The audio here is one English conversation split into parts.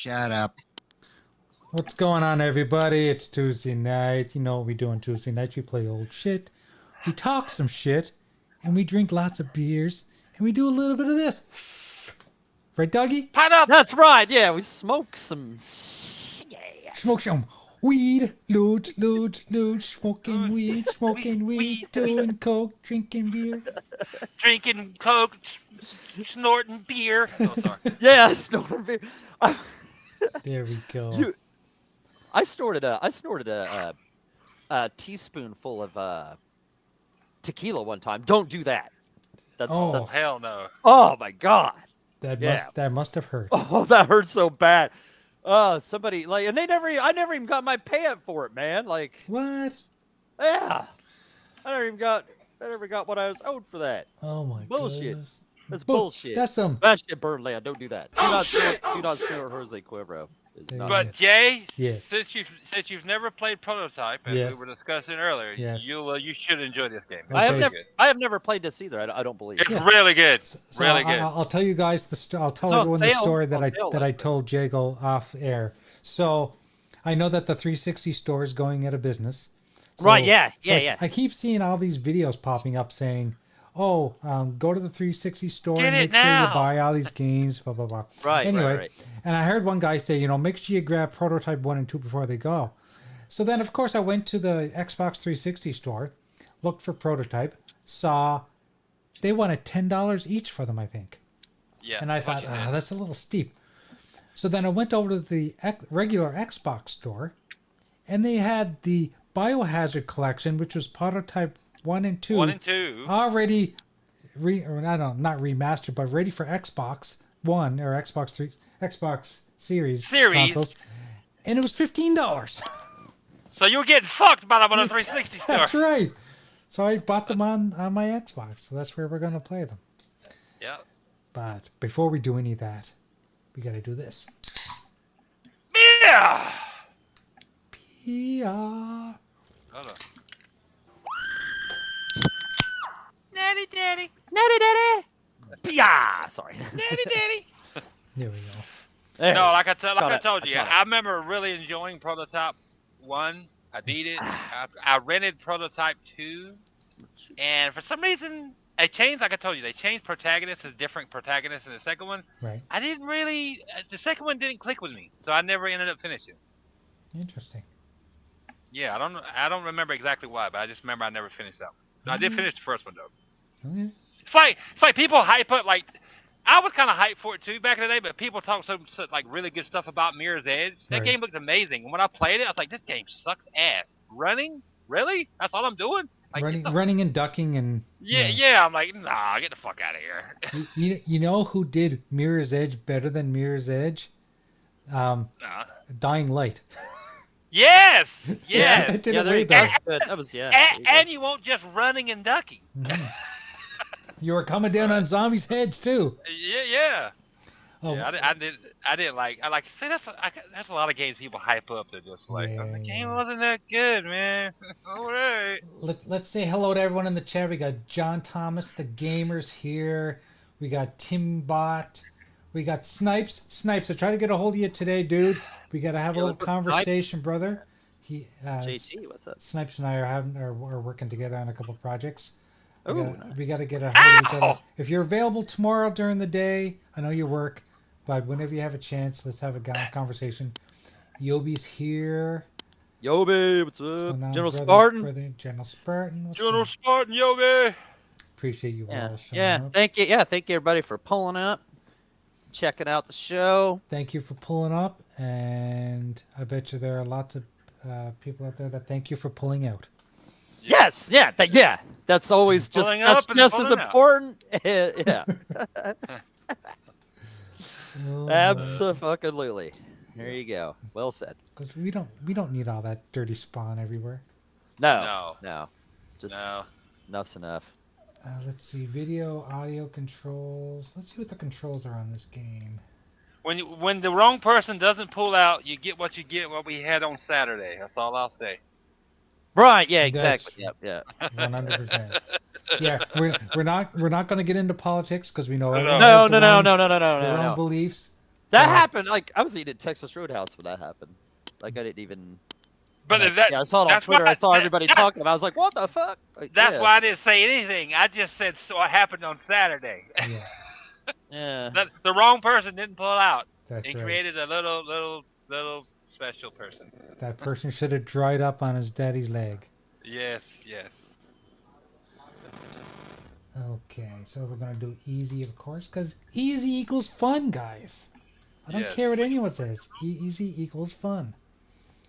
Shut up. What's going on, everybody? It's Tuesday night. You know what we do on Tuesday nights? We play old shit, we talk some shit, and we drink lots of beers, and we do a little bit of this. Right, Dougie? Pipe up! That's right. Yeah, we smoke some. Yeah. Smoke some weed, loot, smoking weed, doing coke, drinking beer. Drinking Coke, snorting beer. Oh, sorry. Yeah, snorting beer. There we go. I snorted a teaspoonful of tequila one time. Don't do that. That's Hell no. oh my god. That must have hurt. Oh, that hurt so bad. Somebody and I never even got my payout for it, man. Like What? yeah, I never got what I was owed for that. Oh my Bullshit. goodness. That's bullshit. That's some. That shit burned land. Don't do that. Do not snort Jose Cuervo. It's not- But Jay, Yes. since you've never played Prototype, as Yes. we were discussing earlier, Yes. you should enjoy this game. I Okay. have never played this either. I don't believe. It's Yeah. really good. So really good. I'll tell you guys I'll tell It's on everyone the sale. story that On sale, I told Jago off air. So I know that the 360 store is going out of business. So- Right, yeah, so yeah. I keep seeing all these videos popping up saying, "Oh, go to the 360 store Get and it make sure you now." buy all these games." Blah blah blah. Right. Anyway, Right. and I heard one guy say, make sure you grab Prototype 1 and 2 before they go. So then, of course, I went to the Xbox 360 store, looked for Prototype, saw they wanted $10 each for them, I think. Yeah. And I thought, that's a little steep. So then I went over to the regular Xbox store, and they had the Biohazard collection, which was Prototype 1 and 2. 1 and 2. Already, not remastered, but ready for Xbox One or Xbox Series consoles. And it was $15. So you were getting fucked by them on the 360 store. That's right. So I bought them on my Xbox. So that's where we're going to play them. Yeah. But before we do any of that, we got to do this. Yeah. Yeah. Hold on. Natty daddy. Natty daddy. Yeah. Sorry. Natty daddy. There we go. There. No, like I told you, got it. I remember really enjoying Prototype 1. I beat it. I rented Prototype 2. And for some reason, they changed, like I told you, they changed protagonists as different protagonists in the second one. Right. I didn't really, the second one didn't click with me, so I never ended up finishing. Interesting. Yeah, I don't remember exactly why, but I just remember I never finished that one. No, I did finish the first one though. Okay. It's like people hype up, like, I was kind of hyped for it too back in the day, but people talk so like really good stuff about Mirror's Edge. That Right. game looked amazing. And when I played it, I was like, this game sucks ass. Running? Really? That's all I'm doing? Like, running and ducking and yeah. I'm like, nah, get the fuck out of here. you know who did Mirror's Edge better than Mirror's Edge? Nah. Dying Light. Yes, That yes. did Yeah, it there way you go. better. That's good. That was yeah. there you go. And you won't just running and ducking. Mhm. You were coming down on zombies' heads too. Yeah. Oh, Yeah, I didn't like. I like. See, that's a lot of games people hype up. They're just like, Yeah, the game yeah. wasn't that good, man. All right. let's say hello to everyone in the chat. We got John Thomas, the gamers here. We got Tim Bot. We got Snipes. Snipes, I tried to get a hold of you today, dude. We got to have a Yeah, little what's up, Snipes? conversation, brother. JT, what's up? Snipes and I are working together on a couple projects. Ooh, We got to get a hold of each other. Ow! If you're available tomorrow during the day, I know you work, but whenever you have a chance, let's have a conversation. Yobi's here. Yo, babe, what's What's up? going on, General brother? Spartan. General Spartan. what's General going- Spartan Yogi. Appreciate you Yeah, all showing yeah. up. Thank you. Yeah, thank you everybody for pulling up, checking out the show. Thank you for pulling up, and I bet you there are lots of people out there that thank you for pulling out. Yes, yeah, yeah. That's always just Pulling that's up and just as pulling out. important. Yeah, Oh, absolutely. There you go. Well said. because we don't need all that dirty spawn everywhere. No, just No. enough's enough. Let's see, video, audio controls. Let's see what the controls are on this game. When the wrong person doesn't pull out, you get what you get. What we had on Saturday. That's all I'll say. Right? Yeah, That's- exactly. Yep, yeah. 100%. Yeah, we're not going to get into politics because we know No. everyone No, has no, their no, own- no, no, no, no, their no, own no. beliefs. That happened. Like I was eating at Texas Roadhouse when that happened. Like I didn't even. But Like, that, yeah, I saw it on that's Twitter. why, I saw everybody talking about it. I was like, what the fuck? Like, That's yeah. why I didn't say anything. I just said so what happened on Saturday. Yeah, Yeah. The wrong person didn't pull out that's and right. created a little special person. That person should have dried up on his daddy's leg. Yes, yes. Okay, so we're gonna do easy, of course, because easy equals fun, guys. I don't Yes. care what anyone says. Easy equals fun.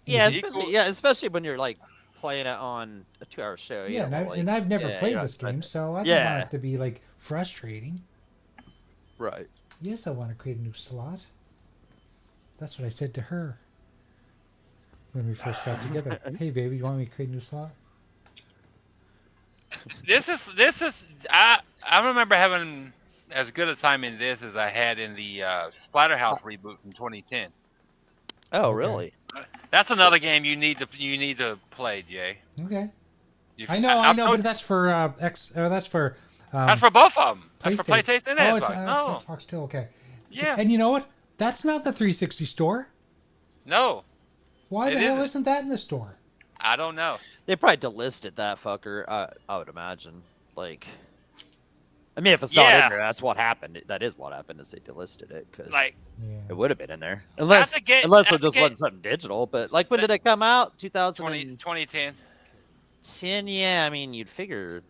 Yeah, Easy- especially when you're like playing it on a 2-hour show. Yeah, you know, and I've never yeah, played yeah, this game, so I don't yeah. want it to be like frustrating. Right. Yes, I want to create a new slot. That's what I said to her when we first got together. Hey, baby, you want me to create a new slot? This is I remember having as good a time in this as I had in the Splatterhouse reboot from 2010. Oh, Okay. really? That's another game you need to play, Jay. Okay. You- I know, I've told- but that's for that's for. That's for both of them. That's for PlayStation. PlayStation and Oh, it's Xbox. No, Xbox too. Okay. yeah, And you know what? That's not the 360 store. no, Why It the hell isn't. isn't that in the store? I don't know. They probably delisted that fucker. I would imagine. Like, I mean, if it's not Yeah. in there, that's what happened. That is what happened. Is they delisted it because Like Yeah. it would have been in there, unless That's a game- unless it that's a just game- wasn't something digital. But like, when did it come out? 2010. 2010. Yeah, I mean, you'd figure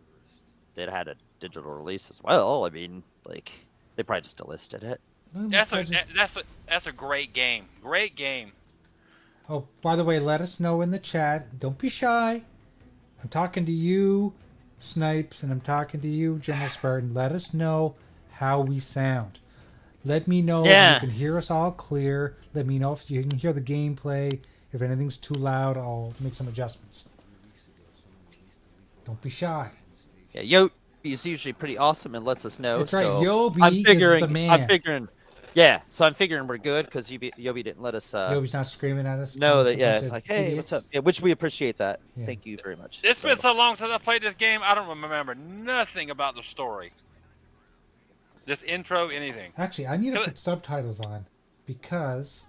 it had a digital release as well. I mean, like, they probably just delisted it. That's a great game. Great game. Oh, by the way, let us know in the chat. Don't be shy. I'm talking to you, Snipes, and I'm talking to you, General Spartan. Let us know how we sound. Let me know Yeah. if you can hear us all clear. Let me know if you can hear the gameplay. If anything's too loud, I'll make some adjustments. Don't be shy. Yeah, Yobi is usually pretty awesome and lets us know. That's right. so Yobi I'm is figuring, the man. I'm figuring. Yeah, so I'm figuring we're good because Yobi didn't let us Yobi's not screaming at us. know telling us that. a Yeah, bunch of like, hey, idiots. what's up? Yeah, which we appreciate that. Yeah. Thank you very much. It's So- been so long since I played this game. I don't remember nothing about the story. This intro, anything. Actually, I need to Good. put subtitles on because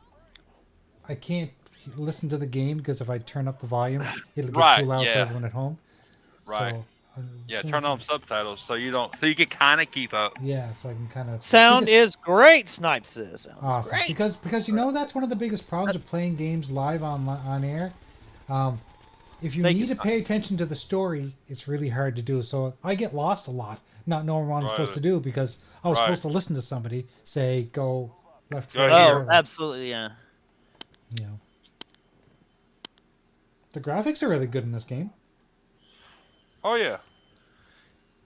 I can't listen to the game because if I turn up the volume, it'll get Right, too loud for yeah. everyone at home. Right. So, Yeah, as soon turn as on subtitles so you can kind of keep up. Yeah, so I can kind of Sound is great, Snipe says. Sounds awesome great. because you know that's one of the biggest problems of playing games live on air. If you Thank you, need to Scott. pay attention to the story, it's really hard to do. So I get lost a lot, not knowing what I'm Right. supposed to do because I was Right. supposed to listen to somebody say go left, Go right, here. Oh, whatever, absolutely, yeah. you know. The graphics are really good in this game. Oh yeah.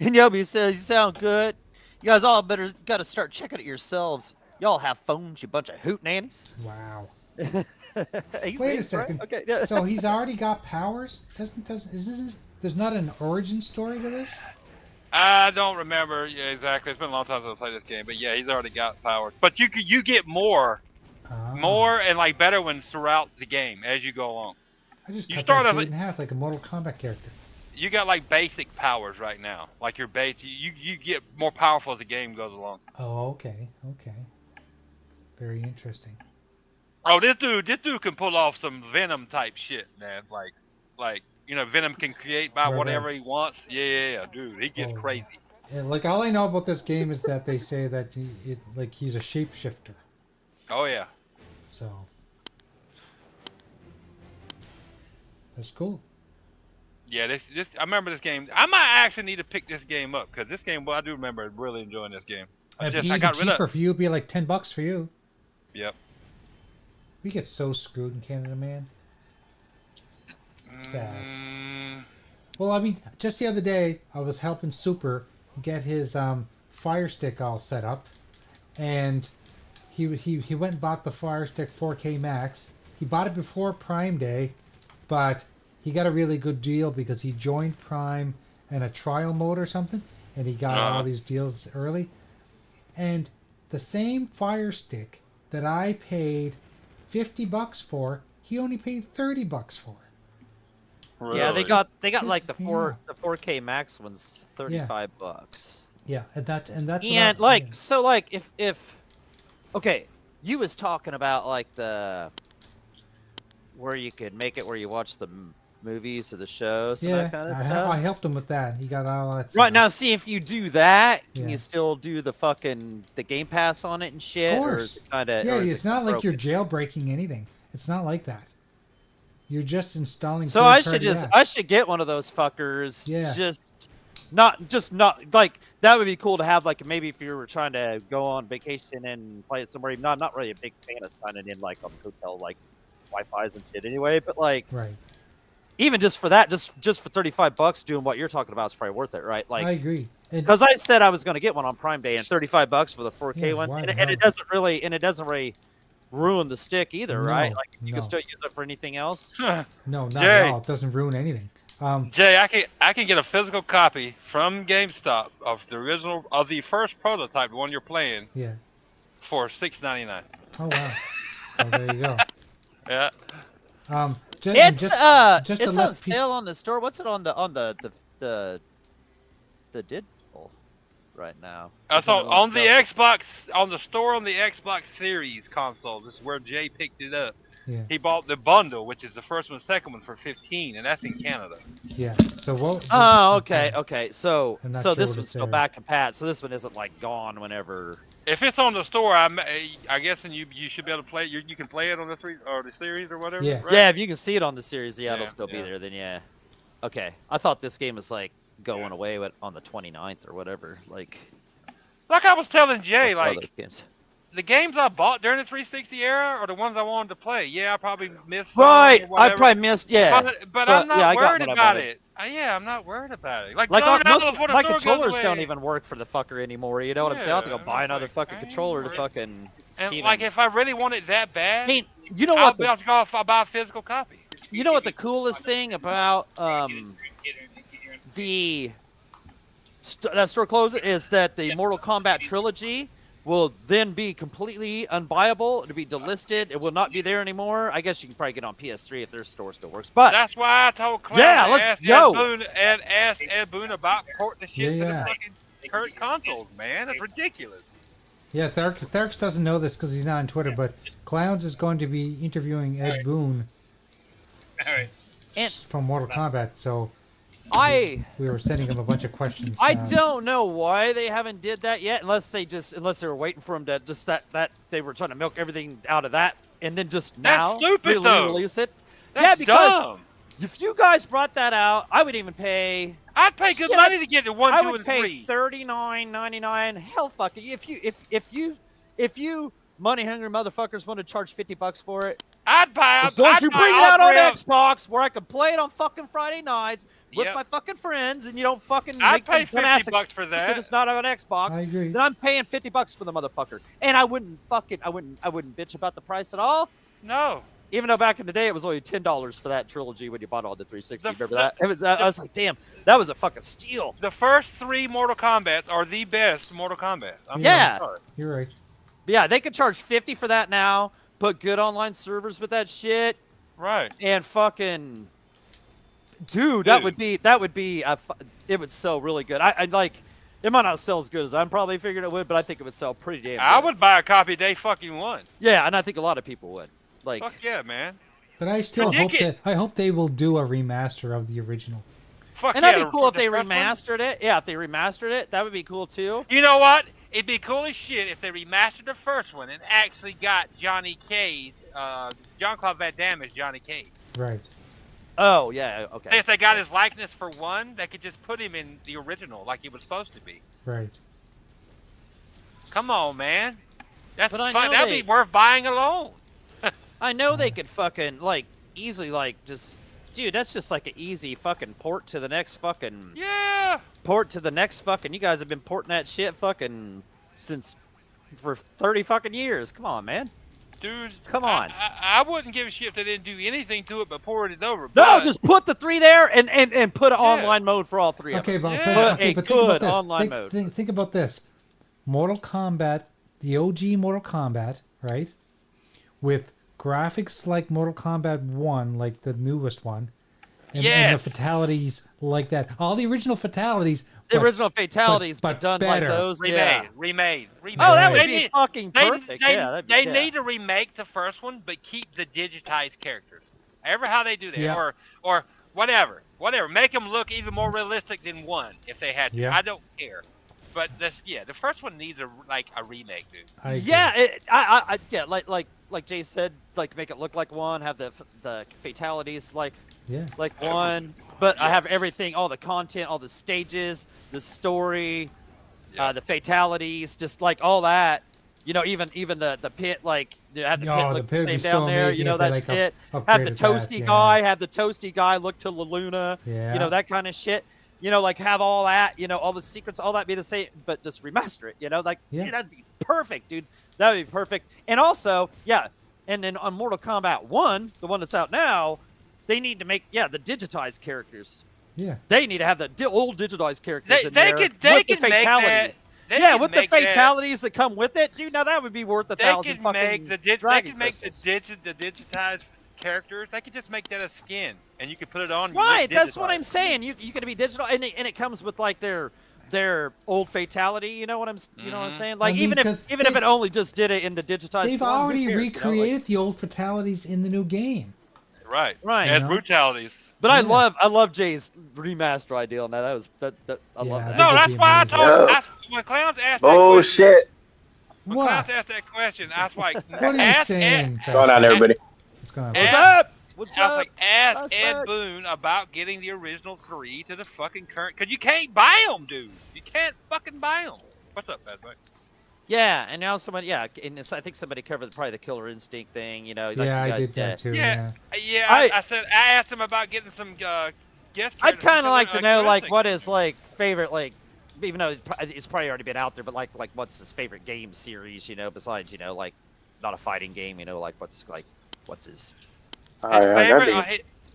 And Yobi says, you sound good. You guys all better got to start checking it yourselves. Y'all have phones, you bunch of hoot nannies. Wow. He's Wait a right? second. Okay, yeah. So he's already got powers? There's not an origin story to this? I don't remember exactly. It's been a long time since I played this game, but yeah, he's already got powers. But you get more and like better ones throughout the game as you go along. I just you cut start that off dude like- in half like a Mortal Kombat character. You got like basic powers right now, like your base. You get more powerful as the game goes along. Oh, okay. Very interesting. Oh, this dude can pull off some Venom type shit, man. Like Venom can create by Right, whatever right. he wants. Yeah, dude, he gets Oh, crazy. Yeah, like all I know about this game is that they say that he's a shapeshifter. Oh yeah. So that's cool. Yeah, this I remember this game. I might actually need to pick this game up because this game. Well, I do remember really enjoying this game. I It'd be got even rid cheaper of. for you. It'd be like $10 for you. Yep. We get so screwed in Canada, man. Sad. Well, I mean, just the other day, I was helping Super get his Fire Stick all set up, and he went and bought the Fire Stick 4K Max. He bought it before Prime Day, but he got a really good deal because he joined Prime in a trial mode or something, and he got all these deals early. And the same Fire Stick that I paid $50 for, he only paid $30 for. Really? Yeah, they got like the Yeah. 4K Max one's $35. Yeah, and that's And like, so like if okay, You was talking about like where you could make it where you watch the movies or the shows and Yeah, that kind of stuff. I helped him with that. He got all that. Right stuff. now, see if you do that, can Yeah. you still do the Game Pass on it and shit? Of Or course. is it kind of Yeah, it's not like you're jailbreaking anything. It's not like that. You're just installing. So I third-party should apps. I should get one of those fuckers. Yeah. Just not like that would be cool to have. Like maybe if you were trying to go on vacation and play it somewhere. Even though I'm not really a big fan of signing in like on hotel like Wi-Fi's and shit anyway. But like Right. even just for that, just for $35, doing what you're talking about is probably worth it, right? Like I agree. because I said I was going to get one on Prime Day and $35 for the 4K Yeah, one, why and, the and hell? it doesn't really ruin the stick either, right? No, Like you no. can still use it for anything else. No, not Jay. at all. It doesn't ruin anything. Jay, I can get a physical copy from GameStop of the original of the first prototype, the one you're playing, Yeah. for $6.99. Oh wow. So there you go. Yeah. It's just to it's let on sale on the store. What's it on the digital right now? That's Isn't it on the sale? Xbox, on the store on the Xbox Series console. This is where Jay picked it up. Yeah. He bought the bundle, which is the first one, second one for $15, and that's in Canada. Yeah. So what? Oh, okay. So I'm not so sure this what one's it's still there. back and pat. So this one isn't like gone whenever. If it's on the store, I guess, and you should be able to play it. You can play it on the the series or whatever. Yeah. right? Yeah, if you can see it on the series, yeah, it'll Yeah, still be yeah. there. Then yeah. Okay, I thought this game was like going away on the 29th or whatever. Like Like I was telling Jay, other like games. the games I bought during the 360 era are the ones I wanted to play. Yeah, I probably missed some Right, or I whatever, probably missed. Yeah, but I'm not yeah, I got worried what I about wanted. it. Yeah, I'm not worried about it. Like Like going out most before the my store goes controllers away. don't even work for the fucker anymore. You know what I'm saying? I have to go Yeah, buy it's another like, fucking I ain't controller to worried. fucking. And even- like if I really want it that I bad, mean, you know I'll what? be able to go if I buy a physical copy. You know what the coolest thing about that store closing is that the Mortal Kombat trilogy will then be completely unbuyable. It'll be delisted. It will not be there anymore. I guess you can probably get on PS3 if their store still works. But That's why I told Cloud Yeah, to let's ask go. Ask Ed Boon about porting the shit to the Yeah. fucking current consoles, man. It's ridiculous. Yeah, Tharks doesn't know this because he's not on Twitter, but Clowns is going to be interviewing Ed Boon And- from Mortal Kombat. So I we were sending him a bunch of questions. don't know why they haven't did that yet, unless they were waiting for him to just that they were trying to milk everything out of that and then just now stupid, though. release it. That's yeah, because dumb. if you guys brought that out, I would even pay. I'd pay good Shit, money to get the 1, I 2, would and pay 3. $39.99. Hell, fuck it. If you money hungry motherfuckers want to charge $50 for it, I'd buy. as long as I'd you buy bring it all out on three of- Xbox, where I can play it on fucking Friday nights with Yep. my fucking friends, and you don't fucking I'd make pay me dumbass $50 for that. It's not on Xbox. I agree. Then I'm paying $50 for the motherfucker, and I wouldn't bitch about the price at all. No. Even though back in the day it was only $10 for that trilogy when you bought all the 360. The- Remember that? I was like, damn, that was a fucking steal. The first 3 Mortal Kombats are the best Mortal Kombat. Yeah. Sorry. You're right. But yeah, they could charge $50 for that now. Put good online servers with that shit, Right. and fucking, dude, that would be it would sell really good. I like. It might not sell as good as I'm probably figuring it would, but I think it would sell pretty damn good. I would buy a copy day fucking once. Yeah, and I think a lot of people would. Like, Fuck yeah, man. But I still hope Ridiculous. that I hope they will do a remaster of the original. Fuck and yeah. that'd be cool if they the first one. remastered it. Yeah, if they remastered it, that would be cool too. You know what? It'd be cool as shit if they remastered the first one and actually got Johnny Cage, Jean-Claude Van Damme as Johnny Cage. Right. Oh yeah, okay. Say if they got his likeness for one, they could just put him in the original like he was supposed to be. Right. Come on, man. That's But I fun. know That'd they- be worth buying alone. I know they could fucking like easily like just, dude. That's just like an easy fucking port to the next fucking. Yeah. Port to the next fucking. You guys have been porting that shit fucking since for 30 fucking years. Come on, man. Dude, Come on. I wouldn't give a shit if they didn't do anything to it but poured it over. No, but just put the 3 there and put an Yeah. online mode for all 3 of Okay, them. but, Yeah. but, Put okay, a but think about good this. online mode. Think about this. Mortal Kombat, the OG Mortal Kombat, right? With graphics like Mortal Kombat 1, like the newest one. And the Yes. fatalities like that. All the original fatalities the original fatalities, but done better. like those. Yeah. Remade. Oh, that would Right. be fucking perfect. Yeah, They need to remake the first one, but keep the digitized characters. Ever how they do that, Yeah. or whatever. Make them look even more realistic than one if they had to. Yeah. I don't care. But the first one needs a remake, dude. I agree. Yeah, like Jay said, like make it look like one, have the fatalities like one, but I have everything, all the content, all the stages, the story, the fatalities, just like all that. You know, even the pit, like have the pit look the same down there. You know that shit. Have the toasty guy look to La Luna. Yeah. You know that kind of shit. You know, like have all that. You know, all the secrets, all that be the same, but just remaster it. You know, like dude, that'd be perfect, dude. That'd be perfect. And also, and then on Mortal Kombat 1, the one that's out now, they need to make the digitized characters. Yeah. They need to have the old digitized characters in there they with can the fatalities. With the fatalities that come with it, dude. Now that would be worth 1,000 fucking dragon crystals. The digitized characters. They could just make that a skin, and you could put it on. Right, that's what I'm saying. You can be digital, and it comes with like their old fatality. You know what I'm saying? Like even if it only just did it in the digitized. They've form, already recreated the old fatalities in the new game. Right. You As know? brutalities. But I love Jay's remaster idea. Now I love that. No, that's why I told when Clowns asked Oh shit! when Clowns asked that question, I was like, What are you saying? What's going on, everybody? What's going on? What's up? What's I was up? like, ask Ed Boon about getting the original 3 to the fucking current, because you can't buy them, dude. You can't fucking buy them. What's up, Bad Boy? Yeah, and now someone, and I think somebody covered probably the Killer Instinct thing, you know. Like I did that too. I asked him about getting some guest. I'd kind of like to know, like, what his like favorite, like, even though it's probably already been out there, but like what's his favorite game series, you know, besides, you know, like, not a fighting game, you know, like what's his.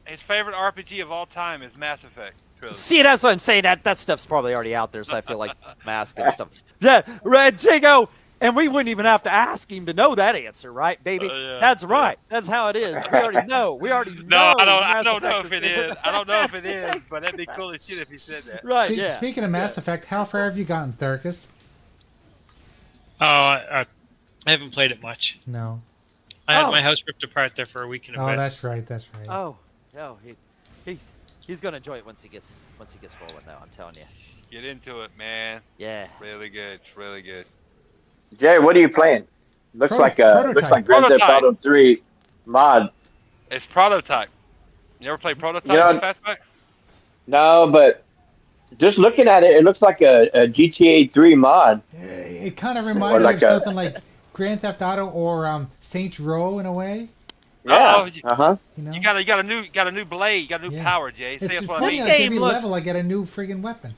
His favorite RPG of all time is Mass Effect trilogy. See, that's what I'm saying. That stuff's probably already out there, so I feel like Mask and stuff. Yeah, Red Jago, and we wouldn't even have to ask him to know that answer, right, baby? That's right. That's how it is. We already know. No, I don't know if it is. I don't know if it is, but that'd be cool as shit if he said that. Right. Speaking of Mass Effect, how far have you gotten, Thurkus? Oh, I haven't played it much. No. I had my house ripped apart there for a week and a bit. Oh, that's right. Oh, no, he's gonna enjoy it once he gets rolling. Now, I'm telling you. Get into it, man. Yeah. Really good. It's really good. Jay, what are you playing? Looks like Grand Theft Auto 3 mod. It's Prototype. You ever play Prototype? No, but just looking at it, it looks like a GTA 3 mod. It kind of reminds me of something like Grand Theft Auto or Saints Row in a way. Yeah. You know? You got a new blade. You got a new power, Jay. See, that's what I mean. Every level, I get a new friggin' weapon.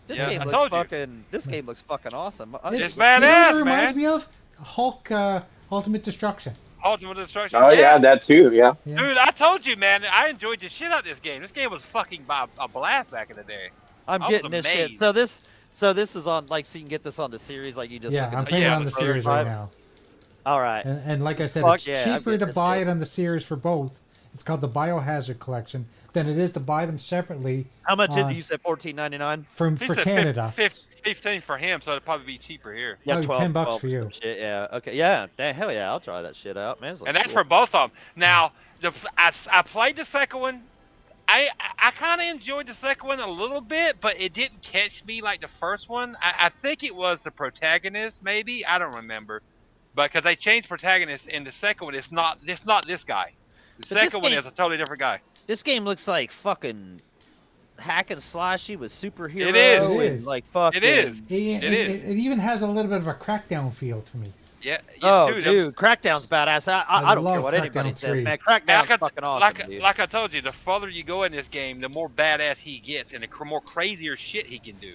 This game looks fucking. This game looks fucking awesome. It's badass, you know what it man. reminds me of? Hulk Ultimate Destruction. Ultimate Destruction. Oh yeah, that too. Yeah. Dude, I told you, man. I enjoyed the shit out of this game. This game was fucking a blast back in the day. I'm getting this shit. So this is on, like, so you can get this on the series, like you just. Yeah, I'm playing on the series right now. All right. And like I said, it's cheaper to buy it on the series for both. It's called the Biohazard Collection than it is to buy them separately. How much did you said? $14.99 for Canada. 15 for him, so it'd probably be cheaper here. Yeah, $10 for you. Shit, yeah. Okay. Yeah. Hell yeah, I'll try that shit out, man. And that's for both of them. Now, I played the second one. I kind of enjoyed the second one a little bit, but it didn't catch me like the first one. I think it was the protagonist, maybe. I don't remember. But because they changed protagonist in the second one, it's not this guy. The second one is a totally different guy. This game looks like fucking hack and slashy with superhero. It is. And like fucking. It is. It even has a little bit of a Crackdown feel to me. Yeah. Oh, dude, Crackdown's badass. I don't care what anybody says, man. Crackdown's fucking awesome, like I told you, the further you go in this game, the more badass he gets, and the more crazier shit he can do.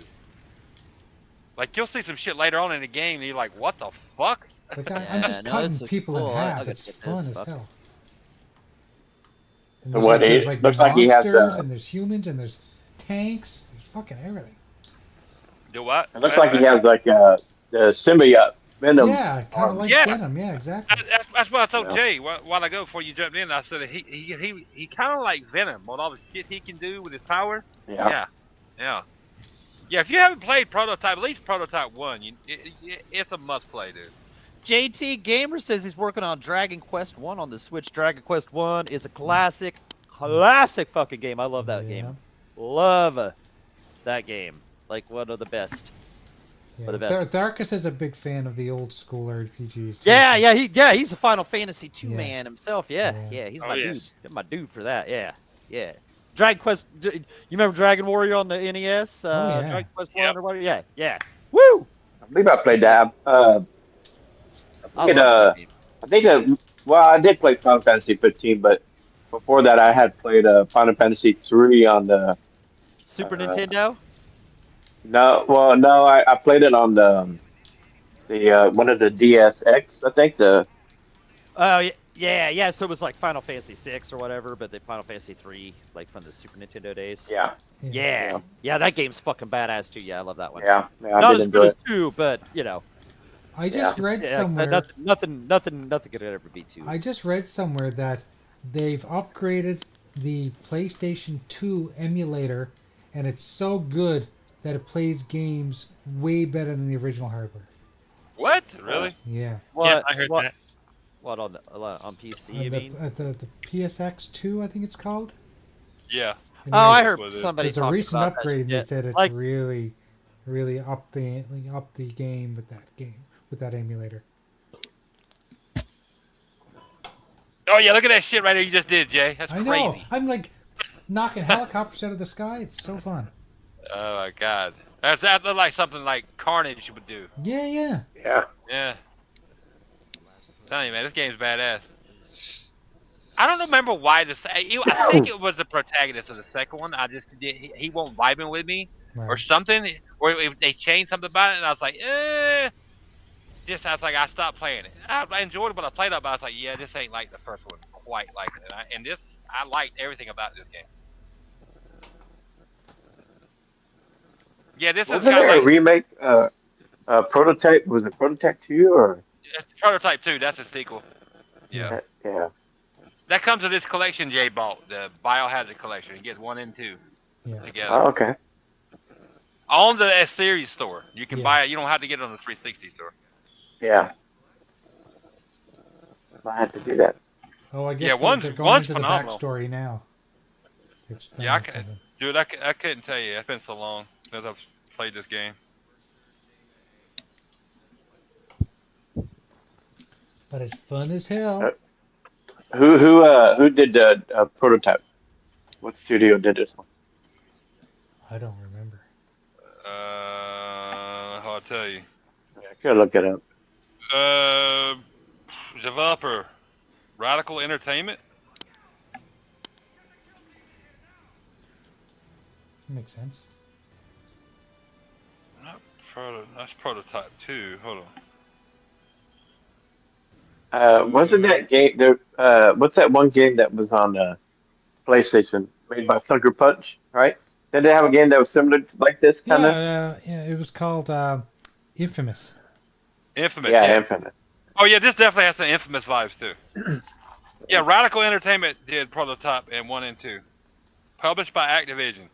Like, you'll see some shit later on in the game, and you're like, what the fuck? Like, I'm just cutting people in half. It's fun as hell. So what? It looks like he has and there's humans, and there's tanks. There's fucking everything. Do what? It looks like he has like the symbiote Venom. Yeah, kind of like Venom. Yeah, exactly. That's what I told Jay a while ago before you jumped in. I said he kind of like Venom on all the shit he can do with his powers. Yeah. Yeah, if you haven't played Prototype, at least Prototype 1, it's a must-play, dude. JT Gamer says he's working on Dragon Quest 1 on the Switch. Dragon Quest 1 is a classic fucking game. I love that game. Love that game. Like one of the best. Yeah. One of the best. Darkus is a big fan of the old school RPGs. Too. He's a Final Fantasy 2 man himself. Yeah, he's my dude. He's my dude for that. Yeah. Dragon Quest. You remember Dragon Warrior on the NES? Dragon Quest 1 or whatever? Yeah. Woo! I believe I played that. I did play Final Fantasy 15, but before that, I had played Final Fantasy 3 on the Super Nintendo. No, I played it on the one of the DSX, I think Oh yeah. So it was like Final Fantasy 6 or whatever, but the Final Fantasy 3, like from the Super Nintendo days. Yeah. That game's fucking badass too. Yeah, I love that one. Yeah, not as good as 2, but you know. I just read somewhere. Nothing could ever beat 2. I just read somewhere that they've upgraded the PlayStation 2 emulator, and it's so good that it plays games way better than the original hardware. What? Really? Yeah. Yeah, I heard that. What on PC? You mean? The PSX 2, I think it's called. Yeah. And I heard somebody There's a talking recent about upgrade. And that. they said it's Like, really up the game with that emulator. Oh yeah, look at that shit right there you just did, Jay. That's I know. crazy. I'm like knocking helicopters out of the sky. It's so fun. Oh my god. That looked like something like Carnage would do. Yeah. Yeah. I'm telling you, man, this game's badass. I don't remember why I think it was the protagonist of the second one. He won't vibing with me or something, or if they changed something about it, and I was like, I stopped playing it. I enjoyed it, but I played it, but I was like, yeah, this ain't like the first one quite like it. I liked everything about this game. Yeah, this wasn't is there a remake? Prototype, was it Prototype 2 or? It's Prototype 2. That's a sequel. Yeah. Yeah. That comes with this collection Jay bought, the Biohazard collection. He gets 1 and 2 together. Oh, okay. On the S-Series store. You can buy it. You don't have to get it on the 360 store. Yeah. I had to do that. Oh, I guess they're going into the backstory now. Yeah, dude, I couldn't tell you. It's been so long since I've played this game. But it's fun as hell. Who did Prototype? What studio did this one? I don't remember. I'll tell you. Yeah, I could look it up. Developer, Radical Entertainment. Makes sense. That's Prototype 2. Hold on. Wasn't that game there? What's that one game that was on PlayStation made by Sucker Punch? Right? Did they have a game that was similar to like this kind of? Yeah. It was called Infamous. Infamous. Yeah, Infamous. Oh yeah, this definitely has some Infamous vibes too. Yeah, Radical Entertainment did Prototype and 1 and 2, published by Activision.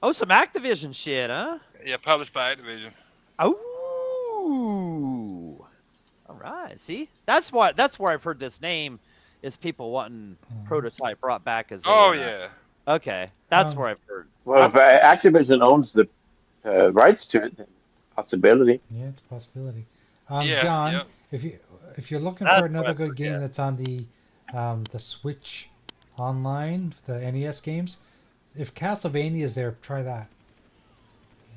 Oh, some Activision shit, huh? Yeah, published by Activision. Oh. All right. See, that's where I've heard this name is people wanting Prototype brought back as. Yeah. Okay, that's where I've heard. Well, if Activision owns the rights to it, then possibility. Yeah, it's a possibility. John, if you're looking for another good game that's on the Switch online, the NES games, if Castlevania is there, try that.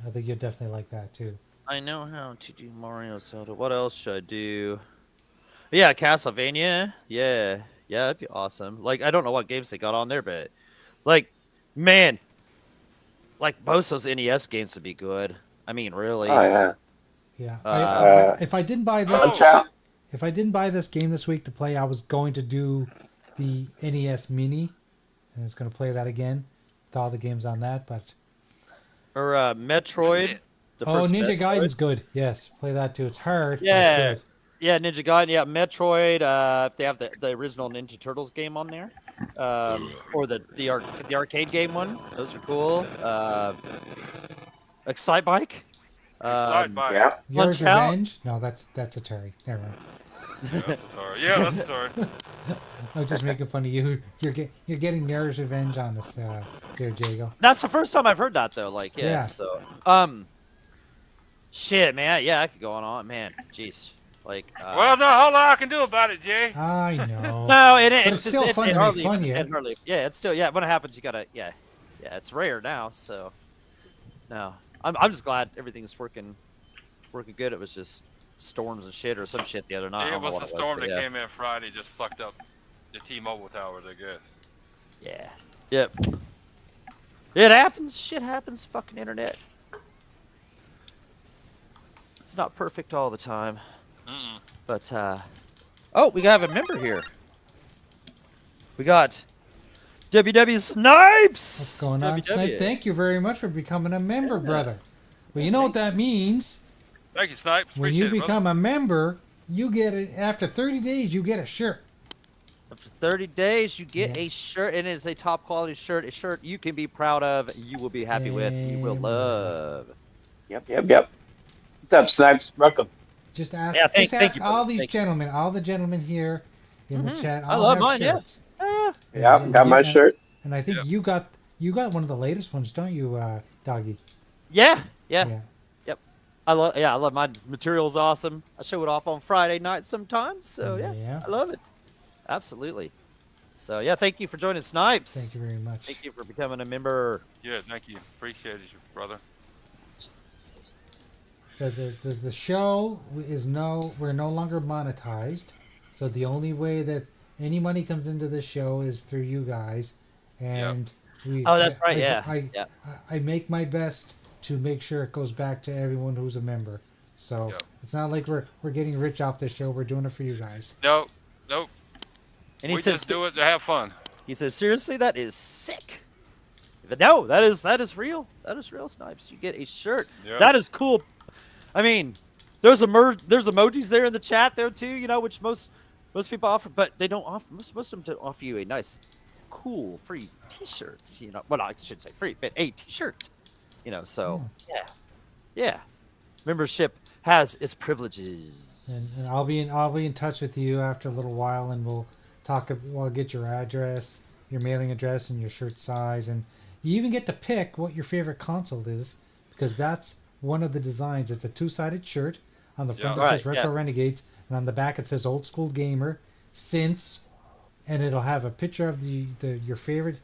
I think you'll definitely like that too. I know how to do Mario Zelda. What else should I do? Yeah, Castlevania. Yeah, that'd be awesome. Like, I don't know what games they got on there, but like, man, like most of those NES games would be good. I mean, really. Oh yeah. Yeah. If I didn't buy this game this week to play, I was going to do the NES Mini, and I was going to play that again with all the games on that. But or Metroid. Ninja Gaiden's good. Yes, play that too. It's hard. Yeah. But it's good. Yeah, Ninja Gaiden. Yeah, Metroid. If they have the original Ninja Turtles game on there, or the arcade game one, those are cool. Excite Bike. Side bike. Yeah. Yours Punch Out. Revenge? No, that's Atari. Never mind. Yeah, that's the story. I was just making fun of you. You're getting Yours Revenge on us, dear Jago. That's the first time I've heard that though. Like, yeah. Yeah. So, shit, man. Yeah, I could go on, man. Jeez. Like, Well, no whole lot I can do about it, Jay. I know. no, it But it's it's just still fun to make fun of you. yeah, it's still when it happens, you gotta yeah, it's rare now. So, no, I'm just glad everything's working good. It was just storms and shit or some shit the other night. I It don't know was what the it was, storm but that yeah. came in Friday, just fucked up the T-Mobile towers, I guess. Yeah. Yep. It happens. Shit happens. Fucking internet. It's not perfect all the time. Mm-mm. But, oh, we have a member here. We got WW Snipes. What's going on, WW. Snipe? Thank you very much for becoming a member, brother. Well, you know what that means. Thank you, Snipes. When you Appreciate it, become a member, you get it. After 30 days, you get a shirt. After 30 days, you get Yeah. a shirt, and it's a top quality shirt. A shirt you can be proud of, you will be happy with, you will Amen. love. Yep. What's up, Snipes? Welcome. Just ask, Yeah, thank ask you, all brother. these Thank you. gentlemen, all the gentlemen here in the chat. I All love have mine, yeah. shirts. Yeah, got my shirt. And I think Yeah. you got one of the latest ones, don't you, Doggy? Yeah. I love my material's awesome. I show it off on Friday night sometimes, so Yeah. I love it. Absolutely. So yeah, thank you for joining Snipes. Thank you very much. Thank you for becoming a member. Yeah, thank you. Appreciate it, brother. The show is we're no longer monetized, so the only way that any money comes into the show is through you guys, and Oh, that's right, yeah. I make my best to make sure it goes back to everyone who's a member. So Yep. it's not like we're getting rich off this show. We're doing it for you guys. Nope. And he We says just do it to have fun. he says seriously, that is sick. But no, that is real. That is real, Snipes. You get a shirt. Yep. That is cool. I mean, there's emojis there in the chat though too, you know, which most people offer, but they don't offer most of them don't offer you a nice, cool, free T-shirts. You know, well, I should say free, but a T-shirt. You know, so yeah. Membership has its privileges. And I'll be in touch with you after a little while, and we'll talk. We'll get your address, your mailing address, and your shirt size, and you even get to pick what your favorite console is, because that's one of the designs. It's a two-sided shirt. On the front Yeah. it says Retro Renegades, and on the back it says Old School Gamer. And it'll have a picture of your favorite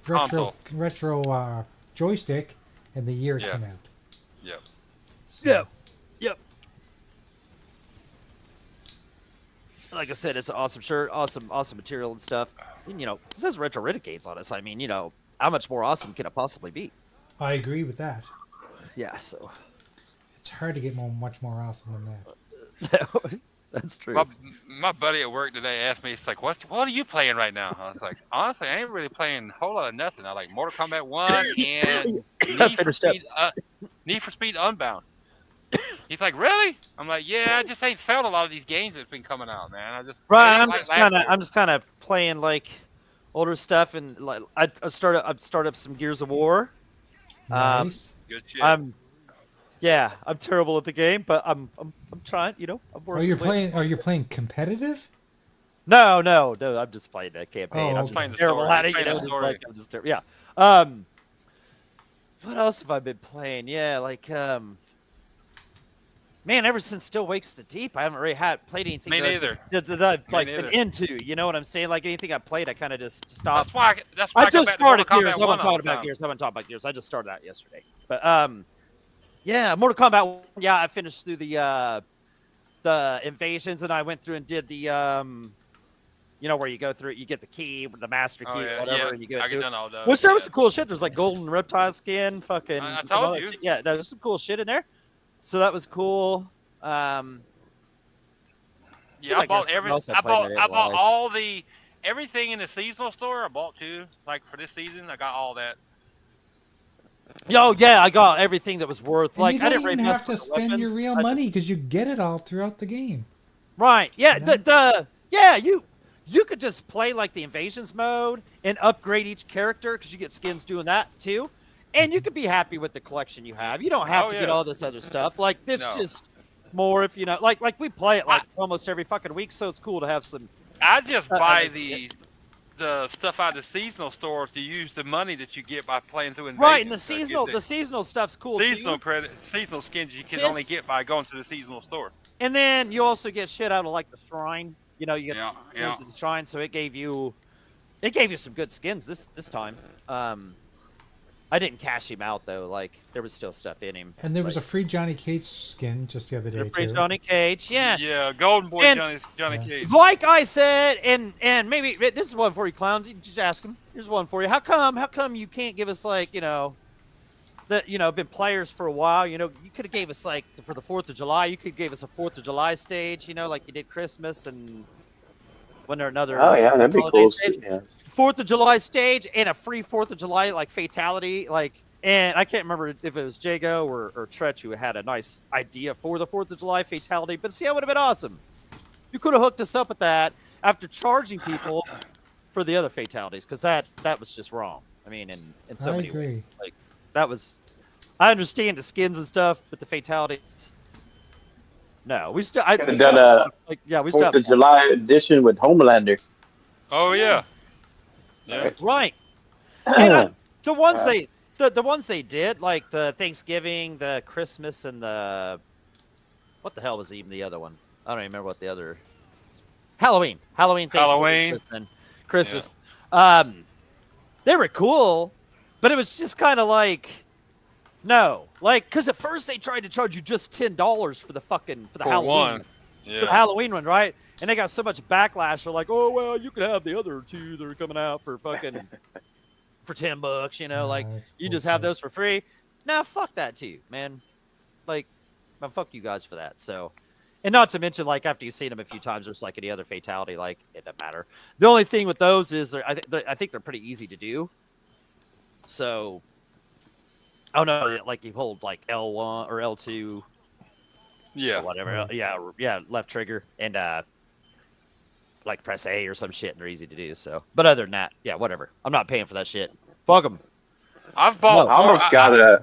retro joystick and the year it Yeah. came out. Yep. Yep. Like I said, it's an awesome shirt, awesome material and stuff. And, you know, it says Retro Renegades on it. So, I mean, you know, how much more awesome can it possibly be? I agree with that. Yeah, so It's hard to get much more awesome than that. that's true. My buddy at work today asked me, it's like, what are you playing right now? I was like, honestly, I ain't really playing a whole lot of nothing. I like Mortal Kombat 1 and Need for Speed Unbound. He's like, really? I'm like, yeah, I just ain't felt a lot of these games that's been coming out, man. I Right, didn't like I'm just kind of playing like older stuff, and like I started up some Gears of War. Nice. Good shit. I'm terrible at the game, but I'm trying. You know, I'm working. Are you playing competitive? No. I'm just playing that campaign. Oh, I'm okay. just Playing the terrible story. at it. You Playing know, the just story. like I'm just terrible. Yeah. What else have I been playing? Yeah, like man, ever since Still Wakes the Deep, I haven't really played anything Me that neither. I've like Me been neither. into. You know what I'm saying? Like anything I played, I kind of just stopped. That's why I just started Mortal Gears. Kombat I 1 haven't all talked the about time. Gears. I haven't talked about Gears. I just started that yesterday. But yeah, Mortal Kombat. Yeah, I finished through the invasions, and I went through and did the you know, where you go through, you get the key, the master key, Oh, yeah, whatever, yeah. and you go I through. done all those. Which there was yeah. some cool shit. There's like golden reptile skin, fucking. I told all that you. shit. Yeah, there's some cool shit in there. So that was cool. Yeah, seemed I like bought there's something else I played bought like. all everything in the seasonal store. I bought too. Like for this season, I got all that. Yo, yeah, I got everything that was worth. And Like you I don't didn't even really have to mess with the spend your weapons. real I just- money because you get it all throughout the game. Right. Yeah. You know? You could just play like the invasions mode and upgrade each character because you get skins doing that too. And you could be happy with the collection you have. You don't have Oh, to get yeah. all this other stuff. Like this No. just more if you know like we play it like almost every fucking week, so it's cool to have some I just buy other the stuff out of the seasonal stores to use the money that you get by playing through Invasion. right, and the So it seasonal gets stuff's cool seasonal too. credit, seasonal skins you can This- only get by going to the seasonal store. And then you also get shit out of like the shrine. You know, you get Yeah. skins at the shrine, so it gave you some good skins this time. I didn't cash him out though. Like there was still stuff in him. And there was a free Johnny Cage skin just the other day free too. Johnny Cage, yeah. Yeah, Golden Boy And- Johnny Cage. Like I said, and maybe this is one for you clowns. You just ask him. Here's one for you. How come you can't give us like been players for a while? You could have gave us like for the 4th of July. You could give us a 4th of July stage. Like you did Christmas and when there another. Oh yeah, that'd be holiday cool. stage. Yes. 4th of July stage and a free 4th of July like fatality and I can't remember if it was Jago or Tretch who had a nice idea for the 4th of July fatality, but see, that would have been awesome. You could have hooked us up with that after charging people for the other fatalities, because that was just wrong. I mean, in so I many agree. ways. Like that was, I understand the skins and stuff, but the fatalities. No, we still. Could have done a we still 4th have of July edition with Homelander. Oh yeah. Yeah. right. And, the ones the ones they did, like the Thanksgiving, the Christmas, and the what the hell was even the other one? I don't even remember what the other Halloween, Thanksgiving, Christmas. They were cool, but it was just kind of like because at first they tried to charge you just $10 for the Halloween One. for Yeah. the Halloween one, right? And they got so much backlash. They're like, oh well, you could have the other two that are coming out for fucking for $10. Like that's you just have bullshit. those for free. Nah, fuck that too, man. Like, fuck you guys for that. So, and not to mention, like after you've seen them a few times, there's like any other fatality, like it doesn't matter. The only thing with those is I think they're pretty easy to do. So, oh no, like you hold like L1 or L2, Yeah. or whatever. Yeah, left trigger and like press A or some shit, and they're easy to do. So, but other than that, yeah, whatever. I'm not paying for that shit. Fuck them. I've bought. I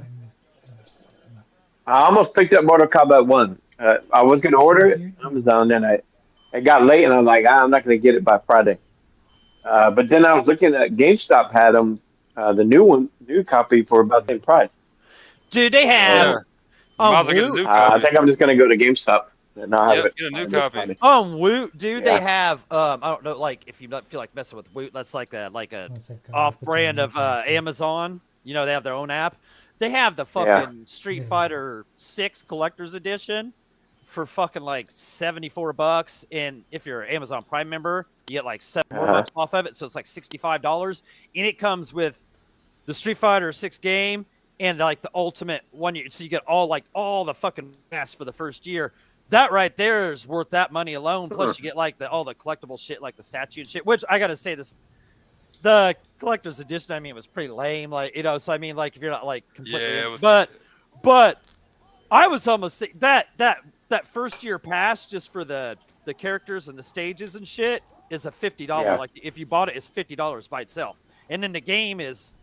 almost picked up Mortal Kombat 1. I was going to order it on Amazon, then it got late, and I'm like, I'm not going to get it by Friday. But then I was looking at GameStop had them, the new copy for about the same price. Dude, they have Might as well get a new I copy. think I'm just going to go to GameStop and not have Yep, it. get a new this copy. Friday. Woot, dude, Yeah. they have I don't know, like if you don't feel like messing with Woot, that's like a What's that called? off-brand What's of the name? Amazon. They have their own app. They have the fucking Street Fighter 6 Collector's Edition for fucking like $74, and if you're an Amazon Prime member, you get like $7 more bucks off of it, so it's like $65, and it comes with the Street Fighter 6 game and like the ultimate 1 year, so you get all the fucking mass for the first year. That right there is worth that money alone. Plus, you get like all the collectible shit, like the statue and shit. Which I gotta say, the collector's edition, I mean, was pretty lame. Like so I mean, like if you're not like completely, Yeah, it was- but I was almost that first year pass just for the characters and the stages and shit is a $50. Yeah. Like if you bought it, it's $50 by itself, and then the game is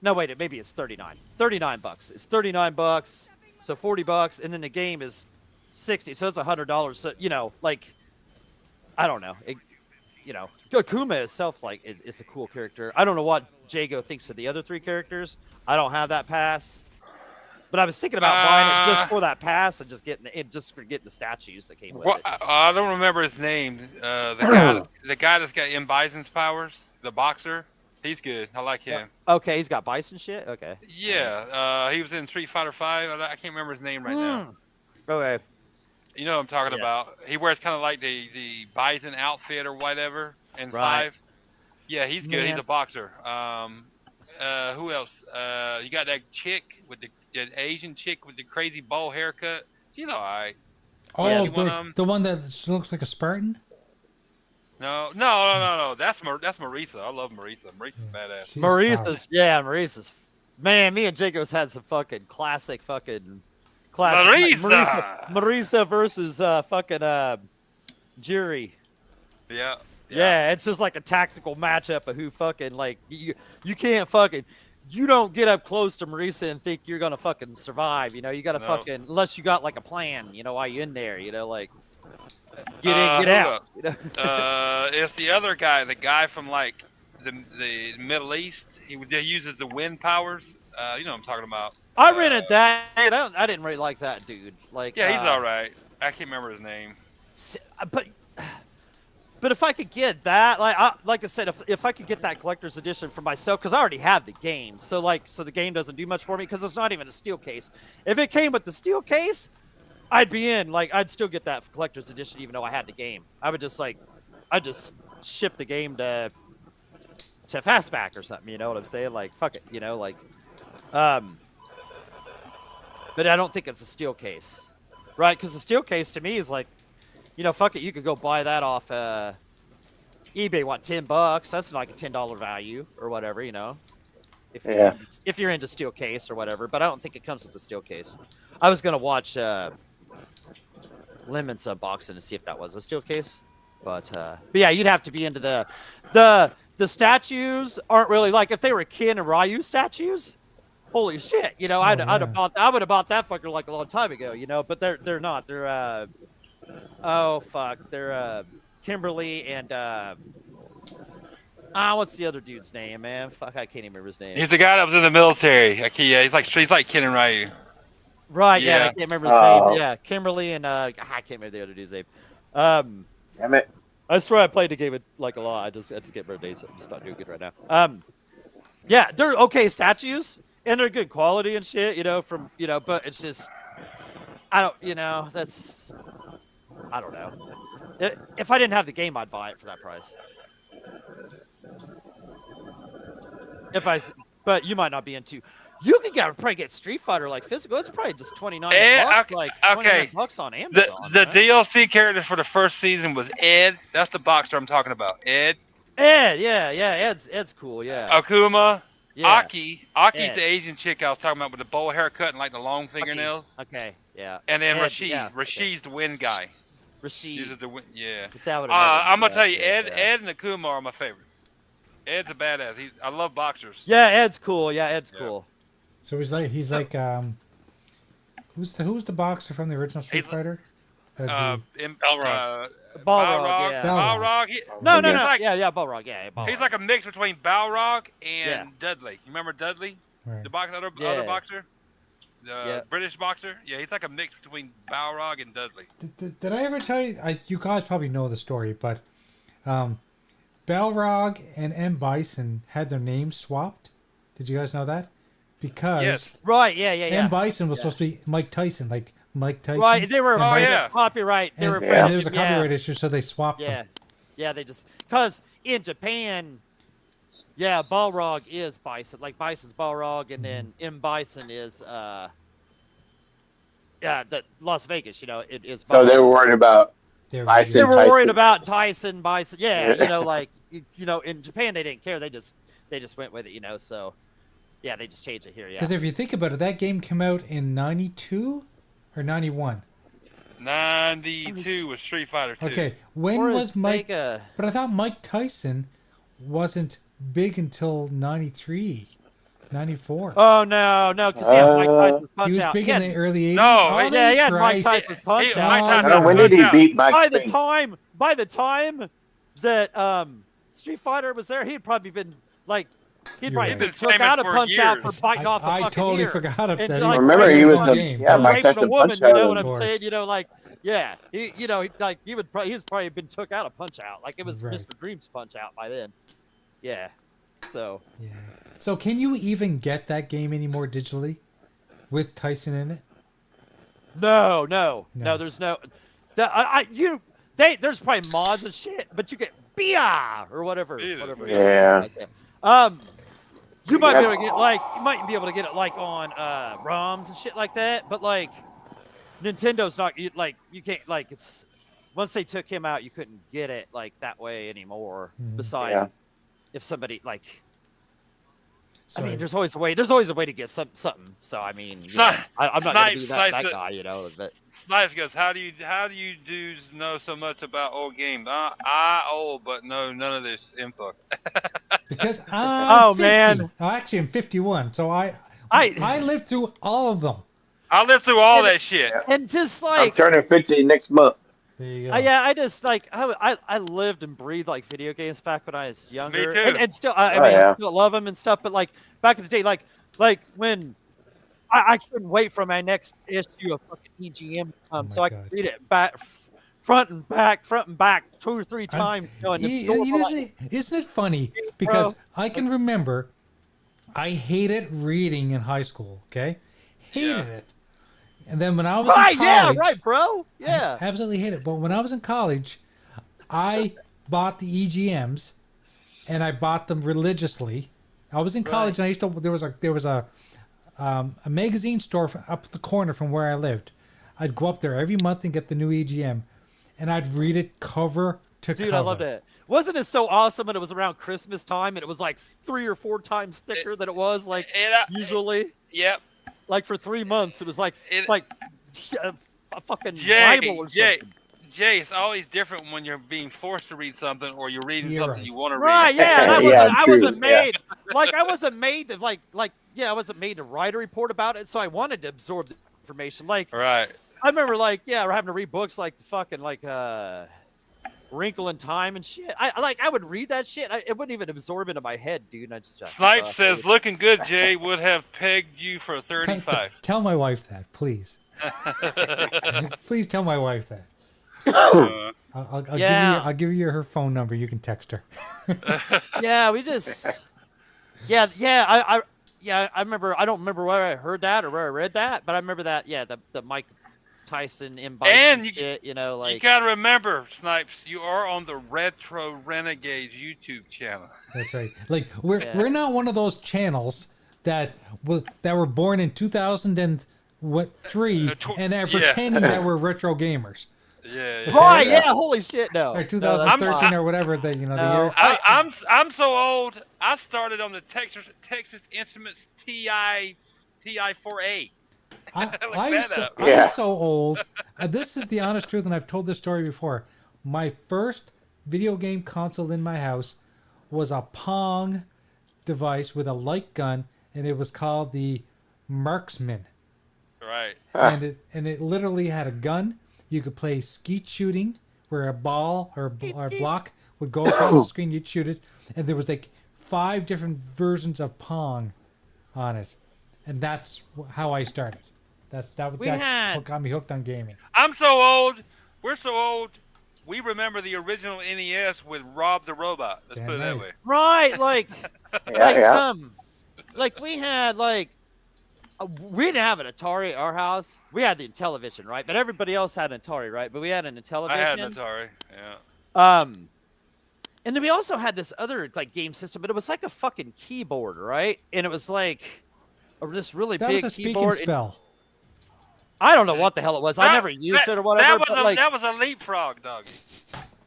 no wait, maybe it's $39. $39. It's $39. So $40, and then the game is $60. So it's $100. So like, I don't know. Akuma itself is a cool character. I don't know what Jago thinks of the other three characters. I don't have that pass, but I was thinking about buying it just for that pass and just getting it, just for getting the statues that came with Well, it. I don't remember his name. The guy that's got M. Bison's powers, the boxer. He's good. I like him. Okay, he's got bison shit. Okay. Yeah, he was in Street Fighter 5. I can't remember his name right now. Okay. You know what I'm talking Yeah. about. He wears kind of like the Bison outfit or whatever in Right. 5. Yeah, he's good. He's Man. a boxer. Who else? You got that chick with the Asian chick with the crazy bowl haircut. She's all right. Oh, Yeah. the one that looks like a Spartan? No. That's Marisa. I love Marisa. Marisa's badass. She's Marisa's. Man, me and Jacob's had some fucking classic. Marisa versus fucking Jury. Yeah. Yeah, it's just like a tactical matchup of who fucking like you can't fucking you don't get up close to Marisa and think you're gonna fucking survive. You know, you gotta No. fucking unless you got like a plan. You know, while you're in there. You know, like get in, get who out. else? You know? It's the other guy, the guy from like the Middle East. He uses the wind powers. You know what I'm talking about. I rented that. I didn't really like that dude. Like, Yeah, he's all right. I can't remember his name. But if I could get that, like I said, if I could get that collector's edition for myself, because I already have the game, so the game doesn't do much for me because it's not even a steel case. If it came with the steel case, I'd be in. Like, I'd still get that collector's edition even though I had the game. I'd just ship the game to Fastback or something. You know what I'm saying? Like, fuck it. You know, like, but I don't think it's a steel case, right? Because the steel case to me is like, you know, fuck it. You could go buy that off eBay. What, $10? That's like a $10 value or whatever. You know, if you're into steel case or whatever. But I don't think it comes with the steel case. I was gonna watch Lemon's unboxing to see if that was a steel case. But yeah, you'd have to be into the statues. Aren't really like if they were Ken and Ryu statues. Holy shit! You know, I would have bought that fucker like a long time ago. You know, but they're not. They're oh fuck! They're Kimberly and what's the other dude's name, man? Fuck, I can't even remember his name. He's the guy that was in the military. Yeah, he's like Ken and Ryu. Right? Yeah, Yeah. I can't remember his name. Yeah, Kimberly and I can't remember the other dude's name. Damn it. I swear I played the game like a lot. I just can't remember dates. I'm just not doing good right now. Yeah, they're okay statues and they're good quality and shit. You know, but it's just I don't know. If I didn't have the game, I'd buy it for that price. But you might not be into. You could probably get Street Fighter like physical. It's probably just $29, like $29 on Amazon. The right? DLC character for the first season was Ed. That's the boxer I'm talking about. Ed, yeah, Ed's cool, yeah. Akuma, Yeah. Aki's Ed. the Asian chick I was talking about with the bowl haircut and like the long fingernails. Okay, yeah. And then Ed, Rashid. yeah, Rashid's the wind guy. Rashid. Uses the wind, yeah. I'm I'm gonna tell you, Ed and Akuma are my favorites. Ed's a badass. I love boxers. Yeah, Ed's cool. Yeah, Ed's cool. So he's like who's the boxer from the original Street Fighter? Balrog. Balrog, yeah. Balrog. No. Like, Balrog, yeah. Balrog. He's like a mix between Balrog and Yeah. Dudley. You remember Dudley? Right. The other boxer? The British boxer? Yeah, he's like a mix between Balrog and Dudley. Did I ever tell you? You guys probably know the story, but Balrog and M. Bison had their names swapped. Did you guys know that? Because Yes. Right, yeah. M. Bison was supposed to be Mike Tyson, like Mike Tyson. Right, they were afraid yeah. of copyright. They were and, afraid and of there was a copyright issue, so they swapped them. Yeah, they just because in Japan, yeah, Balrog is Bison, like Bison's Balrog, and then M. Bison is the Las Vegas. You know, it is. So they were worried about Bison. They were Tyson. worried about Bison. Yeah, you know, like in Japan they didn't care. They just went with it. You know, so yeah, they just changed it here. Yeah. Because if you think about it, that game came out in '92 or '91. 92 was Street Fighter 2. Okay, when Or was is Mike? Vega- But I thought Mike Tyson wasn't big until '93, '94. Oh no, because Mike Tyson's He Punch was Out. big He in had- the early '80s. No, Oh, yeah, that's he had Mike right. Tyson's Punch Mike Out. Tyson- When did he beat Mike By the Tyson? time that Street Fighter was there, he'd probably been like You're probably right. been Been took famous out a for Punch Out years. for biting off a I fucking totally ear. forgot And, that. like, he Remember, he was the game. Mike raping Tyson a woman, Punch you know Out. what I'm Of course. saying? You know, like he's probably been took out of Punch Out. Like it was Right. Mr. Dream's Punch Out by then. Yeah. So Yeah. So can you even get that game anymore digitally with Tyson in it? no, No. there's no. There's probably mods and shit, but you get Bia or whatever. Yeah. You might be able to get it like on ROMs and shit like that, but like Nintendo's not you can't like it's once they took him out, you couldn't get it like that way anymore. Besides, if somebody like. I mean, there's always a way to get something. So I mean, I'm not gonna be that guy, you know. But Snipes goes, how do you dudes know so much about old games? I old, but no, none of this info. Because I'm 50. man. Oh, actually, I'm 51. So I I lived through all of them. I lived through all And- that shit. and just I'm like turning 50 next month. There you go. yeah, I just like I lived and breathed like video games back when I was younger, too. and still I Oh, mean yeah. still love them and stuff. But like back in the day, like when I couldn't wait for my next issue of fucking EGM to come, my so I God. could read it back, front and back, 2 or 3 times. You know, and Isn't it funny? Because I can remember I hated reading in high school, okay? Hated it. And then when I was in college... yeah, right, bro. Yeah. I absolutely hate it. But when I was in college, I bought the EGMs, and I bought them religiously. I was in college, and I used to... There was a magazine store up the corner from where I lived. I'd go up there every month and get the new EGM, and I'd read it cover to cover. Dude, I loved it. Wasn't it so awesome when it was around Christmas time and it was like 3 or 4 times thicker than it was like usually? Yep. Like for 3 months, it was like a fucking Jay, Bible or something. Jay, it's always different when you're being forced to read something or you're reading You're something right. you want to Right, read. yeah, and I true, wasn't yeah. made like I wasn't made to I wasn't made to write a report about it, so I wanted to absorb the information. Like Right. I remember we're having to read books like the fucking Wrinkle in Time and shit. I would read that shit. It wouldn't even absorb into my head, dude. And I just Snipe says, looking good, Jay. Would have pegged you for a 35. Tell my wife that, please. Please tell my wife that. I'll give you her phone number. You can text her. Yeah, we just. I remember. I don't remember where I heard that or where I read that, but I remember that. Yeah, the Mike Tyson in And you, shit. You know, like you gotta remember, Snipes, you are on the Retro Renegades YouTube channel. That's right. Like we're not one of those channels that were born in 2003 and are pretending that we're retro gamers. Yeah. right. Yeah. Holy shit. No. Or 2013 or whatever the year. I'm so old. I started on the Texas Instruments TI 4A. I'm so old. This is the honest truth, and I've told this story before. My first video game console in my house was a Pong device with a light gun, and it was called the Marksman. Right. And it literally had a gun. You could play skeet shooting, where a ball or a block would go across the screen. You'd shoot it, and there was like 5 different versions of Pong on it, and that's how I started. That got me hooked on gaming. I'm so old. We're so old. We remember the original NES with Rob the Robot. Let's put it that way. Right, like, like we had we didn't have an Atari at our house. We had the Intellivision, right? But everybody else had an Atari, right? But we had an Intellivision. I had an Atari. Yeah. And then we also had this other game system, but it was like a fucking keyboard, right? And it was like this really big was a keyboard. speaking spell. I don't know what the hell it was. I never used it or whatever. That was a leapfrog, doggy.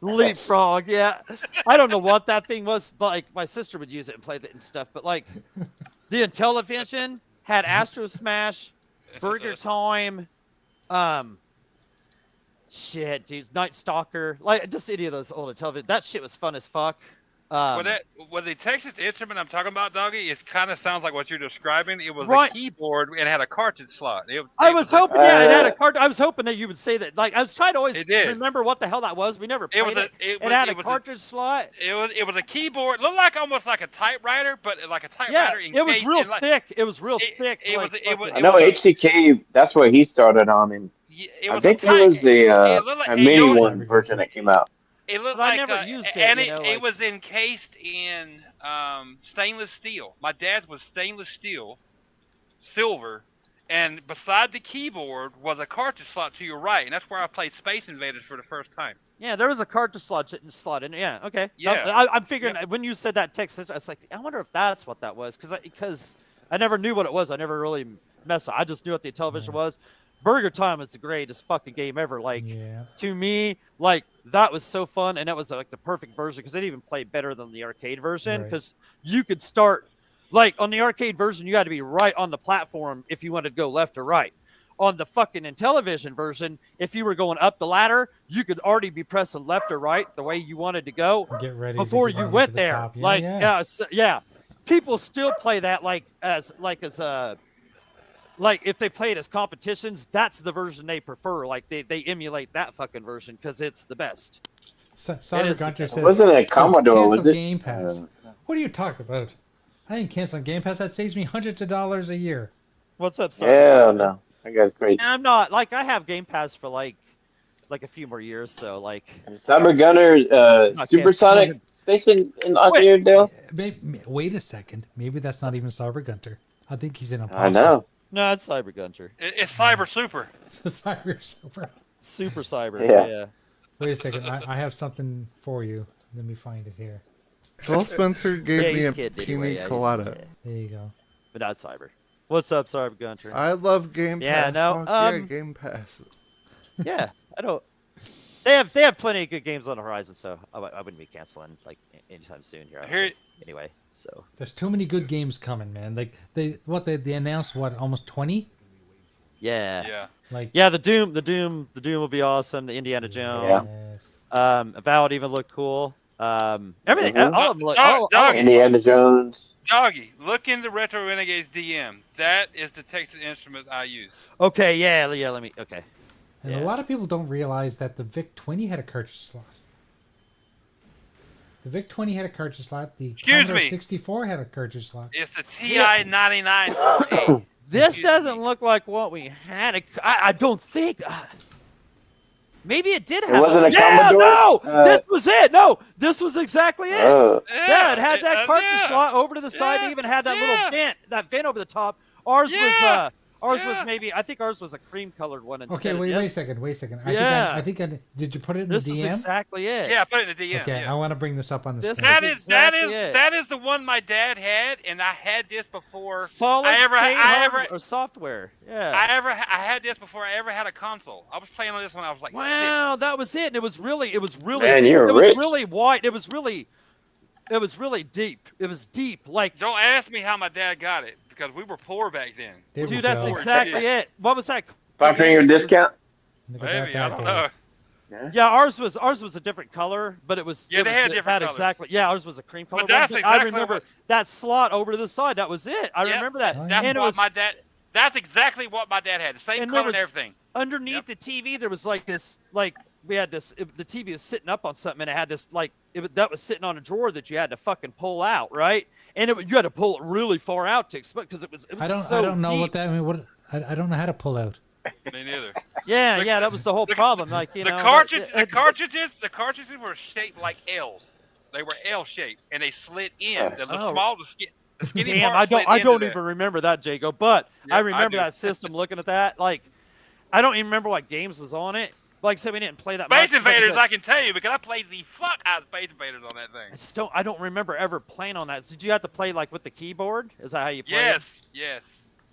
Leapfrog, yeah. I don't know what that thing was, but my sister would use it and play it and stuff. But the Intellivision had Astro Smash, Burger Time, shit, dude, Night Stalker, just any of those old Intellivision. That shit was fun as fuck. With the Texas Instrument I'm talking about, doggy, it kind of sounds like what you're describing. It was a keyboard and had a cartridge slot. I was hoping, it had a card. I was hoping that you would say that. I was trying to always remember what the hell that was. We never played it. It had a cartridge slot. It was a keyboard. Looked like almost like a typewriter, but like a typewriter. Yeah, it was real thick. It was real thick. I know HCK. That's what he started on, and I think it was the mini one version that came out. It looked I like never used it, and you know, it was encased in stainless steel. My dad's was stainless steel, silver, and beside the keyboard was a cartridge slot to your right, and that's where I played Space Invaders for the first time. Yeah, there was a cartridge slot in it. Yeah, okay. Yeah. I'm figuring when you said that text, I was like, I wonder if that's what that was, because I never knew what it was. I never really messed with it. I just knew what the Intellivision was. Burger Time is the greatest fucking game ever. To me, that was so fun, and that was the perfect version because it even played better than the arcade version because you could start on the arcade version. You had to be right on the platform if you wanted to go left or right. on the fucking Intellivision version, if you were going up the ladder, you could already be pressing left or right the way you wanted to go Get ready before to you get went to the there. top. Like, yeah. yeah. People still play that like if they play it as competitions, that's the version they prefer. Like they emulate that fucking version because it's the best. Cyber Gunter It says, wasn't a Commodore, cancel was it? Game Pass. What are you talking about? I ain't canceling Game Pass. That saves me hundreds of dollars a year. What's up, Cyber? Hell no. That guy's crazy. I'm not like I have Game Pass for like a few more years, so like Cyber Gunner, Not Supersonic canceling. Station in Dale. Wait a second. Maybe that's not even Cyber Gunter. I think he's in a I know. no, it's Cyber Gunter. It's Cyber Super. Cyber Super. Super Cyber. Yeah. Yeah. Wait a second. I have something for you. Let me find it here. Phil Spencer gave Yeah, me he's a kidding pina anyway. Yeah, colada. There you go. But not Cyber. What's up, Cyber Gunter? I love Game Pass. Yeah, no, Fuck yeah, Game Pass. Yeah, I don't. They have plenty of good games on the horizon, so I wouldn't be canceling like anytime soon here. I don't think. Anyway, so There's too many good games coming, man. Like they announced almost 20? yeah, Yeah. Like the Doom will be awesome. The Indiana Jones, yes. Avowed even looked cool. Everything, Mhm. all of them look. Dog, Indiana Jones. Doggy, look into Retro Renegades DM. That is the Texas Instruments I use. Okay, yeah. Let me. Okay. And Yeah. a lot of people don't realize that the VIC-20 had a cartridge slot. The VIC-20 had a cartridge slot. The Excuse Commodore me. 64 had a cartridge slot. It's the See- TI 99. This doesn't look like what we had. I don't think. Maybe it did have. wasn't a yeah, Commodore? no, this was it. No, this was exactly it. Yeah, it had that cartridge yeah. slot over to the side. Yeah, It even had that yeah. little vent, over the top. Ours Yeah, was yeah. maybe. I think ours was a cream colored one instead. Okay, of wait this. a second. Yeah. I think did you put it in This the is DM? exactly it. Yeah, put it in the DM. Okay, yeah. I want to bring this up on the This screen. That is is exactly it. that is the one my dad had, and I had this before Solid I ever state I hardware ever or software. Yeah. I had this before I ever had a console. I was playing on this when I was like Wow, that was it. And it was really Man, you're it was rich. really wide. It was really deep. It was deep. Like, 6. Don't ask me how my dad got it because we were poor back then. There we dude, that's go. exactly it. What was that? 5 finger discount. Look at that Maybe I bad don't boy. know. Yeah, ours was a different color, but it was Yeah, it they was had different colors. exactly. Yeah, ours was a cream color. But that's one, I exactly remember what- that slot over to the side. That was it. I Yep. remember that. Oh, yeah. That's And it what was my dad. That's exactly what my dad had. The same And there color was- and everything. underneath Yep. the TV. There was like this, like we had this. The TV was sitting up on something, and it had this that was sitting on a drawer that you had to fucking pull out, right? And you had to pull it really far out to expect because it was. I don't know deep. what that. I mean, what? I don't know how to pull out. Me neither. Yeah, yeah, that was the whole problem. Like, you The know, cartridges were shaped like L's. They were L shaped, and they slid in. The Oh. the skinny Damn, part slid I into don't that. even remember that, Jago. But I Yep, I remember do. that system. Looking at that, like, I don't even remember what games was on it. Like I said, we didn't play that much. Space 'cause like I Invaders, said, I can tell you because I played the fuck out of Space Invaders on that thing. I don't remember ever playing on that. Did you have to play like with the keyboard? Is that how you play? Yes, it? yes.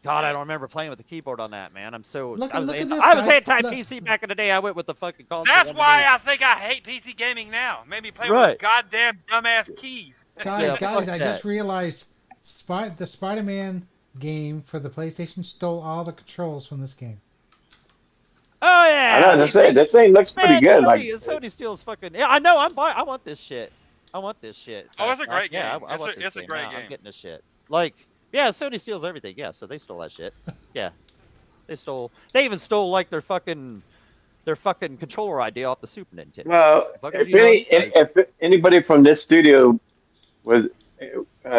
God, I don't remember playing with the keyboard on that, man. I'm so Look I was at this, I was guys. anti-PC back in the day. I went with the fucking console. That's why underneath. I think I hate PC gaming now. Made me play Right. with goddamn dumbass keys. Yeah, Guys, fuck I that. just realized the Spider-Man game for the PlayStation stole all the controls from this game. Oh yeah. I know, that thing looks pretty Man, good. Sony steals fucking. Yeah, I know. I want this shit. I want this shit. Oh, it's a great Yeah, game. I want this It's a game. great now. I'm game. getting this shit. Like, yeah, Sony steals everything. Yeah, so they stole that shit. Yeah, they stole. They even stole like their fucking controller idea off the Super Nintendo. Well, Fucker, you know, if anybody from this studio was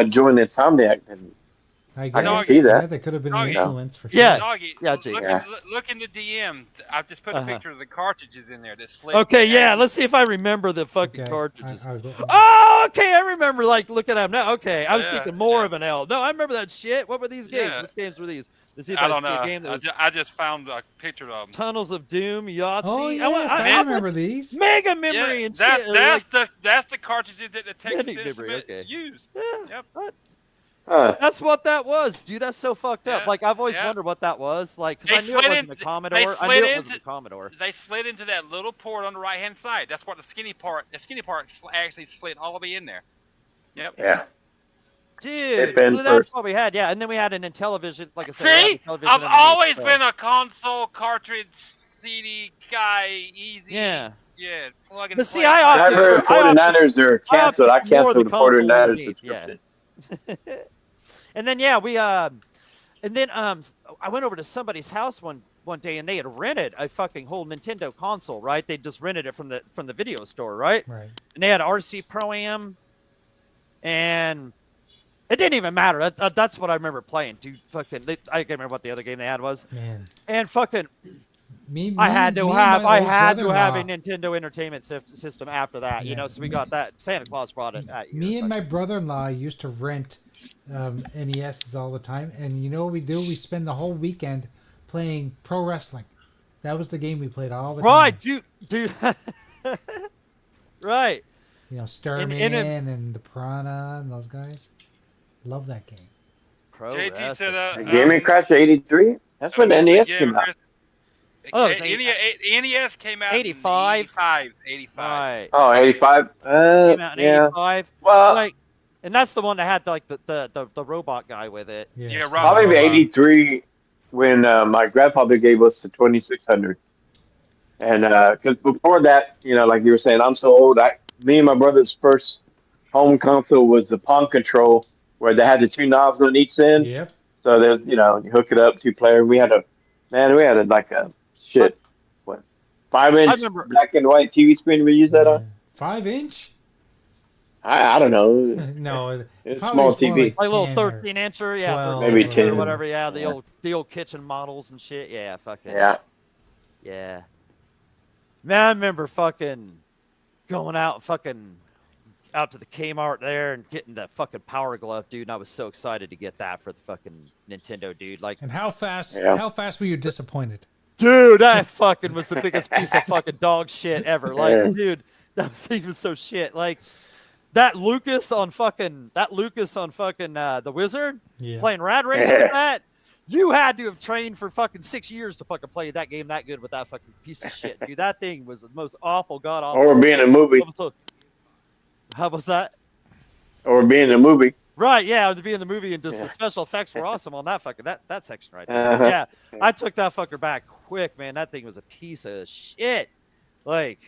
joined Insomniac, then I can see that. Yeah, they could have been Oh, an yeah. influence for sure. Yeah. Doggy, Yeah, look, Jake. look in the DM. I've just put a picture of the cartridges in there that slid. Okay, yeah. Let's see if I remember the fucking Okay, cartridges. I- Oh, okay. I remember. Like, look at them now. Okay, I was Yeah, thinking more yeah. of an L. No, I remember that shit. What were these games? Yeah. Which games were these? Let's see if I I, don't see know. a game that was I just found a picture of them. Tunnels of Doom, Yahtzee. Oh yes, I remember these. Mega Memory and that's, shit. that's the cartridges that the Texas Mega memory, Instruments okay. used. Yeah, Yep. what? Huh. That's what that was, dude. That's so fucked up. Yeah, Like, I've always yeah. wondered what that was. Like, because They I knew it slid wasn't a in- they Commodore. I slid knew it wasn't a into- Commodore. They slid into that little port on the right hand side. That's what the skinny part actually slid all the way in there. Yep. Yeah. Dude, been so that's first. what we had, yeah. And then we had an Intellivision, like I said. we had See, an Intellivision I've underneath, always so- been a console cartridge CD guy, easy. Yeah. Yeah, plug and But see, play. I opted Whenever for- I opted- 49ers are canceled, I opted for more of canceled the the console 49ers underneath, yeah. subscription. And then yeah, and then I went over to somebody's house one day, and they had rented a fucking whole Nintendo console, right? They just rented it from the video store, right? Right. And they had RC Pro-Am, and it didn't even matter. That's what I remember playing. Dude, fucking, I can't remember what the other game they had was. Man. And fucking, Me I had to and have my I old had to have a brother-in-law- Nintendo Entertainment System after that, you Yeah. know. So we got that. Santa Claus brought it. Me and my brother-in-law used to rent NESs all the time, and you know what we do? We spend the whole weekend playing pro wrestling. That was the game we played all the Right, time. dude. Right. You know, Starman in a- and the Piranha and those guys. Love that game. Pro JT wrestling. said, The Gaming Crash '83. That's when the NES came out. Oh, it was NES came out 85. in 85. Right. Oh, 85. Came out in Yeah. 85. Well, Like, and that's the one that had like the robot guy with it. Yeah, Yeah, it's Rob- probably really the '83 when my grandfather gave us the 2600. And because before that, you know, like you were saying, I'm so old. Me and my brother's first home console was the Palm Control, where they had the two knobs on each end. Yep. So there's, you know, you hook it up, two player. We had a 5-inch remember- black and white TV screen we used that on. 5-inch? I don't know. No, It's probably small it's more TV. Like a little 10 or 13-incher, yeah, 12. Maybe 13 or 10. whatever. Yeah, Yeah. the old kitchen models and shit. Yeah, fucking. Yeah. Yeah. Man, I remember fucking going out to the Kmart there and getting that fucking Power Glove, dude. And I was so excited to get that for the fucking Nintendo, dude. Like, And how fast were you disappointed? dude, that fucking was the biggest piece of fucking dog shit ever. Like, Yeah. dude, that thing was so shit. Like, that Lucas on fucking the Wizard Yeah. playing Rad Racer with that. You had to have trained for fucking 6 years to fucking play that game that good with that fucking piece of shit, dude. That thing was the most awful, god awful. Or being a movie. How was that? Or being a movie. Right, yeah, to be in the movie and just Yeah. the special effects were awesome on that fucking that section right there. Uh-huh. Yeah, I took that fucker back quick, man. That thing was a piece of shit. Like,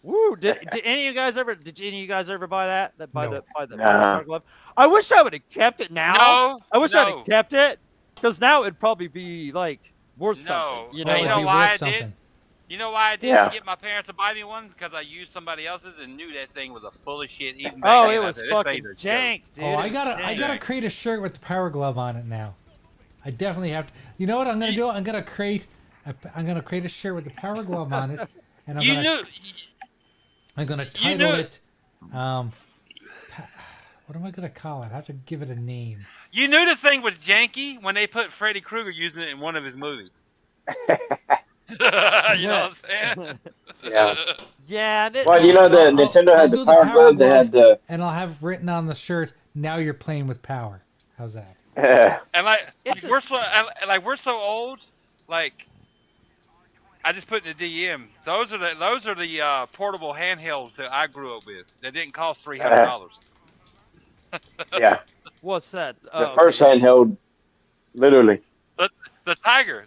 woo! Did any of you guys ever? Did any of you guys ever buy that? Buy No. the Nah. Power Glove? I wish I would have kept it now. No, I wish I'd no. have kept it, because now it'd probably be like worth No. something. You Well, know, you It'd know be why worth I did? something. You know why I didn't Yeah. get my parents to buy me one? Because I used somebody else's and knew that thing was a full of shit. Even back oh, then, it I was said, "This fucking thing's a joke." jank, dude. Oh, It I was gotta jank. create a shirt with the Power Glove on it now. I definitely have to. You know what I'm gonna do? I'm gonna create a shirt with the Power Glove on it, and I'm You gonna knew. title knew- it. What am I gonna call it? I have to give it a name. You knew this thing was janky when they put Freddy Krueger using it in one of his movies. You know what I'm saying? Yeah. Yeah, and it, Well, you know, the I'll- Nintendo I'll had do the the Power Power Glove. They Glove. had the. And I'll have written on the shirt, "Now you're playing with power." How's that? And It's we're a- we're so old. Like, I just put in the DM. Those are the portable handhelds that I grew up with. That didn't cost $300. Yeah. what's that? The Oh, first okay. handheld, literally. The Tiger Right,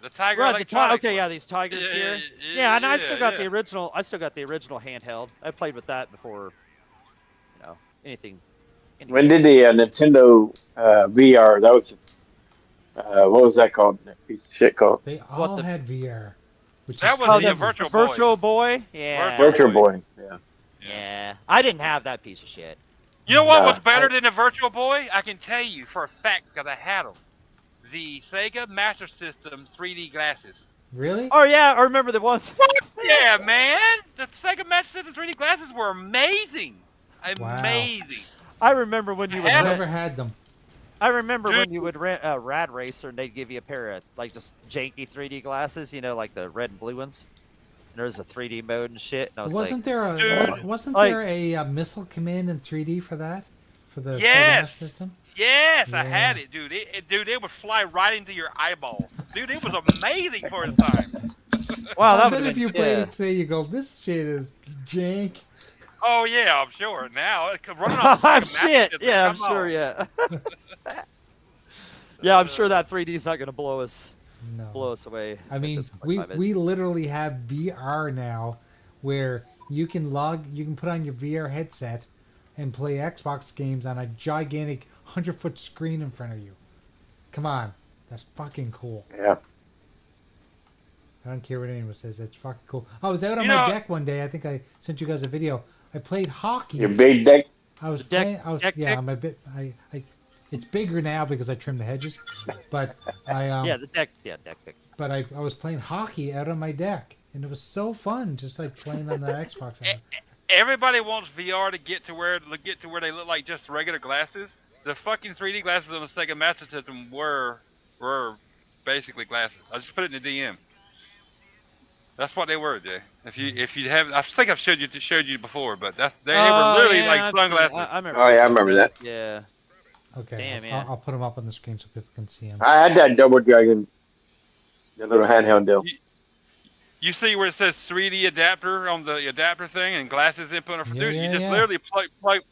the electronics okay, yeah, one. these tigers Yeah, here. yeah, Yeah, and I still got yeah. the original. I still got the original handheld. I played with that before, you know, anything. When did the Nintendo VR? That was. What was that called? That piece of shit called They all the- had VR. Which That is was crazy. the Virtual Boy. Yeah, Virtual Boy. Yeah. yeah. I didn't have that piece of shit. You know what Nah, was better than the Virtual Boy? I can tell you for a fact because I had them. The Sega Master System 3D glasses. Really? Oh yeah, I remember the ones. Yeah, man! The Sega Master System 3D glasses were amazing. Wow. Amazing. I remember when you would. I Yeah. never had them. I remember when Dude. you would rent a Rad Racer and they'd give you a pair of like just janky 3D glasses, you know, like the red and blue ones. And there's a 3D mode and shit. And I was Wasn't like, there Like- a Missile Command in 3D for that? For the Sega Yes. Master System? Yes, I Yeah. had it, dude. It would fly right into your eyeball. Dude, it was amazing for the time. wow, I that bet would if you played it today, you go, "This shit is jank." Oh yeah, I'm sure. Now running off the I'm Master shit. System, Yeah, I'm come sure. on. Yeah. Yeah, I'm sure that 3D's not gonna blow us No. away. I at mean, this point, we Ivan. we literally have VR now, where you can put on your VR headset, and play Xbox games on a gigantic 100-foot screen in front of you. Come on, that's fucking cool. Yeah. I don't care what anyone says. That's fucking cool. I was out on You my know- deck one day. I think I sent you guys a video. I played hockey. Your big deck. I was The deck- playing. I was deck- yeah. deck- I'm a bit. It's bigger now because I trimmed the hedges, but I Yeah, the deck. Yeah, deck pick. But I was playing hockey out on my deck, and it was so fun, just like playing on the Xbox. Everybody wants VR to get to where they look like just regular glasses. The fucking 3D glasses on the Sega Master System were basically glasses. I just put it in the DM. That's what they were, Jay. If you have, I think I've showed you before, but they were literally yeah, like I've seen it. sunglasses. I remember. Oh, yeah, I seeing remember those. that. Yeah. Okay, Damn, yeah. I'll put them up on the screen so people can see them. I had that Double Dragon, the little handheld deal. You see where it says 3D adapter on the adapter thing and glasses input? Yeah, Dude, yeah, you just yeah. literally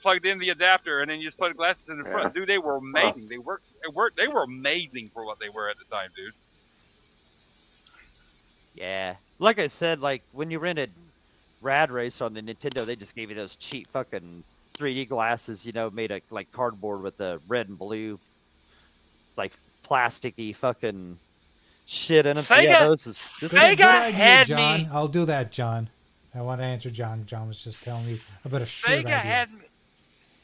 plugged in the adapter and then you just put the glasses in the front. Dude, they were amazing. They were amazing for what they were at the time, dude. Yeah. Like I said, like when you rented Rad Race on the Nintendo, they just gave you those cheap fucking 3D glasses, you know, made of like cardboard with the red and blue, like plasticky fucking shit in them. So yeah, Sega- those is this Sega is Good idea, had John. me- I'll do that, John. I want to answer John. John was just telling me about a shirt idea.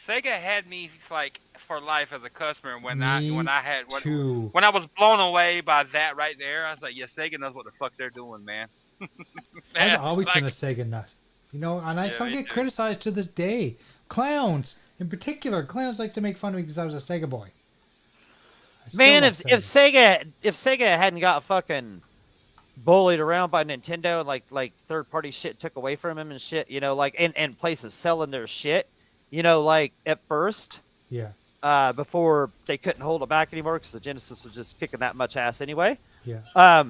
Sega had me like for life as a customer when Me I too. when I was blown away by that right there. I was like, yeah, Sega knows what the fuck they're doing, man. I've always Like, been a Sega nut. You know, and I Yeah, still me get too. criticized to this day. Clowns, in particular, clowns like to make fun of me because I was a Sega boy. I still man. love If Sega hadn't got fucking bullied around by Nintendo, like third party shit took away from him and shit, you know, like and places selling their shit, you know, like at first. Yeah, Before they couldn't hold it back anymore because the Genesis was just kicking that much ass anyway. yeah.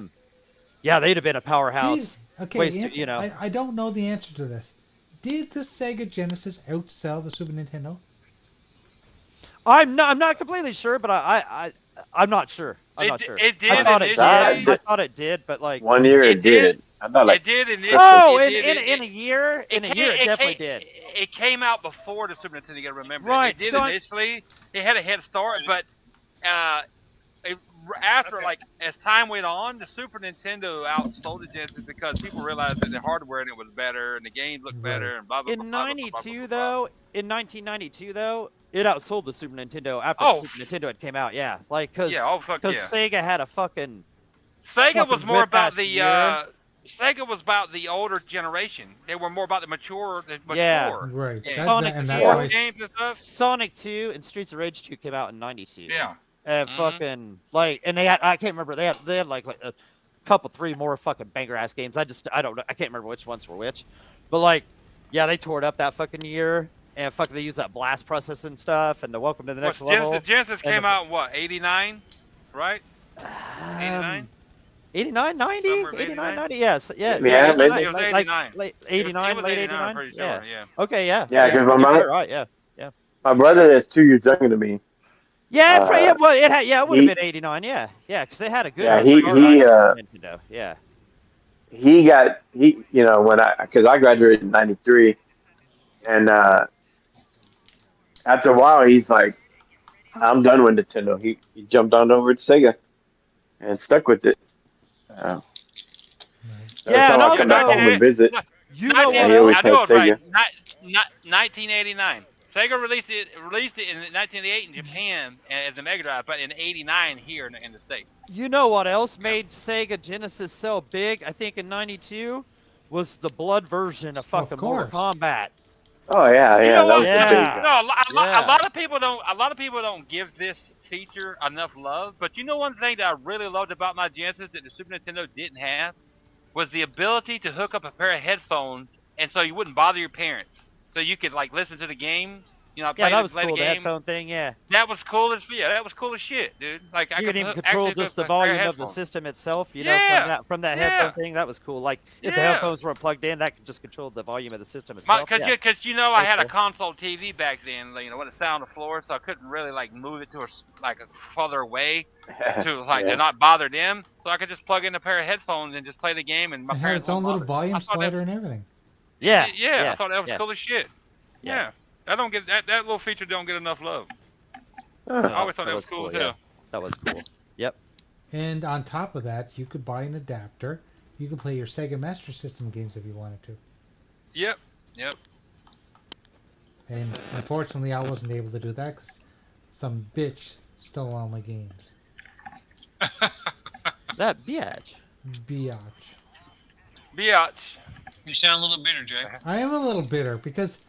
Yeah, they'd have been a powerhouse. Okay, ways to, answer- you know. I don't know the answer to this. Did the Sega Genesis outsell the Super Nintendo? I'm not completely sure, but I'm not sure. I'm It not d- sure. it did I thought it did. initially. I thought it did, but like. One year it did. I thought like It did initially. Oh, it in did- in a year, it definitely did. It came out before the Super Nintendo. You gotta remember. Right, It did so initially. It had a head start, but after like as time went on, the Super Nintendo outsold the Genesis because people realized that the hardware in it was better and the game looked better and blah blah. In blah, blah, blah, blah, blah, '92 blah. though, in 1992 though, it outsold the Super Nintendo after Oh. the Super Nintendo had came out. Yeah, like because Yeah, oh fuck yeah. Sega had a fucking Sega was fucking more about whip-ass the year. Sega was about the older generation. They were more about the mature. Yeah. Right. Yeah. Sonic and Yeah. that's why. Games and stuff. Sonic 2 and Streets of Rage 2 came out in '92. Yeah. And Mhm. fucking like, and they had, I can't remember, they had like a couple, three more fucking banger ass games. I don't know, I can't remember which ones were which, but like, yeah, they tore it up that fucking year, and fucking they used that blast process and stuff, and the Welcome to the Next Level. The Genesis and came the- out in what, 89, right? 89. 89, 90, Somewhere 89, 89? 90, yes, yeah, Yeah, maybe. It was like 89. late It was 89, late 89, I'm pretty sure. yeah. Yeah. Okay, yeah, Yeah, 'cause my you're mom- right, yeah. my brother is 2 years younger than me. Yeah, Uh, well, it had, yeah, it would he- have been 89, yeah, because they had a good Yeah, run he- for Nintendo, yeah. He you know, because I graduated in '93, and after a while he's like, I'm done with Nintendo. He jumped on over to Sega and stuck with it. Every Yeah, time and I come back also- home and visit. You know Yeah, what he always else? I knew it had was right. Sega. 1989. Sega released it in 1988 in Japan as a Mega Drive, but in '89 here in the States. You know what else made Sega Genesis so big? I think in '92 was the blood version of fucking Mortal course. Kombat. Oh yeah, You yeah, know that what? was Yeah. the big. No, Yeah. a lot of people don't. A lot of people don't give this feature enough love. But you know, one thing that I really loved about my Genesis that the Super Nintendo didn't have was the ability to hook up a pair of headphones, and so you wouldn't bother your parents. So you could like listen to the games You know, I Yeah, played, that was played cool. the The game. headphone thing, yeah. That was cool as that was cool as shit, dude. Like I You could can even actually control hook just a the pair of volume of the headphones. system itself, you know, Yeah, from that yeah, headphone thing. That was cool. Like if the yeah. headphones weren't plugged in, that could just control the volume of the system itself. Cause you know That I was had a cool. console TV back then, you know, when it sat on the floor, so I couldn't really like move it to like a further away to like to Yeah. not bother them. So I could just plug in a pair of headphones and just play the game, and my It had parents its own won't little bother. volume I thought that, slider and everything. Yeah, I thought that was yeah. cool as shit. Yeah. Yeah. I don't get that little feature don't get enough love. Huh. I always thought that was cool as yeah. hell. That was cool. Yep. And on top of that, you could buy an adapter. You could play your Sega Master System games if you wanted to. Yep. And unfortunately, I wasn't able to do that because some bitch stole all my games. That biatch. Biatch. Biatch. You sound a little bitter, Jay. I am a little bitter because,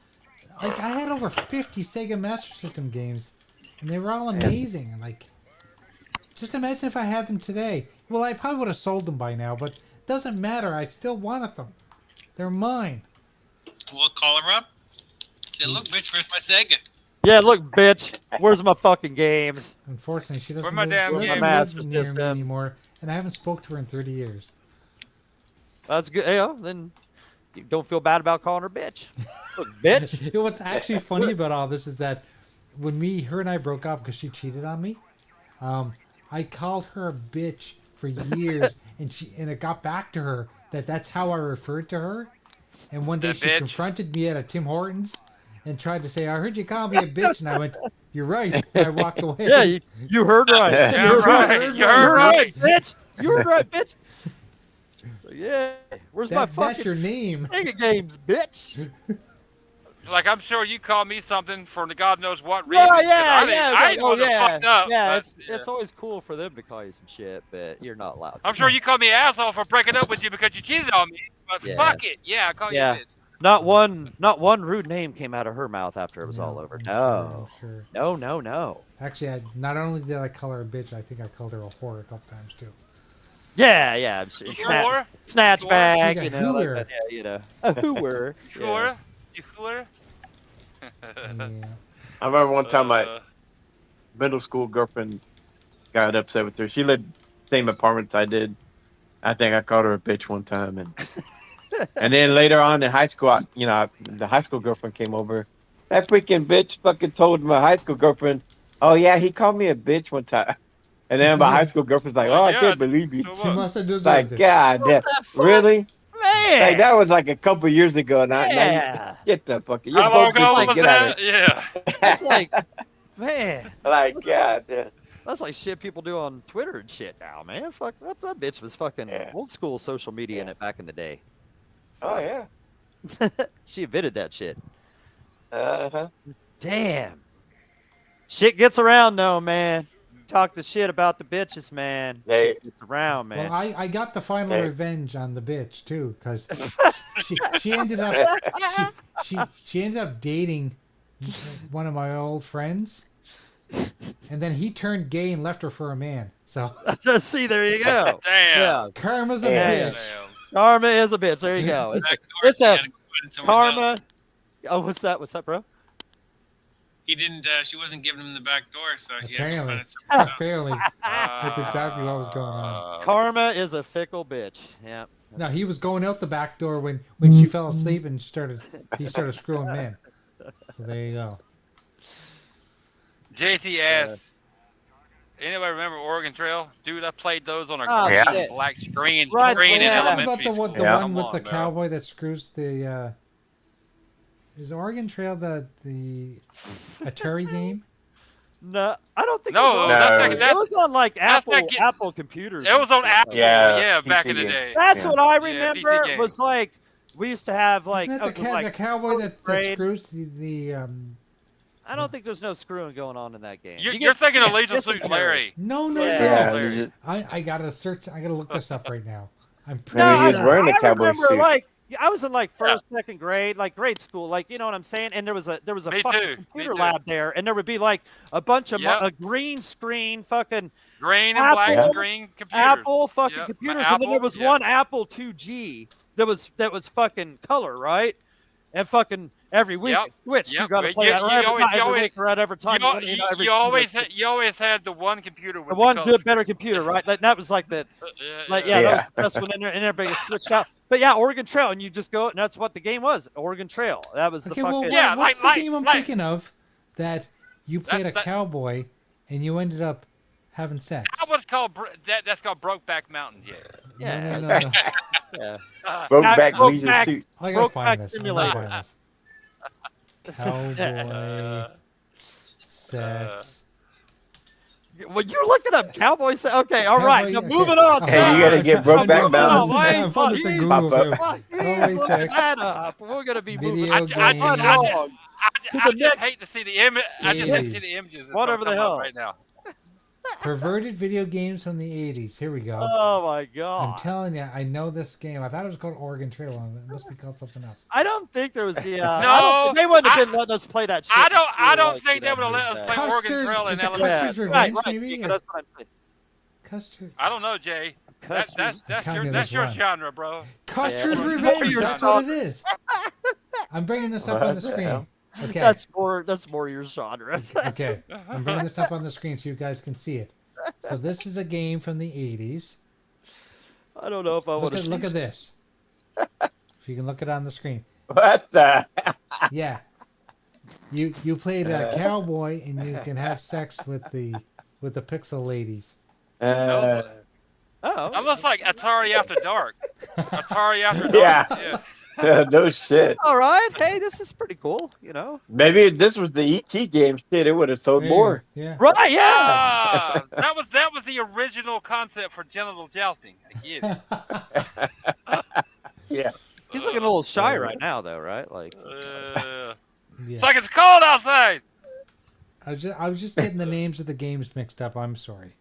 like, I had over 50 Sega Master System games, and they were all amazing. And like, just imagine if I had them today. Well, I probably would have sold them by now, but it doesn't matter. I still wanted them. They're mine. We'll call her up. Say, look, bitch, where's my Sega? Yeah, look, bitch. Where's my fucking games? Unfortunately, she doesn't Where my live, damn she doesn't games? live Master near me System. anymore, and I haven't spoke to her in 30 years. That's good. Yeah, then you don't feel bad about calling her bitch. Look, bitch. What's actually funny about all this is that when her and I broke up because she cheated on me, I called her a bitch for years, and it got back to her that's how I referred to her. And one day That she bitch. confronted me at a Tim Hortons and tried to say, "I heard you call me a bitch," and I went, "You're right." And I walked away. Yeah, you heard right. Yeah, You heard right. You heard right. bitch. You heard right, bitch. Yeah. Where's my That's fucking your name. Sega games, bitch? Like I'm sure you called me something for the God knows what reason. Yeah, 'cause yeah, I didn't- yeah. I wasn't fucked up. Yeah, but, it's always cool for them to call you some shit, but you're not allowed to. I'm sure you called me an asshole for breaking up with you because you cheated on me. But Yeah. fuck it. Yeah, I call Yeah. you a bitch. Not one rude name came out of her mouth after it was all over. I'm No. sure. No. Actually, not only did I call her a bitch, I think I called her a whore a couple times too. Yeah. I'm sure. You whore? Snatch Sure. bag, She's a you know. Like hooer. that, yeah, you know. A hooer. Sure. You sure? Yeah. I remember one time my Uh, middle school girlfriend got upset with her. She lived same apartments I did. I think I called her a bitch one time, and then later on in high school, the high school girlfriend came over. That freaking bitch fucking told my high school girlfriend, "Oh yeah, he called me a bitch one time." And then my high school girlfriend's like, "Oh, I Yeah, can't believe you." so She what? must have Like, deserved it. God damn, the fuck? really? Man. Like that was like a couple years ago. Now Yeah. get the fuck. You're How long both ago bitches. was Get out of that? Yeah. It's like, man, Like, God damn. that's like shit people do on Twitter and shit now, man. Fuck, what's that bitch was fucking Yeah. old school social media in it back in the day. Oh yeah. She invented that shit. Uh-huh. Damn. Shit gets around though, man. Talk the shit about the bitches, man. They- Shit gets around, man. Well, I got the final Hey. revenge on the bitch too, because she ended up she ended up dating one of my old friends, and then he turned gay and left her for a man. So See, there you go. Damn. Yeah, karma's a Yeah. bitch. Damn. karma is a bitch. There you go. Back door, It's so he a had to go find somewhere karma. else. Oh, what's that? What's that, bro? He didn't. She wasn't giving him the back door, so he had to go Apparently. find it somewhere else. Apparently, that's exactly what was going on. Karma is a fickle bitch. Yeah. No, he was going out the back door when she fell asleep and he started screwing men. So there you go. JT asks, anybody remember Oregon Trail? Dude, I played those on a Oh, green shit. black screen, Right, in yeah. How elementary about the school. the Yeah. one with Come the on, bro. cowboy that screws the? Is Oregon Trail the Atari game? No, I don't think No, it was on. No. It was on like Apple that ga- Apple computers. It was on and shit. Apple, Yeah, back in PC the game. day. That's Yeah. what I Yeah, remember. PC game. Was like we used to have like, Isn't I that was in, like the cowboy that grade. screws the I don't think there's no screwing going on in that game. You're, You you're get- thinking of Legion listen, Suit Larry. No, Yeah. no. I gotta search. I gotta look this up right now. I'm pretty No, he was sure. wearing a I cowboy remember suit. like I was in like first, second grade, like grade school, like you know what I'm saying. And there was a Me fucking too, me computer too. lab there, and there would be like a bunch of Yep. a green screen fucking Green and black Apple- and green computers. Apple fucking Yep. computers, and then there Apple, was yep. one Apple 2G that was fucking color, right? And fucking every week. Yep, Switch, you yep. got to You- play that you every, always- not you every always- week or at every time. Every You always had the one computer with the one color good, better computer, right? That was like the that was the best one in there, and everybody switched out. But yeah, Oregon Trail, and you just go, and that's what the game was. Oregon Trail. That was the Okay, fucking. well, Yeah, what's like- the game I'm like- thinking of that you played a that- cowboy and you ended up having sex? That's called that's called Brokeback Mountain. Yeah. Yeah. No. Yeah. Brokeback Brokeback- Leisure Suit. I gotta Brokeback find this. Simulator. Cowboy sex. Well, you're looking up cowboys. Okay, all right. Now Cowboy- moving okay. on. Hey, you gotta get Brokeback I Mountain. found this in Google too. He's Cowboy looking sex. that up. We're gonna be moving. Video I game. just next- hate to see the image. I just hate to see Eighties. the images. that's Whatever gonna the come up hell. right now. Perverted video games from the 80s. Here we go. Oh my I'm god. telling you, I know this game. I thought it was called Oregon Trail. It must be called something else. I don't think there was the. I No, don't, they wouldn't have been letting us play that shit. I don't Like, think you they know, would have let us that. play Oregon Custer's- Trail in is it elementary. Custer's Yeah, Revenge, right, maybe? yeah, that's what I'm saying. Custard. I don't know, Jay. Custer's- That's counting your this one. genre, bro. Custer's Yeah. Revenge. Your That's what it is. I'm bringing this up on the What the screen. hell? Okay. That's more your genre. Okay. I'm bringing this up on the screen so you guys can see it. So this is a game from the 80s. I don't know if I want to Look at this. If you can look it on the screen. What the? Yeah. You played a cowboy and you can have sex with the pixel ladies. Uh, Oh, That looks like Atari After Dark. Atari After Dark. Yeah. no shit. all right. Hey, this is pretty cool. You know. Maybe if this was the ET game, shit, it would have sold more. Yeah. Right? Yeah. Ah, that was the original concept for genital jousting. I get it. Yeah. He's looking a little shy right now, though, right? Like. It's Yes. like it's cold outside. I was just getting the names of the games mixed up. I'm sorry.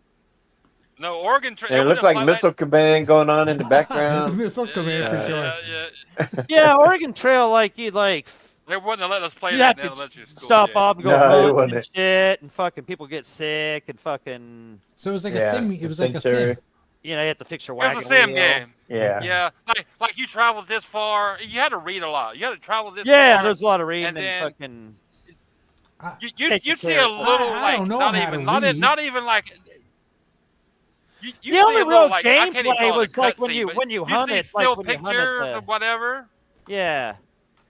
No, Oregon Trail. And it looked like Missile Command going on in the background. Missile Command for sure. Yeah. Yeah, Oregon Trail, like you'd like. They wouldn't have let us play You that have in to elementary school. stop Jay. off and go No, they hunting and wouldn't. shit, and fucking people get sick and fucking. So it was like Yeah, a sim. It was like a Century. sim. You know, you have to fix your It wagon was a sim wheel. game. Yeah. Yeah, like you traveled this far. You had to read a lot. You had to travel this Yeah, far. there's a lot of reading and and, then- fucking. You'd Taking see care a of- little I like don't know not how even to not, read. not even like. You The see only a little, real like, I can't even gameplay call it a was like when cutscene, you but when you you hunted, see like still when you hunted pictures the. or whatever. Yeah,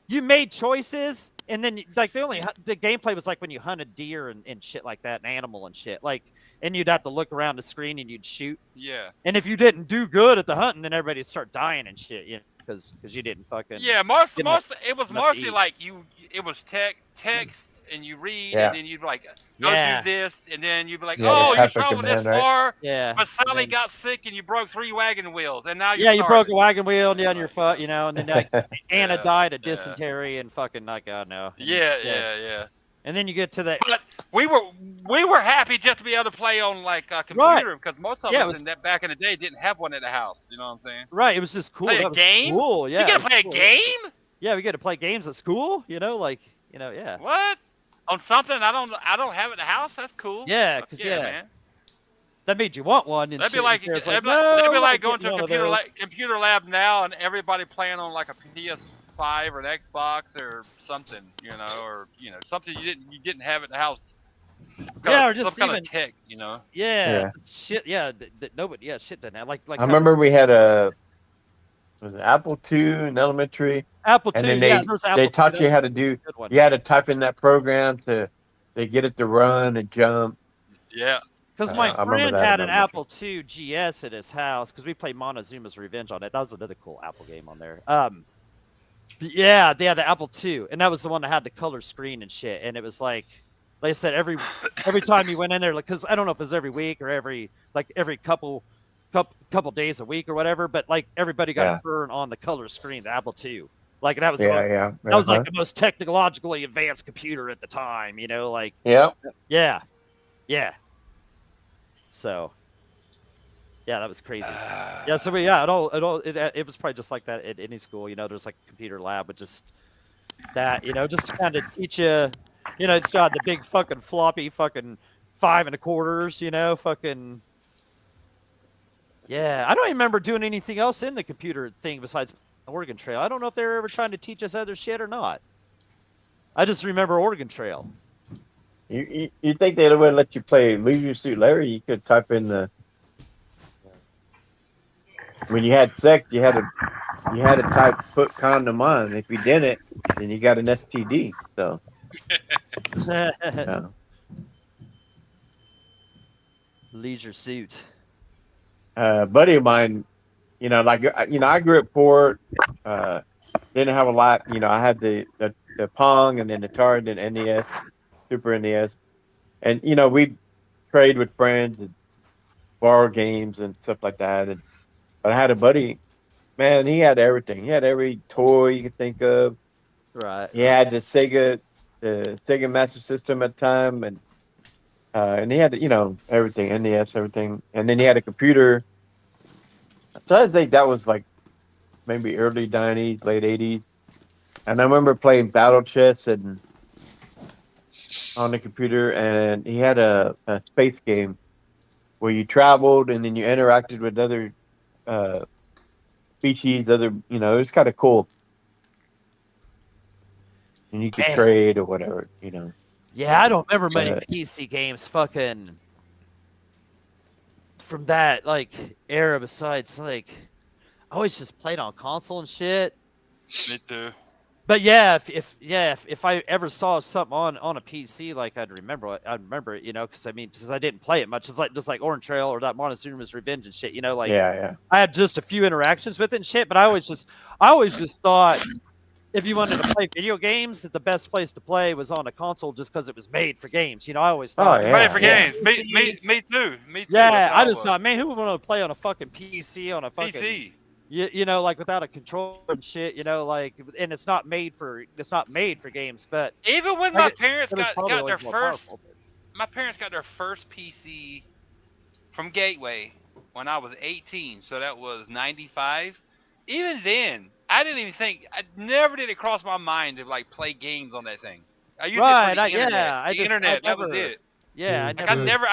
you made choices, and then like the gameplay was like when you hunted deer and shit like that, and animal and shit. Like, and you'd have to look around the screen and you'd shoot. Yeah. And if you didn't do good at the hunting, then everybody'd start dying and shit, you know, because you didn't fucking. Yeah, Get enough- it was enough to mostly eat. like it was text and you read Yeah. and then you'd like go Yeah. do this and then you'd be like, Yeah, oh, the you traffic traveled this command, right? far, Yeah. but Sally And- got sick and you broke 3 wagon wheels and now you're Yeah, you broke a starving. wagon wheel down your foot, you know, and then like Anna Yeah, died of yeah. dysentery and fucking like God no. And, Yeah. And then you get to the But we were happy just to be able to play on like a computer because most of Yeah, it us was- in that back in the day didn't have one at the house. You know what I'm saying? right. It was just cool. Play a That was game? Cool. Yeah. you it gotta was play a cool. game? Yeah, we get to play games at school. You know, like yeah. What? On something I don't have at the house? That's cool. Yeah, 'cause, yeah. man. That made you want one. And That'd be shit, like and it's that'd be no, like I'm not going to getting a one of those. computer lab now and everybody playing on like a PS5 or an Xbox or something, or something you didn't have at the house. Yeah, or just some kind even- of tech, you know. Yeah, Yeah. shit. Yeah, nobody. Yeah, shit doesn't have like. I remember we had was it Apple II in elementary, Apple and II. then Yeah, there's Apple they II, taught you that's how a to do. good one. You had to type in that program to get it to run and jump. Yeah. Because my I remember friend that had in an elementary. Apple II GS at his house because we played Montezuma's Revenge on it. That was another cool Apple game on there. Yeah, they had the Apple II, and that was the one that had the color screen and shit. And it was like I said, every time you went in there, like, because I don't know if it was every week or every couple days a week or whatever, but like everybody got Yeah. a turn on the color screen, the Apple II. Like that was Yeah. that was like the most technologically advanced computer at the time, you know, like. Yeah. Yeah. So. Yeah, that was crazy. Yeah, so it was probably just like that at any school, you know. There's like a computer lab, but just that, you know, just to kind of teach you, you know, it's got the big fucking floppy fucking 5 1/4, you know, fucking. Yeah, I don't even remember doing anything else in the computer thing besides Oregon Trail. I don't know if they were ever trying to teach us other shit or not. I just remember Oregon Trail. You think they would let you play Leisure Suit Larry? You could type in the when you had sex, you had to type put condom on. If you didn't, then you got an STD. So yeah. Leisure Suit. Buddy of mine, I grew up poor, didn't have a lot. I had the Pong and then the Atari and NES, Super NES, and we'd trade with friends and borrow games and stuff like that. But I had a buddy, man, he had everything. He had every toy you could think of. Right. He had the Sega Master System at the time, and he had everything, NES, everything, and then he had a computer. So I think that was like maybe early 90s, late 80s. And I remember playing Battle Chess and on the computer, and he had a space game where you traveled and then you interacted with other species, it was kind of cool. And you could Man. trade or whatever, Yeah, I don't remember many PC games fucking from that like era besides like I always just played on console and shit. Me too. But yeah, if I ever saw something on a PC, like I'd remember it, because I didn't play it much. It's like just like Orange Trail or that Montezuma's Revenge and shit, like yeah. I had just a few interactions with it and shit. But I always just thought if you wanted to play video games, that the best place to play was on a console, just because it was made for games. I always thought. Oh, yeah, Made for yeah. games. Me too. Me too. Yeah, That's I how just it thought, man, who would want to play on a fucking PC on a fucking PC. like without a controller and shit, and it's not made for games. But Even when I my get- parents but it's got probably their always more first, powerful. my parents got their first PC from Gateway when I was 18, so that was 95. Even then, I didn't even think. I never did it cross my mind to like play games on that thing. I used it for the internet. That was it. Yeah, Dude, Like I never,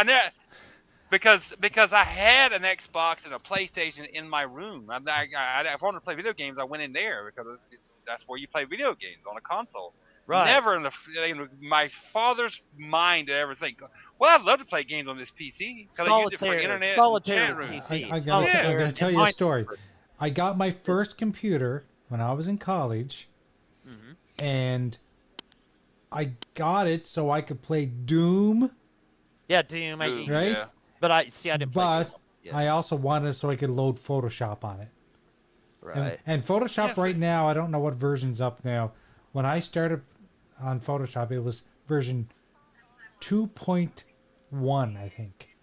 because I had an Xbox and a PlayStation in my room. If I wanted to play video games, I went in there because that's where you play video games, on a console. Right. Never in my father's mind did I ever think, well, I'd love to play games on this PC because I use it for internet. Solitaire and is chat rooms. PC. I gotta tell you a story. Minecraft. I got my first computer when I was in college, and I got it so I could play Doom. Yeah, Doom. Doom, Right? yeah. But I didn't play. But Doom. Yeah. I also wanted it so I could load Photoshop on it. Right. And Photoshop Yeah, right now, I don't know what version's up now. When I started on Photoshop, it was version 2.1, I think.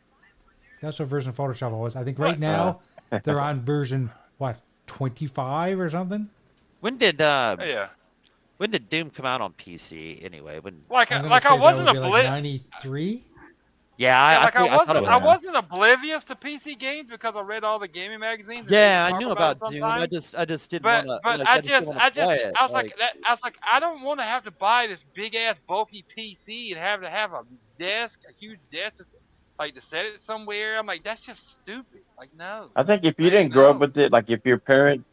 That's what version of Photoshop was. I think right now they're on version 25 or something. When did Yeah. when did Doom come out on PC anyway? Like I'm gonna I say that wasn't would be like oblivious. 93. Yeah, I thought it was. wasn't oblivious to PC games because I read all the gaming magazines. and Yeah, they I knew talk about it Doom. sometimes. I just didn't But want to. I I was like I don't want to have to buy this big ass bulky PC and have to have a huge desk, like to set it somewhere. I'm like, that's just stupid. Like, no. I think if you didn't grow up with it, like if your parent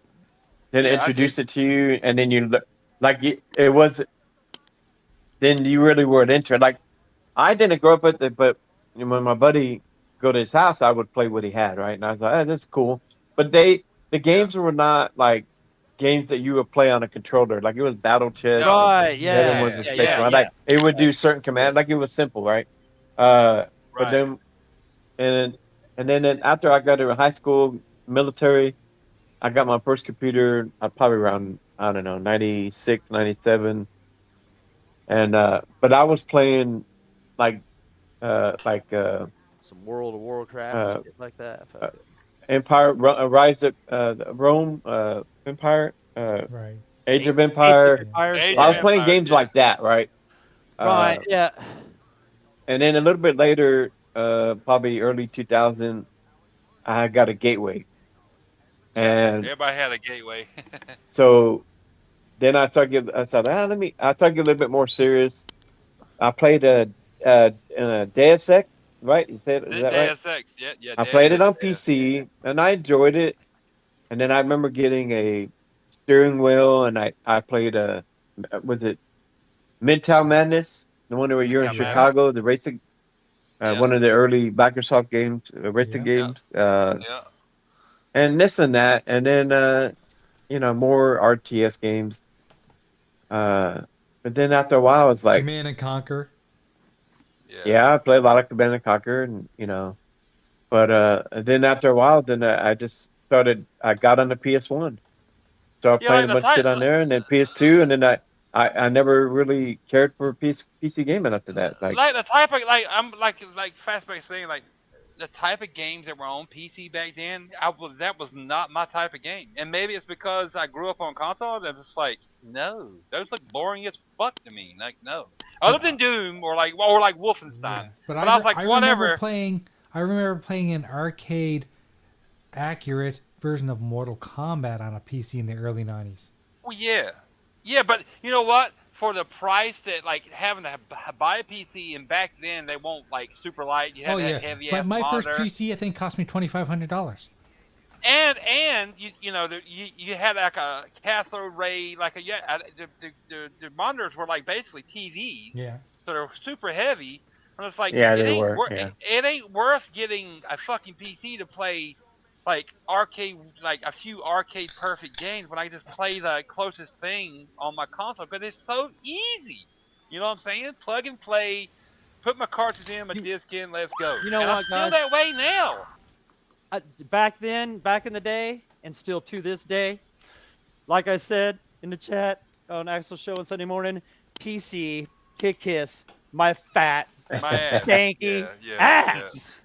didn't Yeah, I introduce it to you, and then it was, then you really weren't into it. Like I didn't grow up with it, but when my buddy go to his house, I would play what he had, right? And I was like, that's cool. But the games were not like games that you would play on a controller. Like it was Battle Chess. Right. The other Yeah. ones were Yeah. space, right? Like it would do certain commands. Like it was simple, right? But Right. then after I got to high school, military, I got my first computer. Probably around, I don't know, 96, 97. And but I was playing like Some World of Warcraft and shit like that. Empire, Rise of Rome, Empire, Right. Age of Empire. Age I was of playing Empires, games yeah. like that, right? Right. Yeah. And then a little bit later, probably early 2000, I got a Gateway. And Everybody had a gateway. so then I started getting a little bit more serious. I played a Deus Ex, right? Is that right? Deus Ex, yeah. I Deus played it Ex, on PC and I enjoyed it. And then I remember getting a steering wheel and I played was it Midtown Madness, the one where you're in Midtown Madness. Chicago, the racing, Yeah. one of the early Microsoft games, racing Yeah. games, Yeah. and this and that, and then more RTS games. But then after a while, it's like, Command and Conquer. yeah, I played a lot of Command and Conquer, and but then after a while, then I just started. I got on the PS1, started Yeah, playing like a bunch of shit on there, and then PS2, and then I never really cared for PC gaming after that. Like, Like the type of I'm like fast-paced thing, like the type of games that were on PC back then, that was not my type of game. And maybe it's because I grew up on console and it's like, no, those look boring as fuck to me. Like, no. Other than Doom or like Wolfenstein. Yeah. But I was like, whatever. I remember playing an arcade accurate version of Mortal Kombat on a PC in the early 90s. Well, yeah. Yeah, but you know what? For the price that, like, having to buy a PC, and back then they won't, like, super light. You had to have heavy But ass my monitor. first PC, I think, cost me $2,500. And you had like a cathode ray, like the monitors were like basically TVs. Yeah. So they're super heavy. And it's like, Yeah, it they ain't were, wor- yeah. it ain't worth getting a fucking PC to play like arcade, like a few arcade perfect games when I just play the closest thing on my console, because it's so easy. You know what I'm saying? Plug and play, put my cartridge in, my disc in, let's go. You know and what, I feel guys? that way now. Back in the day, and still to this day, like I said in the chat on Axel's show on Sunday morning, PC, kiss my fat, My ass. danky ass.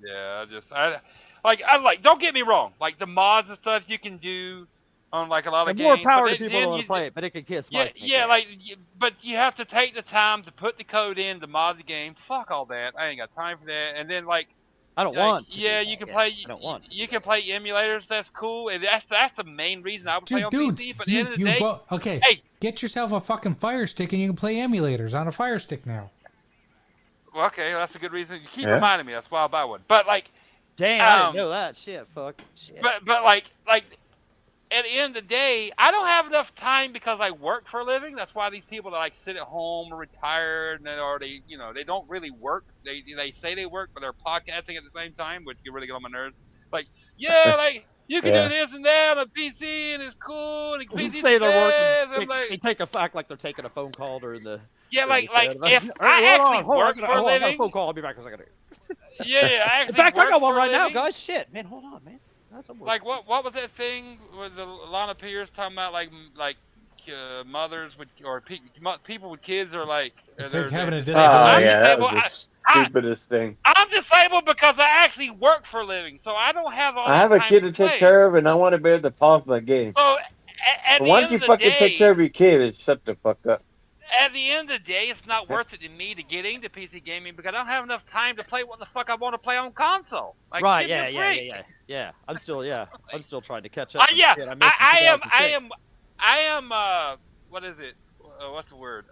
Yeah. I like. Don't get me wrong. Like the mods and stuff you can do on like a lot of And games. more power but to people who want to play it, but it can kiss my Yeah, ass. like, but you have to take the time to put the code in to mod the game. Fuck all that. I ain't got time for that. And then like, I don't like, want to. yeah, do you that can yet. play. I don't want. You can play emulators. That's cool. And that's the main reason I would play on Dude, PC. But at the end of the day, okay. Hey. Get yourself a fucking Fire Stick and you can play emulators on a Fire Stick now. well, okay, that's a good reason. You keep Yeah. reminding me. That's why I'll buy one. But like. Damn, I didn't know that. Shit, fuck. Shit. But like at the end of the day, I don't have enough time because I work for a living. That's why these people that like sit at home or retired and they don't really work. They say they work, but they're podcasting at the same time, which can really get on my nerves. Like, yeah, like you can Yeah. do this and that on a PC and it's cool and You PC say they're says, working. I'm They take act like they're taking a phone call during the. yeah, like during the- if Hey, I actually hold on, work for a I got a living, phone call. I'll be back in a second. yeah, I actually In fact, I work got one for a right now, living. guys. Shit, man, hold on, man. That's Like what was that thing with the Lana Pierce talking about like mothers with or people with kids are like It's they're- like having a they're- disability. Oh I'm yeah, that disabled. was the stupidest thing. I'm disabled because I actually work for a living, so I don't have all. I have a time kid to take play. care of, and I want to be able to pause my game. So at But the once end you of the fucking day, take care of your kid, it's shut the fuck up. at the end of the day, it's not worth it to me to get into PC gaming because I don't have enough time to play what the fuck I want to play on console. Like, right, give me a break. yeah. I'm still trying to catch up. Yeah, Shit I missed in I 2006. am. What is it? What's the word?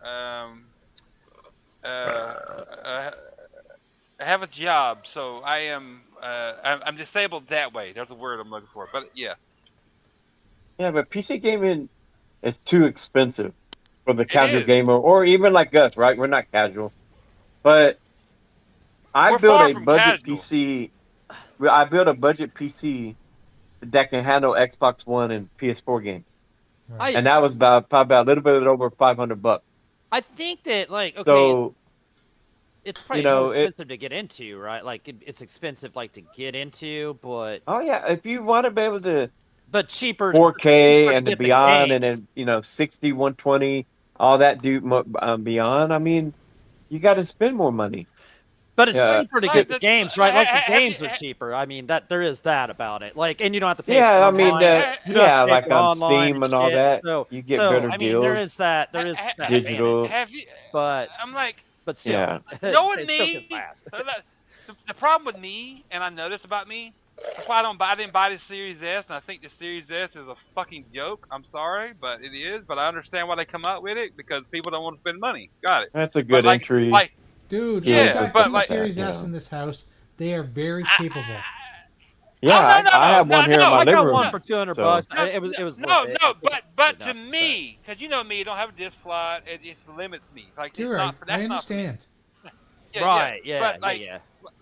I have a job, so I am. I'm disabled that way. There's a word I'm looking for, but yeah. Yeah, but PC gaming is too expensive for the casual is. gamer, or even like us, right? We're not casual. But I We're built far a from budget casual. PC. I built a budget PC that can handle Xbox One and PS4 games, and that was probably about a little bit over $500. I think that okay, So it's probably more expensive to get into, right? Like it's expensive, like to get into, but oh yeah, if you want to be able to but cheaper. 4K cheaper to and the get beyond, game. and then 60, 120, all that beyond. I mean, you got to spend more money. But it's Yeah. cheaper to Right, get the that's- games, right? Like the have games you- are cheaper. I mean, there is that about it. Like, and you don't have to pay. Yeah, for I mean, online. You don't have yeah, to pay like for on online Steam and all shit. that, So, you get better I mean, there deals. is that. There is that Digital. advantage. Have you? But I'm like, still, Yeah. knowing it still me. kicks my ass. The problem with me, and I noticed about me, that's why I didn't buy the Series S, and I think the Series S is a fucking joke. I'm sorry, but it is. But I understand why they come out with it because people don't want to spend money. Got it. That's a good entry. Dude, Yeah, I've got but two like- Series Yeah. S in this house. They are very capable. Yeah, I have one here in my I living got room. one for 200 so- bucks. It was no, worth it. no, but But to me, because you know me, I don't have a disc slot. It just limits me. Like You're it's right. not. That's I not for me. understand. right, yeah, But like, yeah.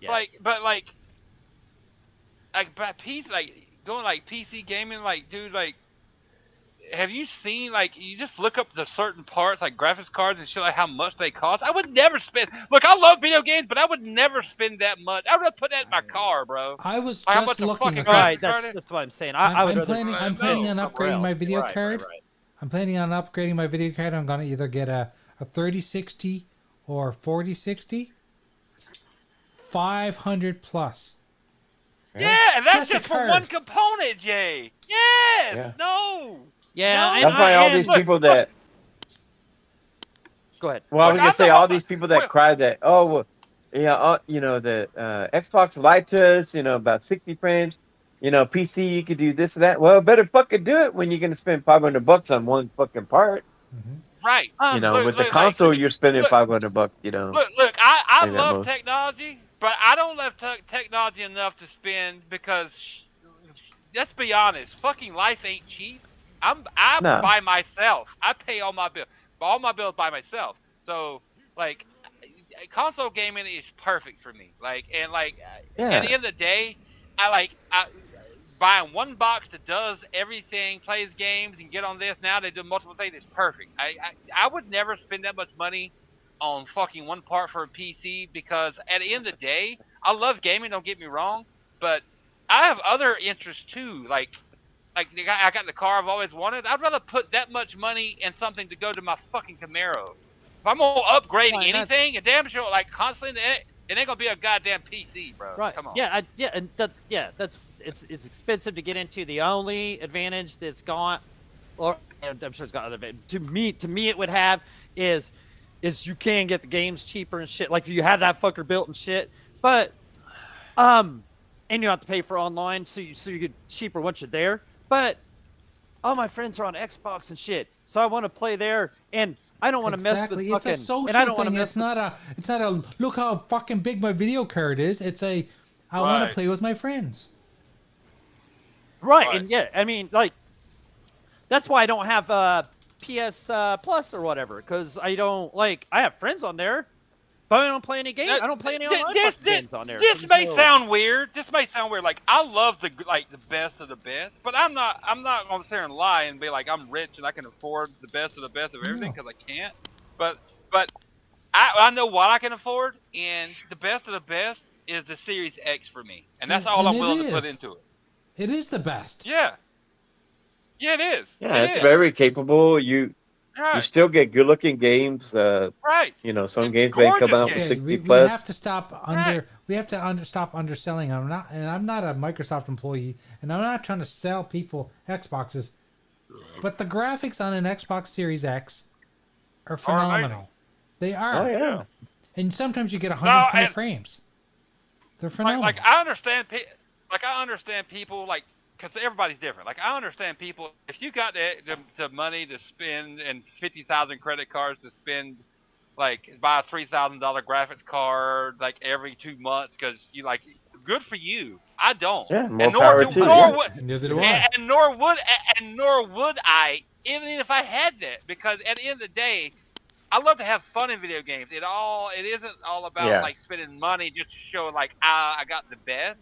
like, but PC, like going like PC gaming, like dude, like, have you seen like you just look up the certain parts like graphics cards and shit like how much they cost? I would never spend. Look, I love video games, but I would never spend that much. I would put that in my car, bro. I was Like, how just much a looking fucking at Right, graphics card that's what I'm saying. I would I'm rather planning. I'm no, planning on somewhere upgrading my else. video Right, card. right. I'm planning on upgrading my video card. I'm gonna either get a 3060 or 4060. 500 plus. Yeah, and that's Just a just for card. one component, Jay. Yes. Yeah. No. Yeah, No. and That's why all and- these look, people that. Go ahead. Well, I was Look, gonna I'm say not- all these people that wait. cry that the Xbox lied to us, about 60 frames, PC you could do this and that. Well, better fucking do it when you're gonna spend $500 on one fucking part. Right. With look, the like, console you're spending look, $500. Look. I Maybe that love most. technology, but I don't love technology enough to spend because, let's be honest, fucking life ain't cheap. I'm No. by myself. I pay all my bills by myself. So like, console gaming is perfect for me. Like, and like Yeah. at the end of the day, I buying one box that does everything, plays games, and get on this. Now they do multiple things. It's perfect. I would never spend that much money on fucking one part for a PC because at the end of the day, I love gaming. Don't get me wrong, but I have other interests too. Like I got the car I've always wanted. I'd rather put that much money in something to go to my fucking Camaro. If I'm gonna upgrade Well, and anything, a damn sure like constantly, it ain't gonna be a goddamn PC, bro. Right. Come on. That's it's expensive to get into. The only advantage that's got, or I'm sure it's got other advantage. To me, it would have is you can get the games cheaper and shit. Like if you have that fucker built and shit, but and you don't have to pay for online, so you get cheaper once you're there. But all my friends are on Xbox and shit, so I want to play there, and I don't want to mess with fucking. It's a social and I don't want to thing. mess It's not a look how fucking big my video card is. It's I want Right. to play with my friends. Right, Right. and yeah, I mean, like, that's why I don't have PS Plus or whatever, because I don't like. I have friends on there, but I don't play any games. I don't play any online fucking games on there. This so may there's no- sound weird. Like I love the best of the best, but I'm not gonna sit here and lie and be like I'm rich and I can afford the best of everything because I can't. But I know what I can afford, and the best of the best is the Series X for me, and that's all I'm it willing to put is. into it. It is the best. Yeah. Yeah, it is. Yeah, It it's is. very capable. You Right. still get good looking games. Right. Some It's games may come gorgeous out games. for Okay, 60 we plus. have to stop Right. We have to stop underselling. I'm not a Microsoft employee, and I'm not trying to sell people Xboxes. But the graphics on an Xbox Series X are phenomenal. They are. Oh yeah. And sometimes you get 120 and- frames. They're phenomenal. Like I understand people like because everybody's different. Like I understand people if you got the money to spend and 50,000 credit cards to spend like buy a $3,000 graphics card like every 2 months because you like good for you. I don't. Yeah, more and power to you. Neither do I. And nor would I even if I had that because at the end of the day. I love to have fun in video games. It isn't all about like spending money just to show like I got the best.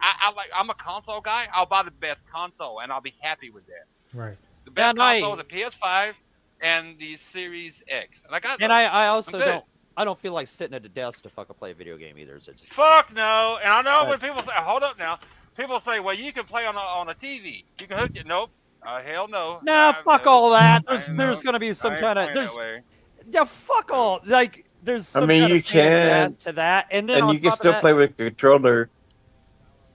I'm a console guy. I'll buy the best console and I'll be happy with that. Right. The best Yeah, console is the PS5 and the Series X. And I got And those. I also I'm good. don't. I don't feel like sitting at a desk to fucking play a video game either. So just Fuck no. And I know when people say, hold up now. People say, well, you can play on a TV. You can hook it. Nope. Hell no. Nah, fuck no. all that. I There's know. gonna be some I ain't kind of playing there's that way. yeah fuck all like there's some mean, kind you of pain in the can- ass to that, and then And on you can top still of that, play with a controller.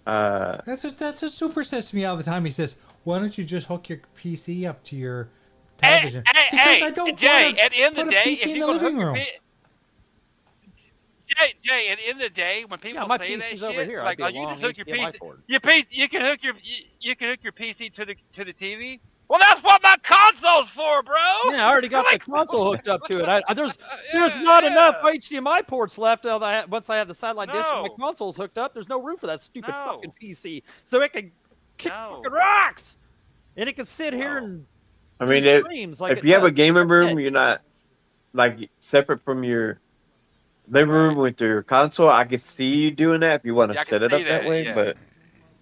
That's what Super says to me all the time. He says, "Why don't you just hook your PC up to your television?" Hey, I don't Jay, want to at the end put of a the day, PC if in you're the gonna hook living your room. Jay, at the end of the day, when people yeah, my say that PC's shit, over here. like, I'd you be a just long hook your HDMI PC, cord. you can hook your PC to the TV, Well, that's what my console's for, bro. Yeah, I already got the console hooked up to it. There's not enough HDMI ports left. Once I have the satellite dish and my console's hooked up, there's no room for that stupid fucking PC. So it can kick fucking rocks, and it can sit here and. I mean, if you have a gaming room, you're not like separate from your living room with your console. I can see you doing that if you want to set it up that way. But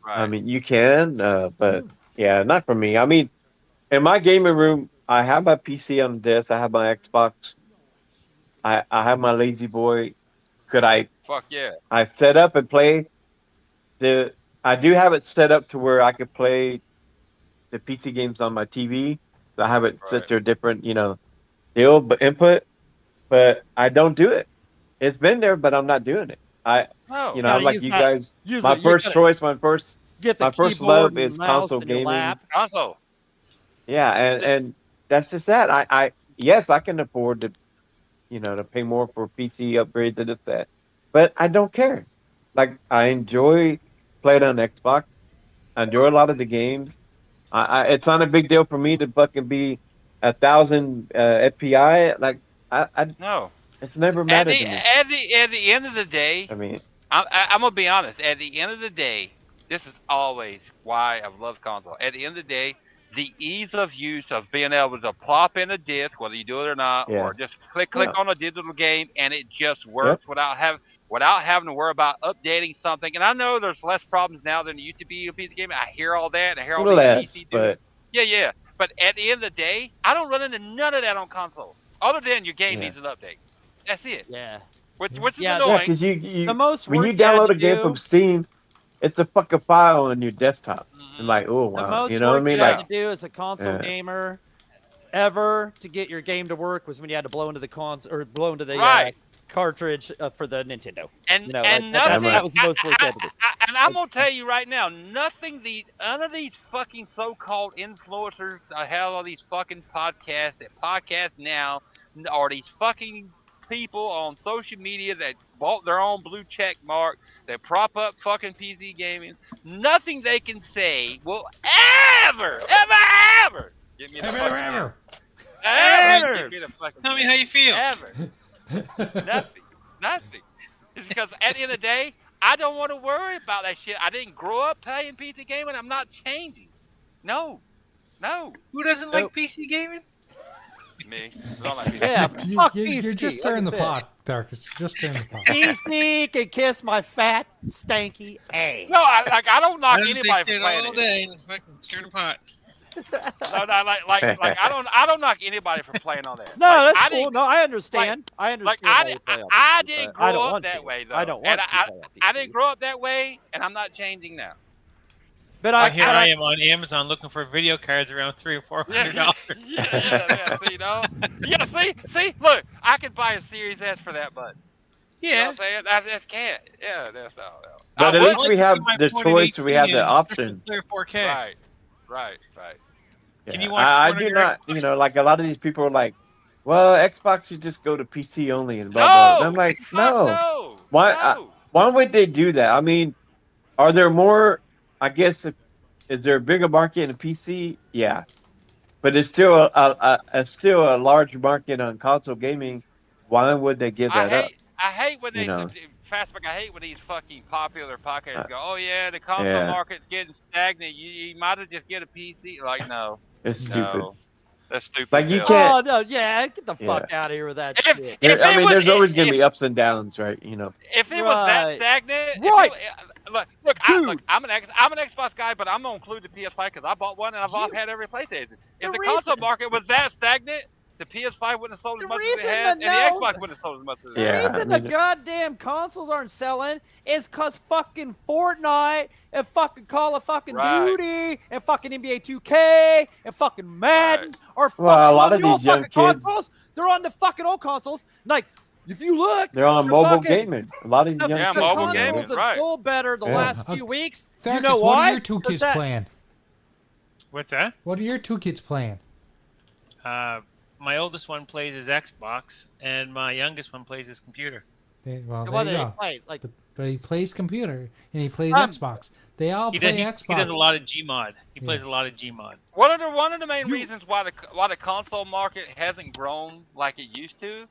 I mean, you can. But yeah, not for me. I mean, in my gaming room, I have my PC on the desk. I have my Xbox. I have my Lazy Boy. Could I? Fuck yeah! I set up and play. I do have it set up to where I could play the PC games on my TV. So I have it set to a different, deal, but input. But I don't do it. It's been there, but I'm not doing it. I'm like you guys. My first choice, my first love is console gaming. Console. Yeah, and that's just that. Yes, I can afford to, to pay more for PC upgrades and this that, but I don't care. Like I enjoy playing on Xbox. I enjoy a lot of the games. It's not a big deal for me to fucking be 1,000 FPI. Like no, it's never mattered to me. At the end of the day, I mean, I'm gonna be honest. At the end of the day, this is always why I've loved console. At the end of the day, the ease of use of being able to plop in a disc, whether you do it or not, or just click on a digital game, and it just works without having to worry about updating something. And I know there's less problems now than there used to be a piece of gaming. I hear all that. I hear all the PC do it. Yeah. But at the end of the day, I don't run into none of that on console. Other than your game needs an update. That's it. Yeah. Which is annoying. because when you download a game from Steam, it's a fucking file on your desktop. And like, oh wow, the most you know what I mean? You had to do as a console gamer ever to get your game to work was when you had to blow into the cartridge for the Nintendo. And nothing, that was the most work you had to do. And I'm gonna tell you right now, none of these fucking so-called influencers that have all these fucking podcasts that podcast now, or these fucking people on social media that bought their own blue check mark, that prop up fucking PC gaming. Nothing they can say will ever get me the fucking ever. Get me the fucking Tell me how you feel. Ever. Nothing. It's because at the end of the day, I don't want to worry about that shit. I didn't grow up playing PC gaming. I'm not changing. No. Who doesn't like PC gaming? Me. I don't like PC. Yeah, fuck PC. You're just stirring the pot, Darkus. Just stirring the pot. PC can kiss my fat, stanky ass. No, I don't knock anybody for playing all day and fucking stir the pot. No, I don't knock anybody for playing on that. No, that's cool. No, I understand. I understand. I didn't grow up that way though. I don't want to play on PC. I didn't grow up that way, and I'm not changing now. But I am on Amazon looking for video cards around $300 or $400. Yeah, see, look, I could buy a Series S for that, bud. Yeah. You know what I'm saying? That's can't. Yeah, that's no. But at least we have the choice. We have the option. Clear 4K. Right. Yeah. Can you watch I do not, like a lot of these people are like, well, Xbox should just go to PC only and blah blah. And I'm like, no. Why would they do that? I mean, are there more? I guess is there a bigger market in the PC? Yeah, but it's still a large market on console gaming. Why would they give that up? I hate when they Fastback. I hate when these fucking popular podcasts go, "Oh yeah, the console market's getting stagnant. You might as just get a PC." Like, no, it's stupid. That's stupid. Like you can't. Oh no, get the fuck out of here with that shit. I mean, there's always gonna be ups and downs, right? You know. If it was that stagnant, right? Look, I'm an Xbox guy, but I'm gonna include the PS5 because I bought one and I've had every PlayStation. If the console market was that stagnant, the PS5 wouldn't have sold as much as it has, and the Xbox wouldn't have sold as much as it has. The reason the goddamn consoles aren't selling is because fucking Fortnite and fucking Call of fucking Duty and fucking NBA 2K and fucking Madden are fucking a lot of these young kids. Consoles. They're on the fucking old consoles. Like, if you look, they're on mobile gaming. A lot of young kids. Mobile gaming. Have sold better the last few weeks. Darkus, you know why? What are your two kids playing? What's that? What are your two kids playing? My oldest one plays his Xbox, and my youngest one plays his computer. Well, What there do you they go. play? Like, But he plays computer and he plays Um, Xbox. They all He play does, Xbox. he does a lot of Gmod. He plays a lot of Gmod. One of the main reasons why the console market hasn't grown like it used to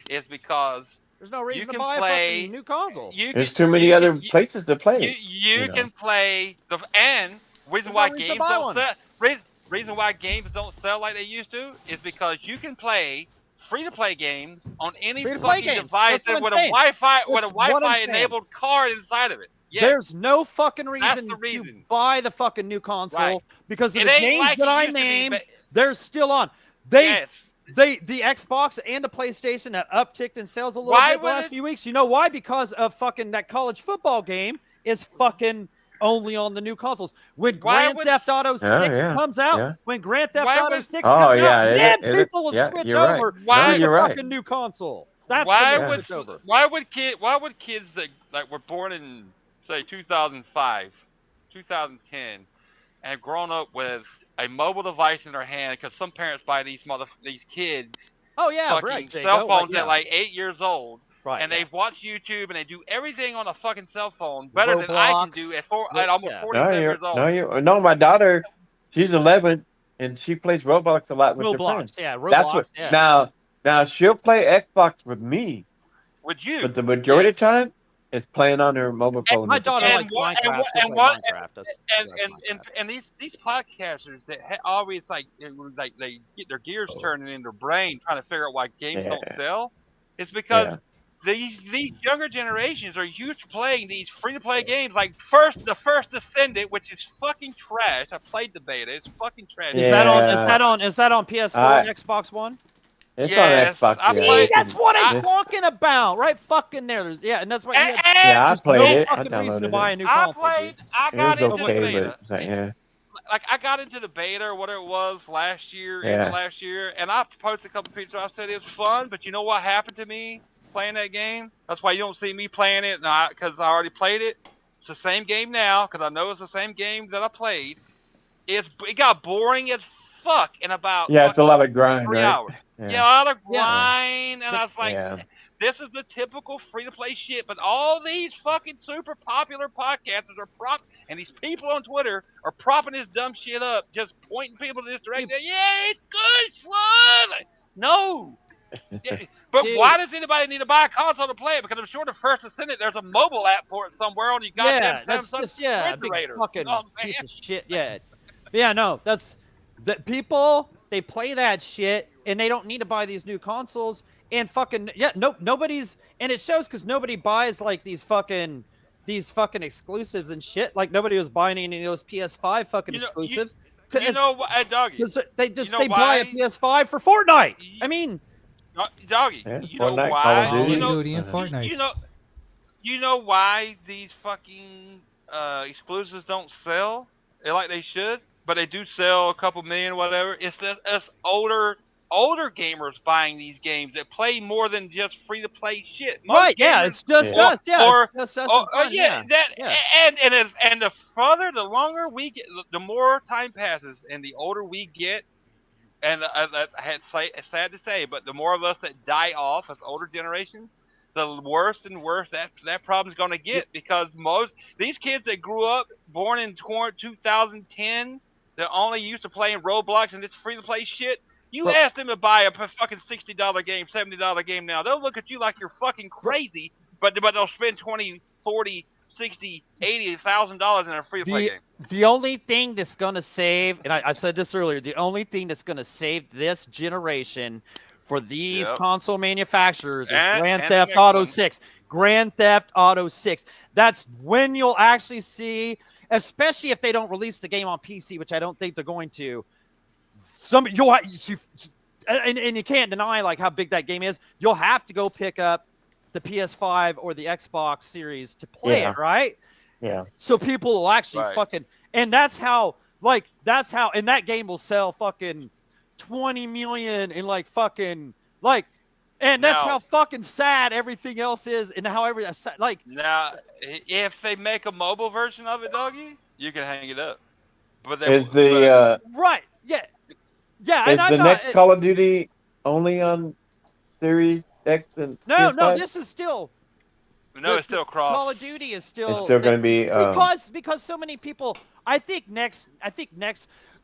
is because there's no you reason to can buy a play fucking new console. There's too many other places to play it. You can play and reason There's why no reason to games buy don't one. sell reason why games don't sell like they used to is because you can play free-to-play games on any Free-to-play fucking games. device That's what with I'm a saying. That's what I'm Wi-Fi saying. enabled card inside of it. Yes. There's no fucking That's reason the to reason. buy the fucking new console Right. because of It the ain't games like that it I used to be, named. but- They're still on. Yes. The Xbox and the PlayStation have upticked in sales a little Why bit the would last it- few weeks. You know why? Because of fucking that college football game is fucking only on the new consoles. When Why Grand would- Theft Auto 6 yeah, comes out, yeah. when Grand Theft Why Auto would- 6 Oh, comes yeah, out, it- then it- people will yeah, switch you're right. over Why- to the you're right. fucking new console. That's why when they'll would switch over. why would kids that were born in say 2005, 2010, and have grown up with a mobile device in their hand because some parents buy these kids Oh yeah, fucking right, Jago. cell phones yeah. at like 8 years old, Right, and yeah. they've watched YouTube and they do everything on a fucking cell phone better than I can do at almost Yeah. 47 years old. No, my daughter, she's 11, and she plays Roblox a lot with her friends. Roblox, yeah, Roblox, That's what. yeah. Now she'll play Xbox with me, Would you? but the majority of the time, it's playing on her mobile phone. My with the daughter friends. likes Minecraft. She'll and play what- Minecraft. and these podcasters that always like they get their gears turning in their brain trying to figure out why games don't sell, it's because these younger generations are used to playing these free to play games like the first Ascendant, which is fucking trash. I played the beta; it's fucking trash. Is that on PS4 and Xbox One? It's Yes, on Xbox. I yeah. played- See, that's what I'm It's- talking about, right? Fucking there, and that's why. Yeah, I played no it. I fucking reason to downloaded buy a it. new I console. played. dude. I It got was into okay, the beta. but yeah. Like I got into the beta or whatever it was last year, Yeah. end of last year, and I posted a couple pictures. I said it was fun, but you know what happened to me playing that game? That's why you don't see me playing it, because I already played it. It's the same game now, because I know it's the same game that I played. It got boring as fuck in about It's a lot of grind, 3 right? hours. Yeah, a lot of grind, and I was like, Yeah. this is the typical free-to-play shit. But all these fucking super popular podcasters are and these people on Twitter are propping this dumb shit up, just pointing people to this direction. Yeah, it's good, it's fun. Like, no. Yeah, but Dude. why does anybody need to buy a console to play it? Because I'm sure the first Ascendant, there's a mobile app for it somewhere on your goddamn Yeah, that's Samsung just big refrigerator. fucking You know what I'm piece saying? of shit. Yeah, but yeah, no, that's that people they play that shit and they don't need to buy these new consoles and fucking nobody's and it shows because nobody buys like these fucking exclusives and shit. Like nobody was buying any of those PS5 fucking exclusives. You know what, Doggy? They just you know they buy a why? PS5 for Fortnite. I mean, Doggy, Yeah, you know Fortnite, why? Call of Call Duty. of You know, Duty and Fortnite. you know why these fucking exclusives don't sell like they should, but they do sell a couple million, whatever. It's just us older gamers buying these games that play more than just free to play shit. Most right? Yeah, gamers- it's just Yeah. us. Yeah, Or- it's just us. Oh, as fun, yeah, yeah. and the longer we get, the more time passes, and the older we get, and it's sad to say, but the more of us that die off as older generations, the worse and worse that problem's going to get, because these kids that grew up born in 2010 that only used to play in Roblox and this free to play shit. You ask them to buy a fucking $60 game, $70 game now, they'll look at you like you're fucking crazy, but they'll spend $20, $40, $60, $80,000 in a free to play game. The only thing that's gonna save, and I said this earlier, the only thing that's gonna save this generation for these console manufacturers is Grand and Theft the next Auto one. 6. Grand Theft Auto 6. That's when you'll actually see, especially if they don't release the game on PC, which I don't think they're going to. And you can't deny like how big that game is. You'll have to go pick up the PS5 or the Xbox Series to play it, right? Yeah. So people will actually fucking, and that's how, and that game will sell fucking 20 million in like fucking, like, and that's how fucking sad everything else is, and how like. Now, if they make a mobile version of it, Doggy, you can hang it up. But Is the right, yeah, is the next Call of Duty only on Series X and No, PS5? this is still No, it's still cross. Call of Duty is still. It's still gonna be, because so many people. I think next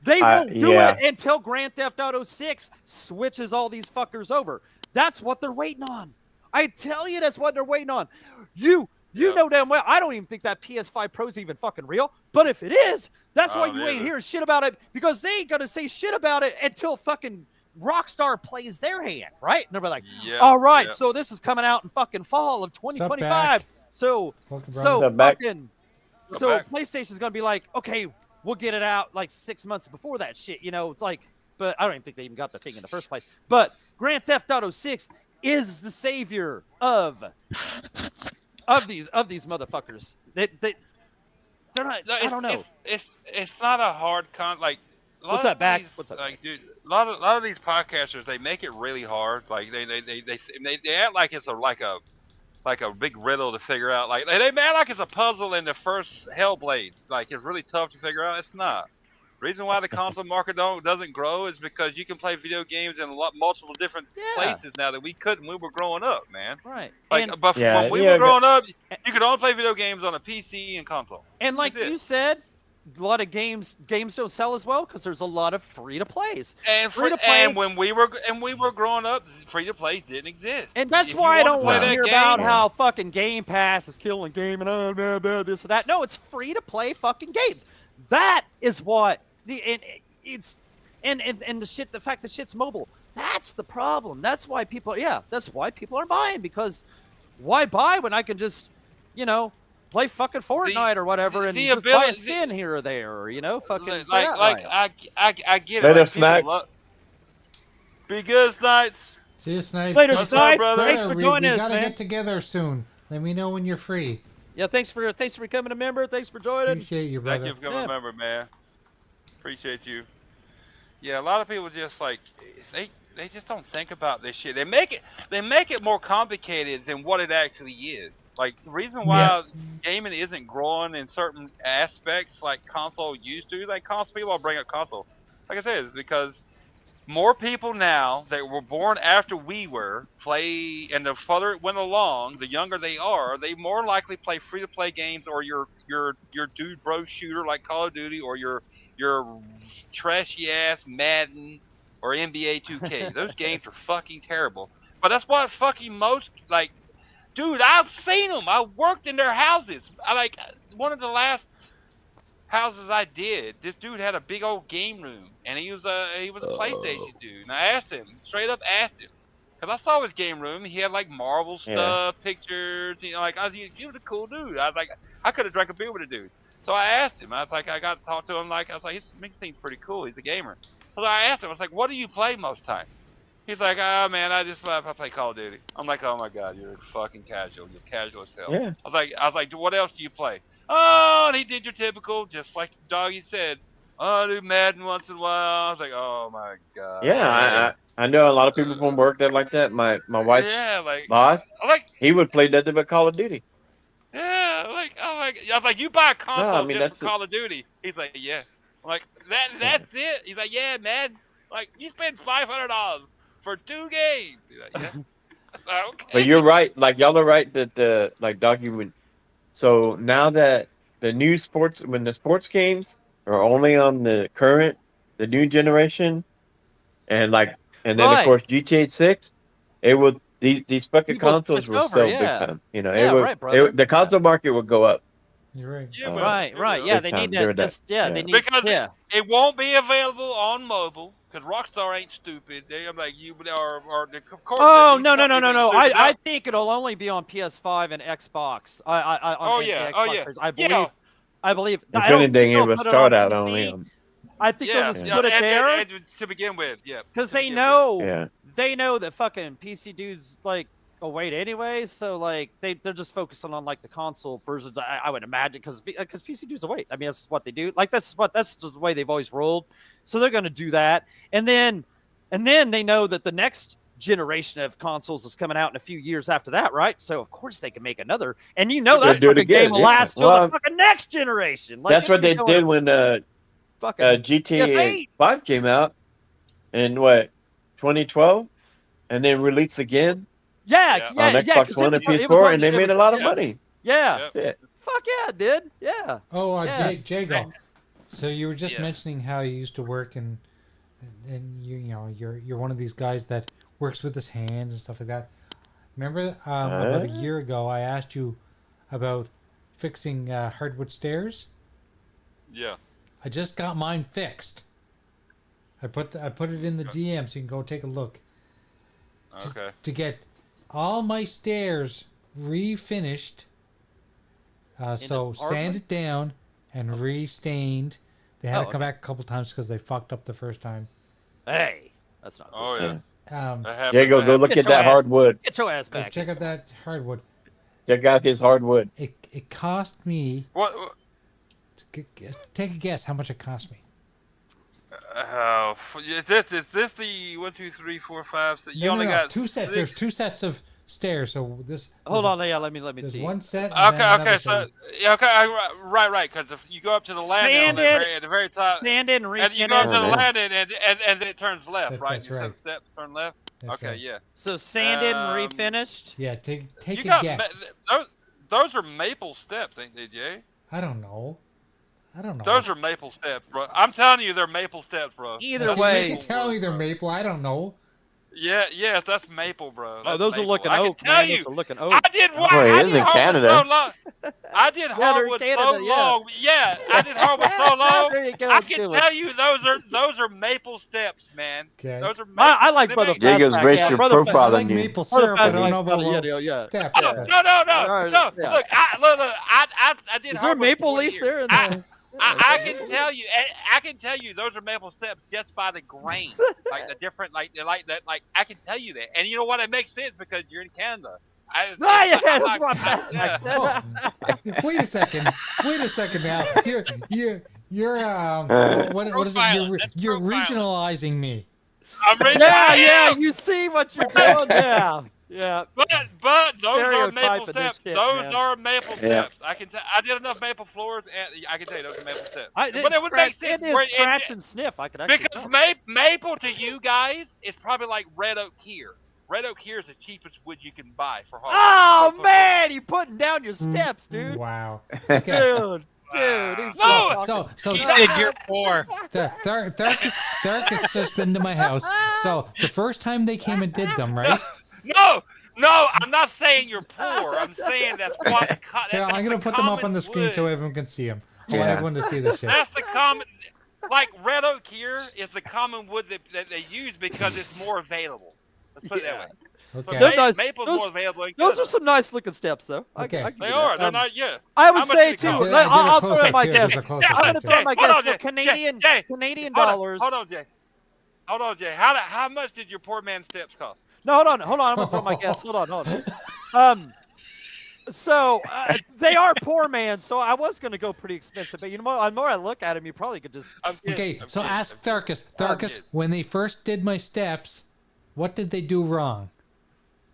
they won't do yeah. it until Grand Theft Auto 6 switches all these fuckers over. That's what they're waiting on. I tell you, that's what they're waiting on. You know damn well. I don't even think that PS5 Pro is even fucking real. But if it is, that's why you ain't hearing shit about it, because they ain't gonna say shit about it until fucking Rockstar plays their hand, right? And they're like, all right, so this is coming out in fucking fall of 2025. So PlayStation's gonna be like, okay, we'll get it out like 6 months before that shit. You know, it's like, but I don't even think they even got the thing in the first place. But Grand Theft Auto 6 is the savior of these motherfuckers. They're not. I don't know. It's not a hard What's up, back? What's up? Like, dude, a lot of these podcasters, they make it really hard. Like they act like it's a big riddle to figure out. Like they act like it's a puzzle in the first Hellblade. Like it's really tough to figure out. It's not. The reason why the console market doesn't grow is because you can play video games in multiple different places now that we couldn't when we were growing up, man. Right. Like, but when we were growing up, you could only play video games on a PC and console. And like you said, a lot of games don't sell as well because there's a lot of free to plays. And when we were growing up, free to play didn't exist. And that's why I don't want to hear about how fucking Game Pass is killing gaming, this or that. No, it's free to play fucking games. That is what the fact that shit's mobile. That's the problem. That's why people are buying, because why buy when I can just, play fucking Fortnite or whatever and just buy a skin here or there, or, fucking I get it. Later, Snipes. Be good, Snipes. See you, Snipes. Later, Snipes. Thanks for joining us, man. We gotta man. get together soon. Let me know when you're free. Yeah, thanks for becoming a member. Thanks for joining. Appreciate you, brother. Thank you for becoming a member, man. Appreciate you. Yeah, a lot of people just they just don't think about this shit. They make it more complicated than what it actually is. Like, the reason why gaming isn't growing in certain aspects like console used to, like console people, I'll bring up console. Like I said, it's because more people now that were born after we were play, and the further it went along, the younger they are, they more likely play free-to-play games or your dude bro shooter like Call of Duty or your trashy ass Madden or NBA 2K. Those games are fucking terrible. But that's what fucking most, like, dude, I've seen them. I worked in their houses. One of the last houses I did, this dude had a big old game room, and he was a PlayStation dude. And I asked him, straight up asked him, because I saw his game room. He had like Marvel stuff, pictures. I was he was a cool dude. I was like, I could have drank a beer with a dude. So I asked him. I was like, I got to talk to him. I was like, he seems pretty cool. He's a gamer. So I asked him. I was like, what do you play most time? He's like, oh man, I play Call of Duty. I'm like, oh my god, you're fucking casual. You're casual as hell. Yeah. I was like, what else do you play? Oh, and he did your typical, just like Doggy said. Oh, I do Madden once in a while. I was like, oh my god. Yeah, I know a lot of people from work that like that. My wife's boss, he would play nothing but Call of Duty. Yeah, I was like, you buy a console just for Call of Duty? He's like, yeah. I'm like, that's it? He's like, yeah, man. Like, you spend $500 for 2 games. He's like, yeah. Okay. But you're right. Like, y'all are right that like Doggy would. So now that the new when the sports games are only on the new generation, and then of course GTA 6, it will these fucking consoles will sell big time. The console market will go up. You're right. Yeah, right. Yeah, they need to. They need because it won't be available on mobile. Because Rockstar ain't stupid. I'm like, you are of course. Oh no! I think it'll only be on PS5 and Xbox. Xbox. I believe. If anything, it will start out only on. I think they'll just put it there to begin with. Yeah. Because they know that fucking PC dudes like wait anyway. So like they're just focusing on like the console versions. I would imagine because PC dudes wait. I mean that's what they do. Like that's the way they've always rolled. So they're gonna do that, and then they know that the next generation of consoles is coming out in a few years after that, right? So of course they can make another, and that fucking game will last till the fucking next generation. Like, that's what they did when GTA 5 came out in 2012, and then released again Yeah, Yeah. on Xbox 'cause One it and was PS4, on- and they it made was- a lot of yeah. money. Yeah. Yep. Shit. Fuck yeah, it did. Yeah. Oh, Yeah. Jago. So you were just Yeah. mentioning how you used to work and you're one of these guys that works with his hands and stuff like that. Remember about a year ago I asked you about fixing hardwood stairs? Yeah. I just got mine fixed. I put it in the DM so you can go take a look. Okay. To get all my stairs refinished. So his sanded down and re-stained. They had to come okay. back a couple times because they fucked up the first time. Hey, that's not. Cool. Oh yeah. Um, Diego, go look Get at your that ass- hardwood. Get your ass go back. check out that hardwood. Check out his hardwood. It cost me. What? Take a guess how much it cost me. Oh, is this the 1, 2, 3, 4, 5? So you only got two sets. 6? There's two sets of stairs. So this. Hold there's- on, yeah. Let me There's see. one set. And then Okay, another so set. yeah, okay, right. Because if you go up to the landing Sanded, at the very top, Stand-in, and you go up refinish. to the man. landing, and then it turns left, That- right? that's Instead right. of steps, turn left. That's Okay, right. yeah. So sanded and Um, refinished. Yeah, take You a got guess. those are maple steps, ain't they, Jay? I don't know. Those are maple steps, bro. I'm telling you, they're maple steps, bro. Either Okay, way. you can tell me they're maple. I don't know. Yeah, that's maple, bro. Oh, That's those are maple. looking I can oak, tell man. you, Those are looking I oak. did Boy, it I is did in hardwood Canada. so long. I did they're in hardwood Canada, so yeah. long. Yeah, I did hardwood so long. There you go. I let's can do it. tell you those are maple steps, man. Okay. Those are maple. I like they Brother make- Diego's Fastback, racial Brother profile. I Follow like you. maple Brother syrup. I don't Fastback's know about got little it, yeah. steps. No, but- no. Alright, No, yeah. look, I did. Is there hardwood maple 40 leaves years. there? In the... I can tell you, I can tell you, those are maple steps just by the grain, like the different, like that, like I can tell you that, and you know what? It makes sense because you're in Canada. Ah, yeah, I that's like- what yeah. Fastback said. Oh, wait a second now. You're what is it? Profiling, that's You're profiling. regionalizing me. I'm ready. Yeah, you see what you're doing? Yeah. But those are maple Stereotyping this steps. shit, Those man. are maple Yeah. steps. I can tell. I did enough maple floors, and I can tell you those are maple steps. It But it would make sense. is where scratch and sniff. I could actually because tell. maple to you guys is probably like red oak here. Red oak here is the cheapest wood you can buy for hardwood. Oh man, you putting down your steps, dude. Wow. Dude, he's No, So He said you're poor. Tharkus has just been to my house. So the first time they came and did them, right? No, I'm not saying you're poor. I'm saying that's what. Yeah, I'm gonna put them up on the screen so everyone can see them. I want everyone to see this shit. That's the common. Like red oak here is the common wood that they use because it's more available. Let's put it that way. Okay. They're nice. Maple's Those- more available. in Those are Canada. some nice looking steps, though. Okay. I give They you are. that. They're not. Yeah. I would How much say did it too. cost? I'll throw it on my There's desk. a close Yeah, up I'm here, gonna throw it on my Hold desk. on, They're Jay. Canadian Jay, Canadian Hold on, dollars. Hold on, Jay. How much did your poor man's steps cost? No, hold on. I'm gonna throw my guess. Hold on. So they are poor man. So I was gonna go pretty expensive, but you know, the more I look at him, you probably could just. I'm kidding, Okay, I'm so kidding, ask I'm Tharkus. I'm Tharkus, kidding. when they first did my steps, what did they do wrong?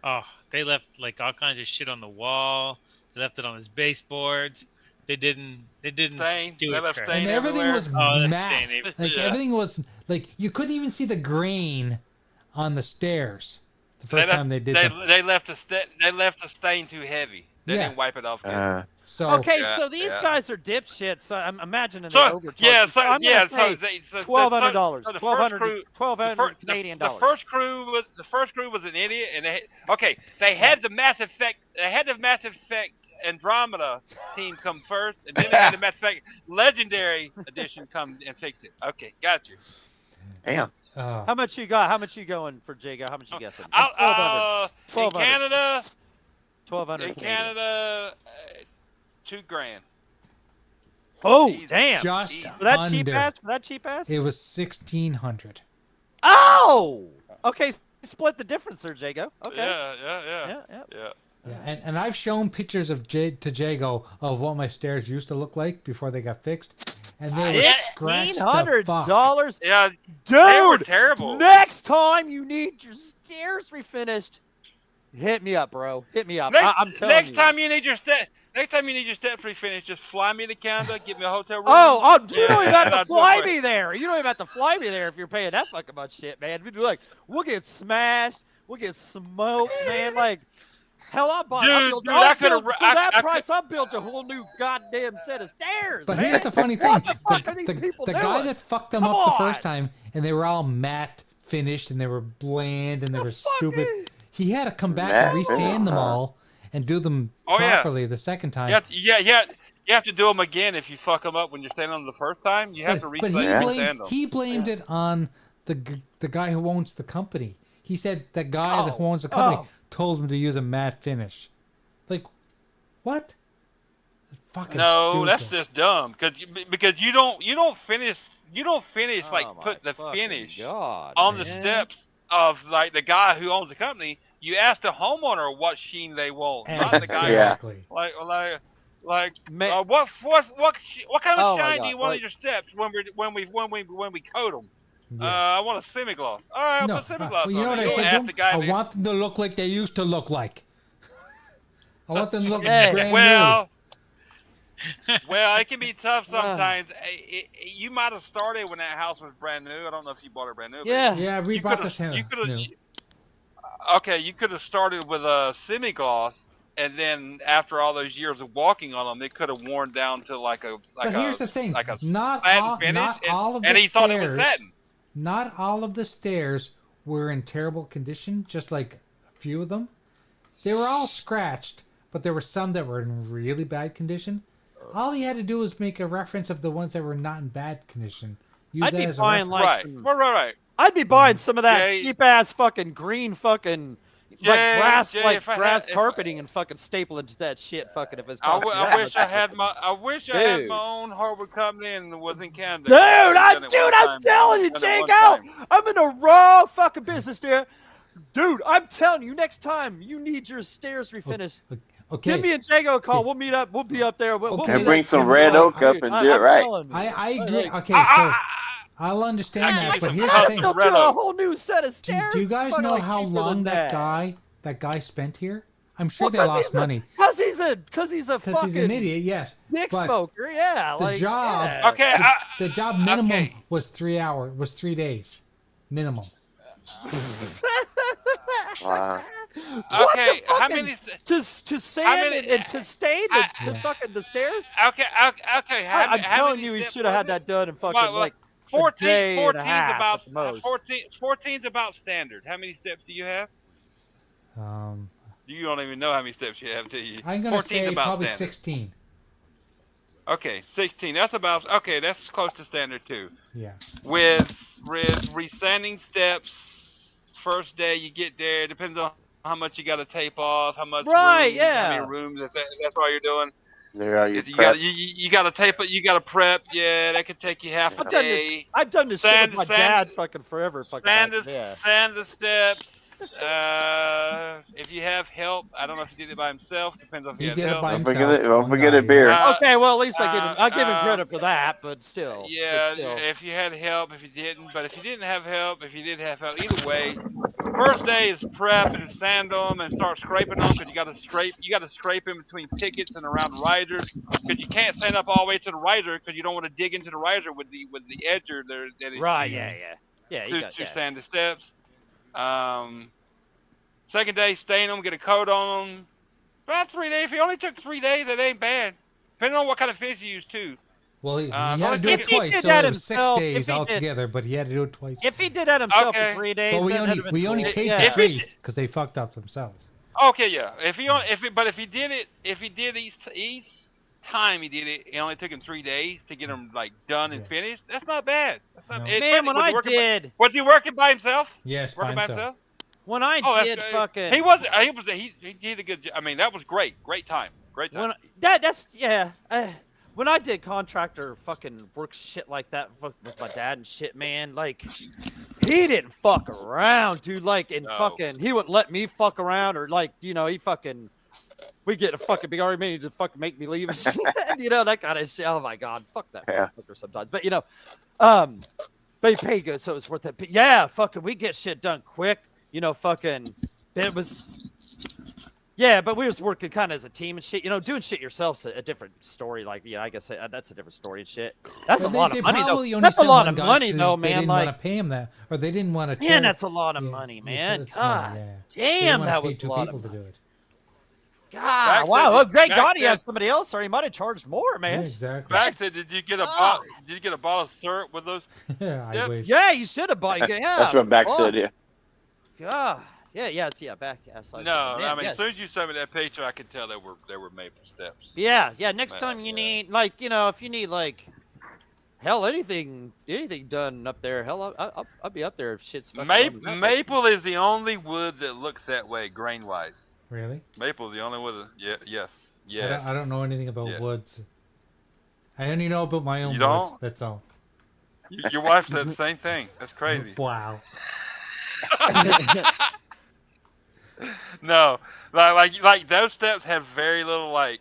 Oh, they left like all kinds of shit on the wall. They left it on his baseboards. They didn't Stain. do They it left correct. stain And everything everywhere. was Oh, that's matte. stain. Like Yeah. everything was like you couldn't even see the grain on the stairs the They first left- time they did they, them. they left the stain too heavy. They Yeah. didn't wipe it off. good. So Okay, Yeah, so these yeah. guys are dipshits. So I'm imagining they So overcharged. yeah, you. so I'm yeah, gonna say so $1,200. so the first 1,200 crew- $1,200 Canadian dollars. The first crew was an idiot, and they had the Mass Effect. They had the Mass Effect Andromeda team come first, and then they had the Mass Effect Legendary Edition come and fix it. Okay, got you. Damn. How much you got? How much you going for Jago? How much you guessing? In 1,200. Canada, 1,200 in Canadian. Canada, $2,000. Oh Easy. damn! just For that cheap under. ass? For that cheap ass? It was 1,600. Oh! Okay, split the difference there, Jago. Okay. Yeah. Yeah, and I've shown pictures of to Jago of what my stairs used to look like before they got fixed, and they were scratched the fuck. $1,600, Yeah, they were dude. terrible. Next time you need your stairs refinished, hit me up, bro. Hit me up. I'm telling you. Next time you need your steps refinished, just fly me to Canada, get me a hotel room. Oh, you don't even have and to I'll do it fly for you. me there. You don't even have to fly me there if you're paying that fucking much shit, man. We'd be like, we'll get smashed. We'll get smoked, man. Like, hell, I'll buy. Dude, For that price, I'll build a whole new goddamn set of stairs. But man. here's the funny thing: What the fuck are these people the doing? guy that fucked them Come up the on. first time, and they were all matte finished, and they were bland, and they were stupid. He had to come back and resand them all and do them properly the second time. You have to do them again if you fuck them up when you're standing on them the first time. You have to But resand them. he blamed it on the guy who owns the company. He said the guy who owns the company told him to use a matte finish. Like, what? Fucking stupid. That's just dumb. Because you don't finish like put the finish on the steps of like the guy who owns the company. You ask the homeowner what sheen they want, not the guy. Exactly. What kind of shine do you want on your steps when we coat them? Yeah. I want a semi-gloss. All right, I'll put semi-gloss on. You know what I You said ask to the him? guy I who- want them to look like they used to look like. I want them to look Hey, brand Well, it can be tough sometimes. You might have started when that house was brand new. I don't know if you bought it brand new. Yeah. new. Yeah, we You bought could've- this house you could've- new. Okay, you could have started with a semi-gloss, and then after all those years of walking on them, it could have worn down to like a. But here's the thing: like a not satin all, finish, not all of the and he stairs. thought it was satin. Not all of the stairs were in terrible condition. Just like a few of them, they were all scratched, but there were some that were in really bad condition. All he had to do was make a reference of the ones that were not in bad condition. Use I'd that be as a buying reference. like Right. I'd be buying some of that Jay- cheap ass fucking green fucking grass Jay, if I grass had- if- carpeting and fucking staple into that shit fucking if it's I costing wish that I much. had my. I wish I Dude. had my own hardware company and was in Canada. Dude, I've I'm telling you, Jake, out. I'm in the wrong fucking business there. Dude, I'm telling you, next time you need your stairs refinished, Okay. give me and Jago a call. We'll meet up. We'll be up there. We'll Okay. be And bring up some there. red oak up Dude, and I'm do it right. telling you. I agree. Like, Okay, so I'll understand that, but here's the thing: I'll do a whole new set of do, stairs. do you guys fucking, know like, how cheaper long than that guy spent here? I'm sure Well, they 'cause lost he's a- money Cause he's a because he's an fucking idiot. Yes, dick but smoker. Yeah, the like job. yeah. Okay. The job minimum okay. was 3 days, minimum. Wow. What Okay, the how fucking many? to sand many- and to stain the, Yeah. fucking the stairs? Okay. I'm telling you, he should have had that done in fucking Well, like 14, day and a 14's half about at the most. 14's about standard. How many steps do you have? You don't even know how many steps you have, do you? I'm gonna 14's say about probably standard. 16. Okay, 16. That's close to standard too. Yeah. With resanding steps, first day you get there, depends on how much you got to tape off, how much Right, rooms, yeah. how many rooms. That's all you're doing. There are your You prep. got you got to tape it. You got to prep. Yeah, that could take you half a day. I've done this shit Sand- with my sand- dad fucking forever. Fucking Sand back, the, yeah. sand the steps. If you have help, I don't know if he did it by himself. Depends on if He he had did it help. by Don't himself. forget it. Don't one forget guy, it, beer. Okay, well at least I give him uh, credit for that, but still. Yeah, but still. if you had help, if you didn't, but if you didn't have help, if you did have help, either way, first day is prep and sand them and start scraping them because you got to scrape in between tickets and around risers because you can't sand up all the way to the riser because you don't want to dig into the riser with the edger there. That is Right, yeah. You to got that. sand the steps. Second day, stain them, get a coat on them. About 3 days. If you only took 3 days, that ain't bad. Depending on what kind of finish you use too. Well, he if had to do it he twice, did so that it was 6 himself, if days he did- altogether, but he had to do it twice. If he did that himself Okay. in 3 days, But that'd have been we only cool. paid Yeah. for 3 because they fucked up themselves. Okay, yeah. If he did each time he did it, it only took him 3 days to get them like done and Yeah. finished. That's not bad. That's not, No. especially- Man, when was he I working did, was he working by himself? Yes, by Working by himself. himself? when I Oh, did that's fucking, he did a good job. I mean, that was great time. Great time. when when I did contractor fucking work shit like that with my dad and shit, man, like he didn't fuck around, dude. Like, and No. fucking, he wouldn't let me fuck around, or like, he fucking, we get a fucking big argument, he just fucking make me leave, and shit, that kind of shit. Oh my god, fuck that Yeah. motherfucker sometimes. But but he paid good, so it was worth it. But yeah, fucking, we get shit done quick. Fucking, it was. Yeah, but we was working kind of as a team and shit. You know, doing shit yourself's a different story. Like, yeah, I guess that's a different story and shit. That's a But lot they of money, though. probably only That's a sent lot one of guy money, 'cause though, they man. didn't Like, want to pay him that, or they didn't want to. man, that's a lot of Yeah, money, yeah, man. that's God money, yeah. They damn, didn't wanna that pay was a two lot people of to do money. it. God, Back wow. to- Well, great back God, he to- has somebody else, or he might have charged more, Yeah, man. exactly. Back said, did you get a bottle? Did you get a bottle of syrup with those? I Yep. wish. Yeah, you should have bought. Yeah, That's what Back fuck. said. Yeah. God. Yeah, it's back. Yeah, so No, I mean, yeah. as soon as you sent me that picture, I could tell they were maple steps. Yeah. Next Man, time you yeah. need, like, you know, if you need, like, hell, anything done up there, hell, I'll be up there if shit's fucking Maple is the only wood that looks that way, grain wise. Really? Maple is the only wood. Yes. I don't know anything about Yes. woods. I only know about my own You wood. don't? That's all. Your wife said the same thing. That's crazy. Wow. No, like those steps have very little, like,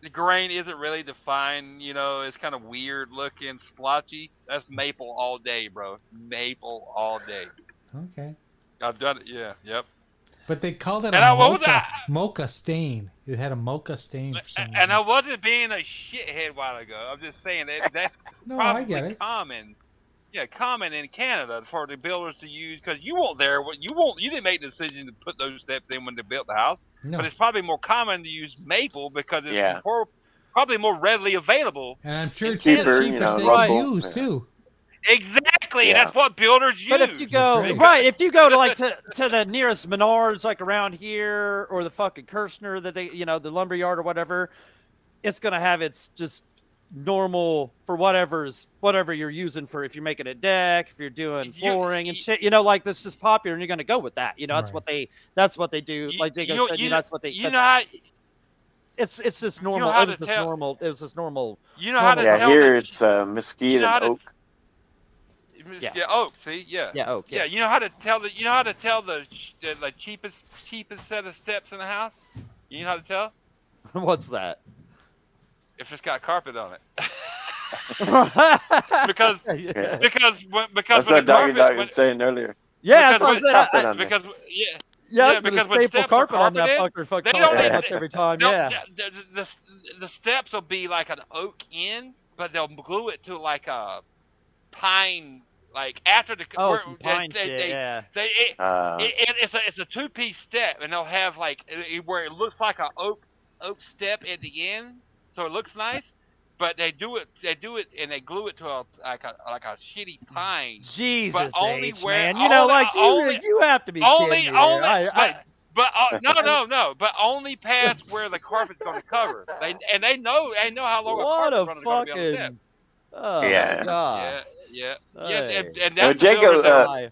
the grain isn't really defined. You know, it's kind of weird looking, splotchy. That's maple all day, bro. Maple all day. Okay. I've done it. Yeah. Yep. But they called it And a what was mocha stain. It had a mocha stain for some reason. And I wasn't being a shithead a while ago. I'm just saying that's No, I probably get it. common. Yeah, common in Canada for the builders to use, because you weren't there. You didn't make the decision to put those steps in when they built the house. No. But it's probably more common to use maple because it's Yeah. probably more readily available. And I'm sure it's Cheaper, the you cheapest know, they local. could use, Yeah. too. Exactly, and Yeah. that's what builders use. But if you go That's right, if you go to like to the nearest Menards, like around here, or the fucking Kirshner that they, you know, the lumber yard or whatever, it's gonna have its just normal for whatever you're using for, if you're making a deck, if you're doing flooring and shit, you know, like this is popular, and you're gonna go with that. You know, that's Right. what they do. Like Jacob said, that's what they. You know how It's just normal. how It was to just tell- normal. It was just normal. you know how to Yeah. tell Here the- it's mesquite you know how and to- oak. Yeah. oak. See, yeah. Yeah. Oh, Yeah, you know how to tell the cheapest set of steps in the house. You know how to tell What's that? if it's got carpet on it. yeah, because Yeah. because That's when what the Doggy carpet, was saying earlier. that's what I because said. carpet on there. because That's because a when staple steps are carpet on that carpeted, fucker. they Costs don't that make- much every time. they'll- Yeah. the steps will be like an oak end, but they'll glue it to like a pine, like after the Oh, where- some pine they, shit. they, Yeah. they, it's a two-piece step, and they'll have like where it looks like a oak step at the end, so it looks nice. But they do it, and they glue it to a shitty pine. Jesus, only H, where- man. You know, only- like only- you have to be Only, kidding me. only, here. but no, but only past where the carpet's going to cover. They know how long What a a carpet's going to be on the step. fucking. Oh, Yeah. my God. Yeah, Hey. and Well, that's the Jacob, builder that-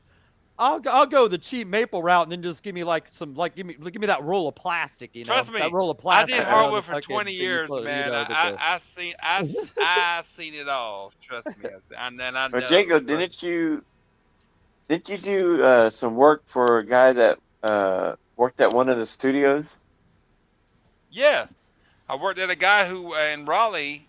I'll go the cheap maple route and then just give me like give me that roll of plastic, you know. Trust me, that roll of I plastic. did around hardwood the for fucking 20 thing, years, you man. know, I seen it all. Trust me. And then I know. But Jacob, didn't you do some work for a guy that worked at one of the studios? Yeah, I worked at a guy who in Raleigh.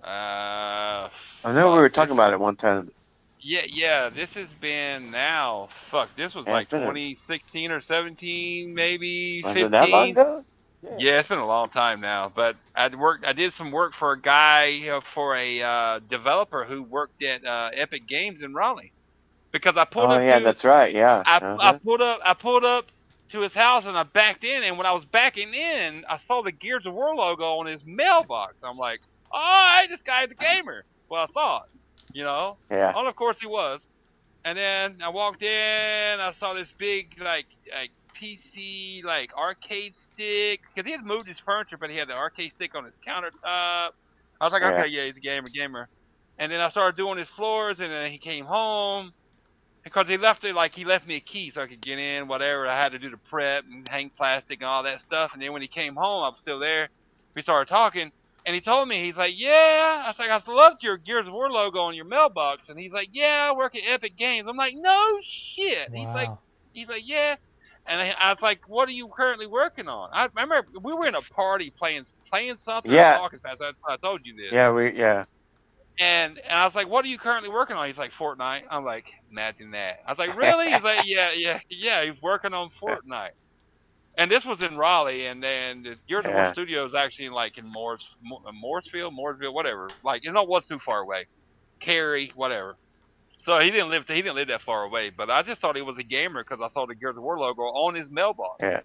I know we were talking about it one time. Yeah. This has been now. Fuck, this was Yeah, like it's been a- 2016 or 17, maybe Was 15. it that long ago? Yeah, it's been a long time now. But I did some work for a guy, for a developer who worked at Epic Games in Raleigh. Because I pulled Oh up yeah, to, that's right. Yeah. I pulled up to his house, and I backed in, and when I was backing in, I saw the Gears of War logo on his mailbox. I'm like, oh, hey, this guy's a gamer. Well, I thought, you know. Yeah. Oh, of course he was. And then I walked in, I saw this big like PC like arcade stick, because he had moved his furniture, but he had the arcade stick on his countertop. I was like, Yeah. okay, yeah, he's a gamer. And then I started doing his floors, and then he came home. Because he left me a key so I could get in, whatever. I had to do the prep and hang plastic and all that stuff. And then when he came home, I was still there. We started talking, and he told me, he's like, yeah. I was like, I loved your Gears of War logo on your mailbox. And he's like, yeah, I work at Epic Games. I'm like, no shit. Wow. He's like, yeah. And I was like, what are you currently working on? I remember we were in a party playing something. Yeah. Talking fast. I told you this. Yeah. And I was like, what are you currently working on? He's like, Fortnite. I'm like, imagine that. I was like, really? He's like, yeah. He's working on Fortnite. And this was in Raleigh, and then the Gears of War Yeah. Studios actually like in Mooresville, whatever. Like it was too far away. Cary, whatever. So he didn't live that far away. But I just thought he was a gamer because I saw the Gears of War logo on his mailbox. Yeah.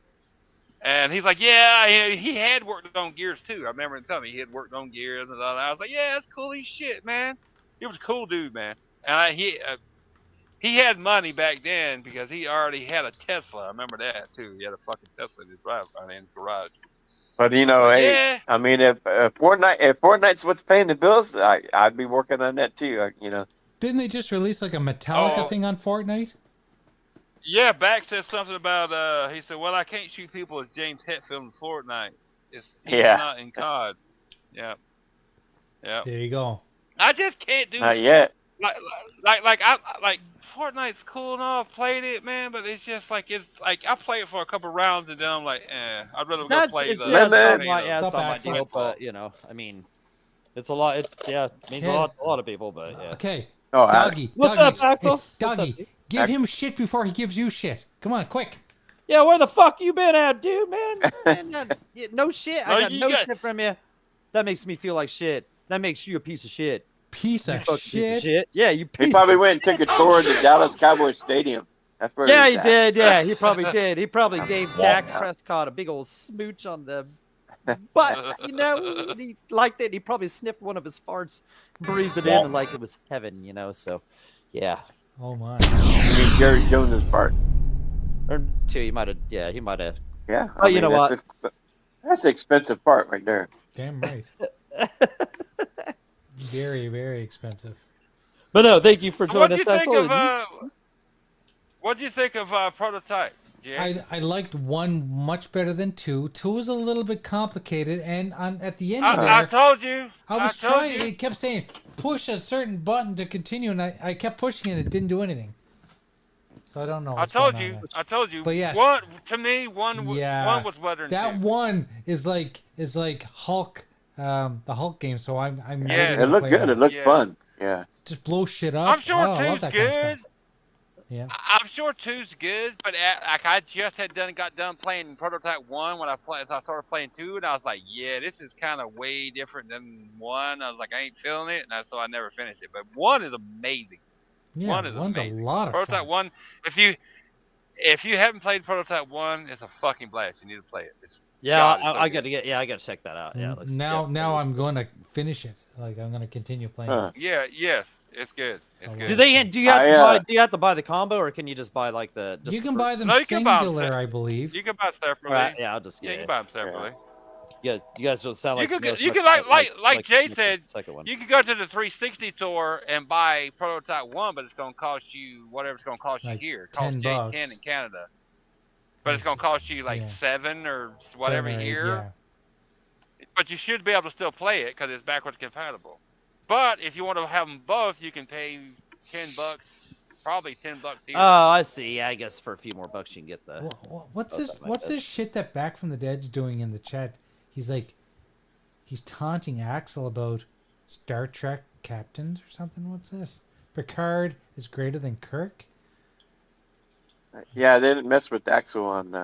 And he's like, yeah, he had worked on Gears too. I remember him telling me he had worked on Gears, and I was like, yeah, that's cool as shit, man. He was a cool dude, man. And he had money back then because he already had a Tesla. I remember that too. He had a fucking Tesla in his garage. But you know, hey, Yeah. I mean, if Fortnite's what's paying the bills, I'd be working on that too. You know. Didn't they just release like a Metallica thing on Fortnite? Yeah, Back said something about he said, well, I can't shoot people as James Hetfield in Fortnite. He's not in COD. Yeah. Yeah. There you go. I just can't do Not yet. like Fortnite's cool and all. I've played it, man, but it's just like I play it for a couple rounds and then I'm like, I'd rather go play it's the. not Lemon. my Stop not my acting. deal, but you know, I mean, it's a lot. It's means Yeah. a lot of people, but yeah. Okay. Oh, Doggy. What's Doggy, up, Axel? hey, What's up, Doggy, dude? give him shit before he gives you shit. Come on, quick. Yeah, where the fuck you been at, dude, man? No shit. No, I got you no got- shit from you. That makes me feel like shit. That makes you a piece of shit. Piece You of fucking shit. piece of shit. Yeah, you piece. He probably of... went and took a tour of the Dallas Cowboys Stadium. That's where. Yeah, was he at. did. Yeah, he probably did. He probably gave Dak Prescott a big old smooch on the butt. You know, and he liked it. He probably sniffed one of his farts, breathed it in, and like it was heaven. You know, so yeah. Oh my. I mean, Jerry Jones's part. Or two, he might have. Yeah, he might have. Yeah. Oh, you know what? That's the expensive part right there. Damn right. Very, very expensive. But no, thank you for What'd joining you us. think Axel. of What'd you think of Prototype? Yeah. I liked 1 much better than 2. 2 was a little bit complicated, and at the end of there, I told you. I was told trying. you. It kept saying push a certain button to continue, and I kept pushing it. It didn't do anything. So I don't know. I what's told going on you. there. I told you. But yes. One to me, one Yeah, was better than That 2. one is like Hulk, the Hulk game. So I'm Yeah. ready It to looked play good. that. It looked Yeah. fun. Yeah. Just blow shit up. I'm sure I love 2's that kind of good. stuff. Yeah. I'm sure 2's good, but I just got done playing Prototype 1 when I started playing 2, and I was like, yeah, this is kind of way different than 1. I was like, I ain't feeling it, and so I never finished it. But 1 is amazing. Yeah, 1 is one's amazing. a lot of Prototype fun. 1, if you haven't played Prototype 1, it's a fucking blast. You need to play it. Yeah, God, it's so I good. got to get. Yeah, I got to check that out. Yeah. Now I'm going to finish it. Like I'm going to continue playing. Huh. Yeah, yes, it's good. It's good. Do you have to buy the combo, or can you just buy like the? Just You can for- buy them No, you can buy 'em singular, set- I believe. You can buy separately. All right, yeah, I'll just. Yeah, Yeah, you can buy them separately. yeah. You guys don't sound You like could- most you could much like Jay the said, Second one. You can go to the 360 store and buy Prototype 1, but it's going to cost you whatever it's going to cost you Like here. It costs $10. $10 in Canada. But it's going to cost you like Yeah. 7 or whatever 7 or 8, here. yeah. But you should be able to still play it because it's backwards compatible. But if you want to have them both, you can pay $10, probably $10 here. Oh, I see. Yeah, I guess for a few more bucks you can get the. What's Oh, this? something like What's this this. shit that Back from the Dead's doing in the chat? He's taunting Axel about Star Trek captains or something. What's this? Picard is greater than Kirk. Yeah, they didn't mess with Axel on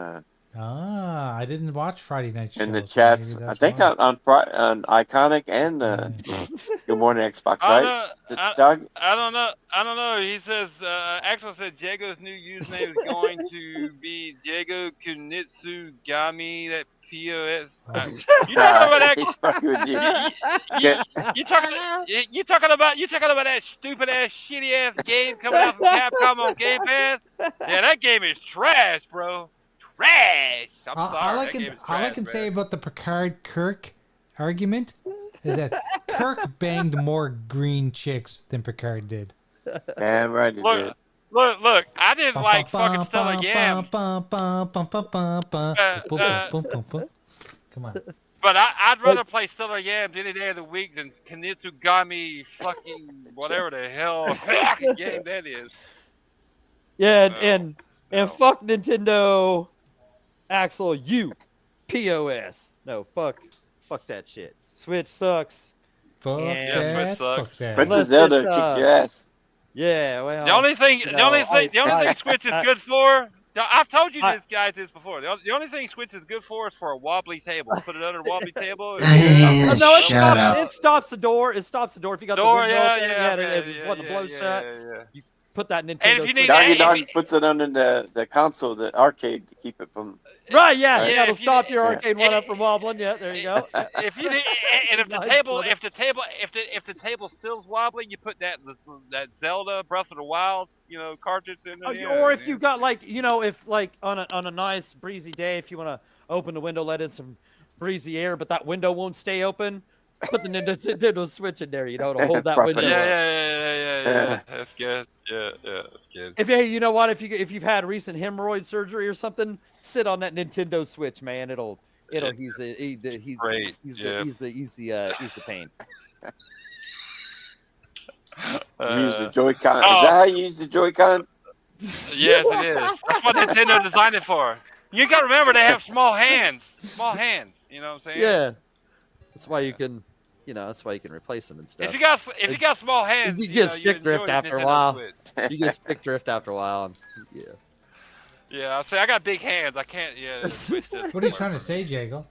I didn't watch Friday Night Shows. in the so chats. maybe I that's think why. on Iconic and Good Morning Xbox, right? Doug? I don't know. He says, Axel said Diego's new username is going to be Diego Kunitsu Gami, that POS. You talking about that? He's fucking with you. You talking about that stupid ass, shitty ass game coming out from Capcom on Game Pass? Yeah, that game is trash, bro. Trash. I'm sorry. All I that can game is all I trash, can man. say about the Picard Kirk argument is that Kirk banged more green chicks than Picard did. Damn right he did. Look. I didn't like fucking Stellar Yams. Come on. But I'd rather play Stellar Yams any day of the week than Kanitsugami fucking whatever the hell fucking game that is. Yeah, No, and no. fuck Nintendo, Axel, you, POS. No, fuck that shit. Switch sucks. Fuck Yeah, that. Switch sucks. Fuck that. Princess Unless Zelda it's, kicked your ass. Yeah, well. The only thing you know, Switch is good for I've told you I- this, guys, this before. The only thing Switch is good for is for a wobbly table. Put it under a wobbly table. Man, No, shut up. it stops the door. It stops the door if you got the Door, window yeah, open. yeah, It just wanting to blow shut. yeah. Put that And Nintendo if you Switch. need- Doggy Hey, Dog if- puts it under the console, the arcade, to keep it from. Right, yeah, Yeah, it'll if you stop need- your yeah. arcade one up from wobbling. Yeah, there you go. If you need, and if the Nice, table, brother. if the table still's wobbling, you put that Zelda Breath of the Wild, cartridge in there. Oh, or if you got if on a nice breezy day, if you want to open the window, let in some breezy air, but that window won't stay open, put the Nintendo Switch in there, to hold that Proper. window. Yeah. That's good. Yeah, that's good. If you know what, if you've had recent hemorrhoid surgery or something, sit on that Nintendo Switch, man. It'll ease Great. ease Yeah. the pain. Use the Joy-Con. oh. Is that how you use the Joy-Con? Yes, it is. That's what Nintendo designed it for. You got to remember they have small hands. Small hands. You know what I'm saying? Yeah, that's why you can, that's why you can replace them and stuff. If you got small hands, You get stick enjoy drift the after a Nintendo while. Switch. You get stick drift after a while. And, yeah. Yeah, I got big hands. I can't. Yeah. the Switch doesn't What are you work. trying to say, Jago?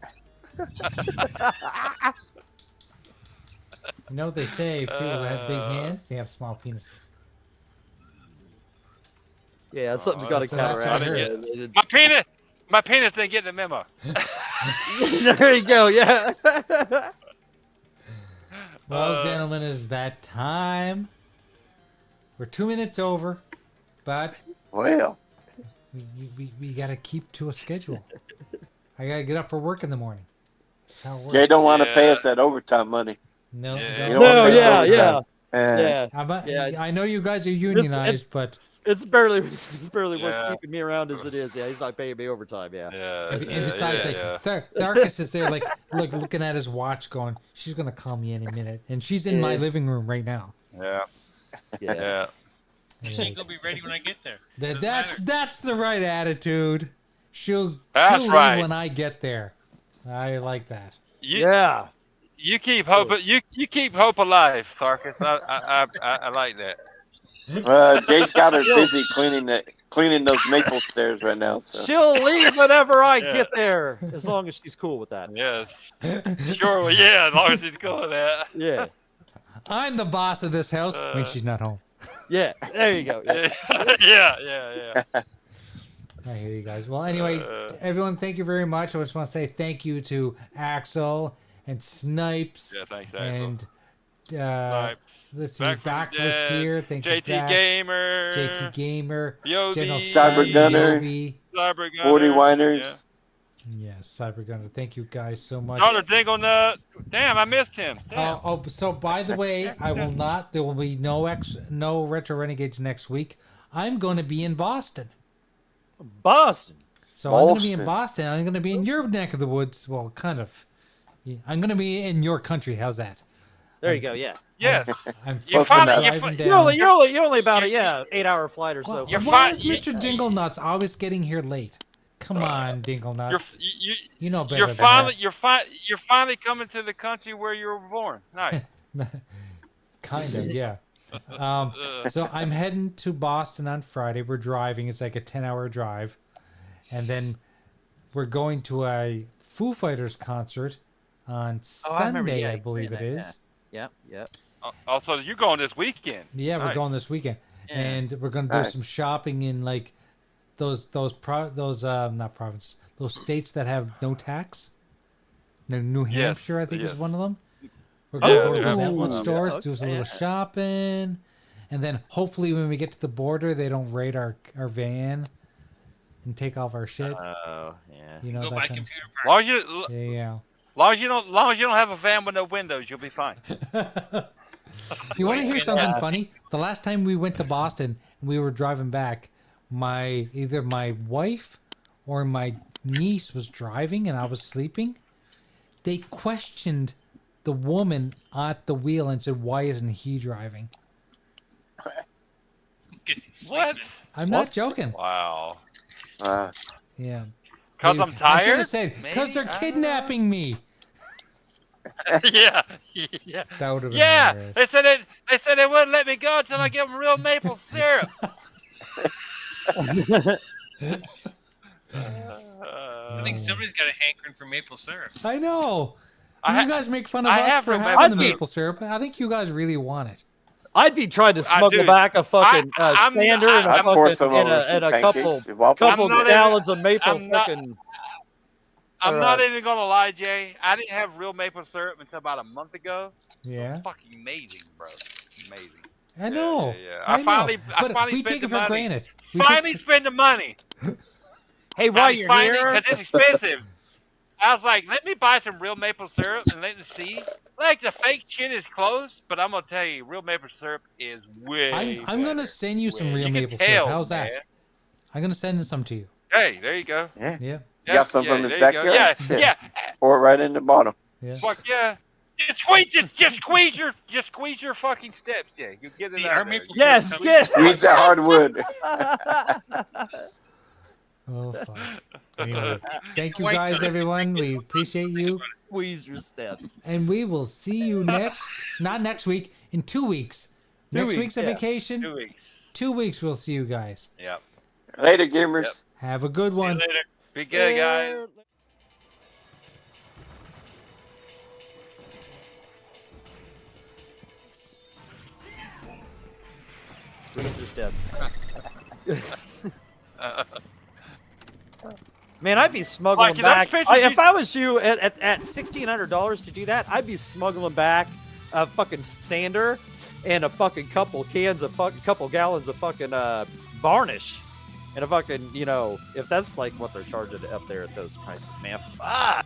You know what they say? People that have big hands, they have small penises. Yeah, something's got to so that's what I counteract heard. it. My penis didn't get the memo. There you go. Yeah. Well, gentlemen, it's that time. We're 2 minutes over, but Well, we got to keep to a schedule. I got to get up for work in the morning. That's how it works. Jay don't want to pay Yeah. us that overtime money. No, Yeah. don't. You don't No, wanna pay us yeah. overtime. Yeah. I know you guys are unionized, but It's barely worth Yeah. keeping me around as it is. Yeah, he's not paying me overtime. Yeah. Yeah. and besides, Darkus is there, looking at his watch, going, "She's gonna call me any minute," and she's in my Yeah. living room right now. Yeah. Yeah. Yeah. She ain't gonna be ready when I get there. That's the right attitude. She'll That's leave right. when I get there. I like that. Yeah. You keep hope. You keep hope alive, Sarkis. I like that. Jay's got her busy cleaning those maple stairs right now. So. She'll leave whenever I get there, as long as she's cool with that. Yes. Sure. Well, yeah. As long as he's cool with that. Yeah. I'm the boss of this house when she's not home. Yeah. There you go. Yeah. Yeah. I hear you guys. Well, anyway, everyone, thank you very much. I just want to say thank you to Axel and Snipes Yeah. Thanks, Axel. and Snipes. let's see, Back from Back the was dead. here. Thank you, JT Back. Gamer. JT Gamer. Yobi. General Cyber Gunner. Yobi. Cyber Gunner. 40 Winers. Yes, Cyber Gunner. Thank you guys so much. Dollar Dingle Nut. Damn, I missed him. Damn. So by the way, I will not. There will be no Retro Renegades next week. I'm going to be in Boston. Boston. So I'm going to be in Boston. I'm going to be in your neck of the woods. Well, kind of. I'm going to be in your country. How's that? There you go. Yeah. Yes. I'm You fucking finally- driving You're down. only about a 8-hour flight or so. Well, You're why fine- is Mr. Dinglenuts always getting here late? Come on, Dinglenuts. You know better You're than finally that. you're finally coming to the country where you were born. Nice. Kind of, yeah. So I'm heading to Boston on Friday. We're driving. It's like a 10-hour drive. And then we're going to a Foo Fighters concert on Sunday, I believe it is. Yep. Also, you're going this weekend. Yeah, we're Nice. going this weekend. Yeah. And we're going to do Nice. some shopping in like those not provinces, those states that have no tax. New Hampshire, I think, is yes. one of them. We're going to go to New those Hampshire. outlet stores, do Okay, some little shopping, and then hopefully when we get to the border, they don't raid our van and take off our shit. Oh, yeah. You know Go that buy kind of computer Long parts. as you, yeah. long as you don't have a van with no windows, you'll be fine. You want to hear something Yeah. funny? The last time we went to Boston, we were driving back. Either my wife or my niece was driving, and I was sleeping. They questioned the woman at the wheel and said, "Why isn't he driving?" 'Cause he's What? sleeping. I'm not joking. Wow. Yeah. Cause Maybe- I'm I should tired. have said, "Because they're Maybe? I don't know. kidnapping me." yeah. That would have been Yeah. hilarious. They said they wouldn't let me go until I give them real maple syrup. I think somebody's got a hankering for maple syrup. I know. I You ha- guys make fun of I us have for real having maple the syrup. maple syrup. I think you guys really want it. I'd be trying to smuggle dude, back a fucking I'm sander not- and a I'd pour fucking some and over a, some and a couple pancakes and waffles. couple I'm not gallons of maple I'm not- fucking. I'm All not right. even gonna lie, Jay. I didn't have real maple syrup until about a month ago. Yeah. Fucking amazing, bro. Amazing. I know. Yeah. I know. I But finally we spent take the it for money. granted. We Finally take- spend the money. Hey, while you're here, because it's expensive. I was like, let me buy some real maple syrup and let me see. Like the fake shit is close, but I'm gonna tell you, real maple syrup is way. I'm gonna better. send you some Way. real You can maple tell, syrup. How's that? man. I'm gonna send some to you. Hey, there you go. Yeah. Yeah. You got some from his there you go. backyard? Yeah, yeah. Pour it right in the bottom. Yeah. Fuck yeah. Just squeeze your fucking steps, yeah. You get it See, out our there. maple yes, syrup get. Squeeze that hardwood. Oh fuck. Anyway, thank you guys, everyone. We appreciate you, Squeeze your steps. and we will see you not next week, in 2 weeks. 2 Next weeks, week's a yeah. vacation. 2 weeks. 2 weeks, we'll see you guys. Yep. Later, gamers. Have a good See you one. later. Be good, guys. Squeeze your steps. Man, I'd be smuggling Like, that's back. pictures If I was you at $1,600 to do that, I'd be smuggling back a fucking sander and a fucking couple gallons of fucking varnish and a fucking, if that's like what they're charging up there at those prices, man. Fuck.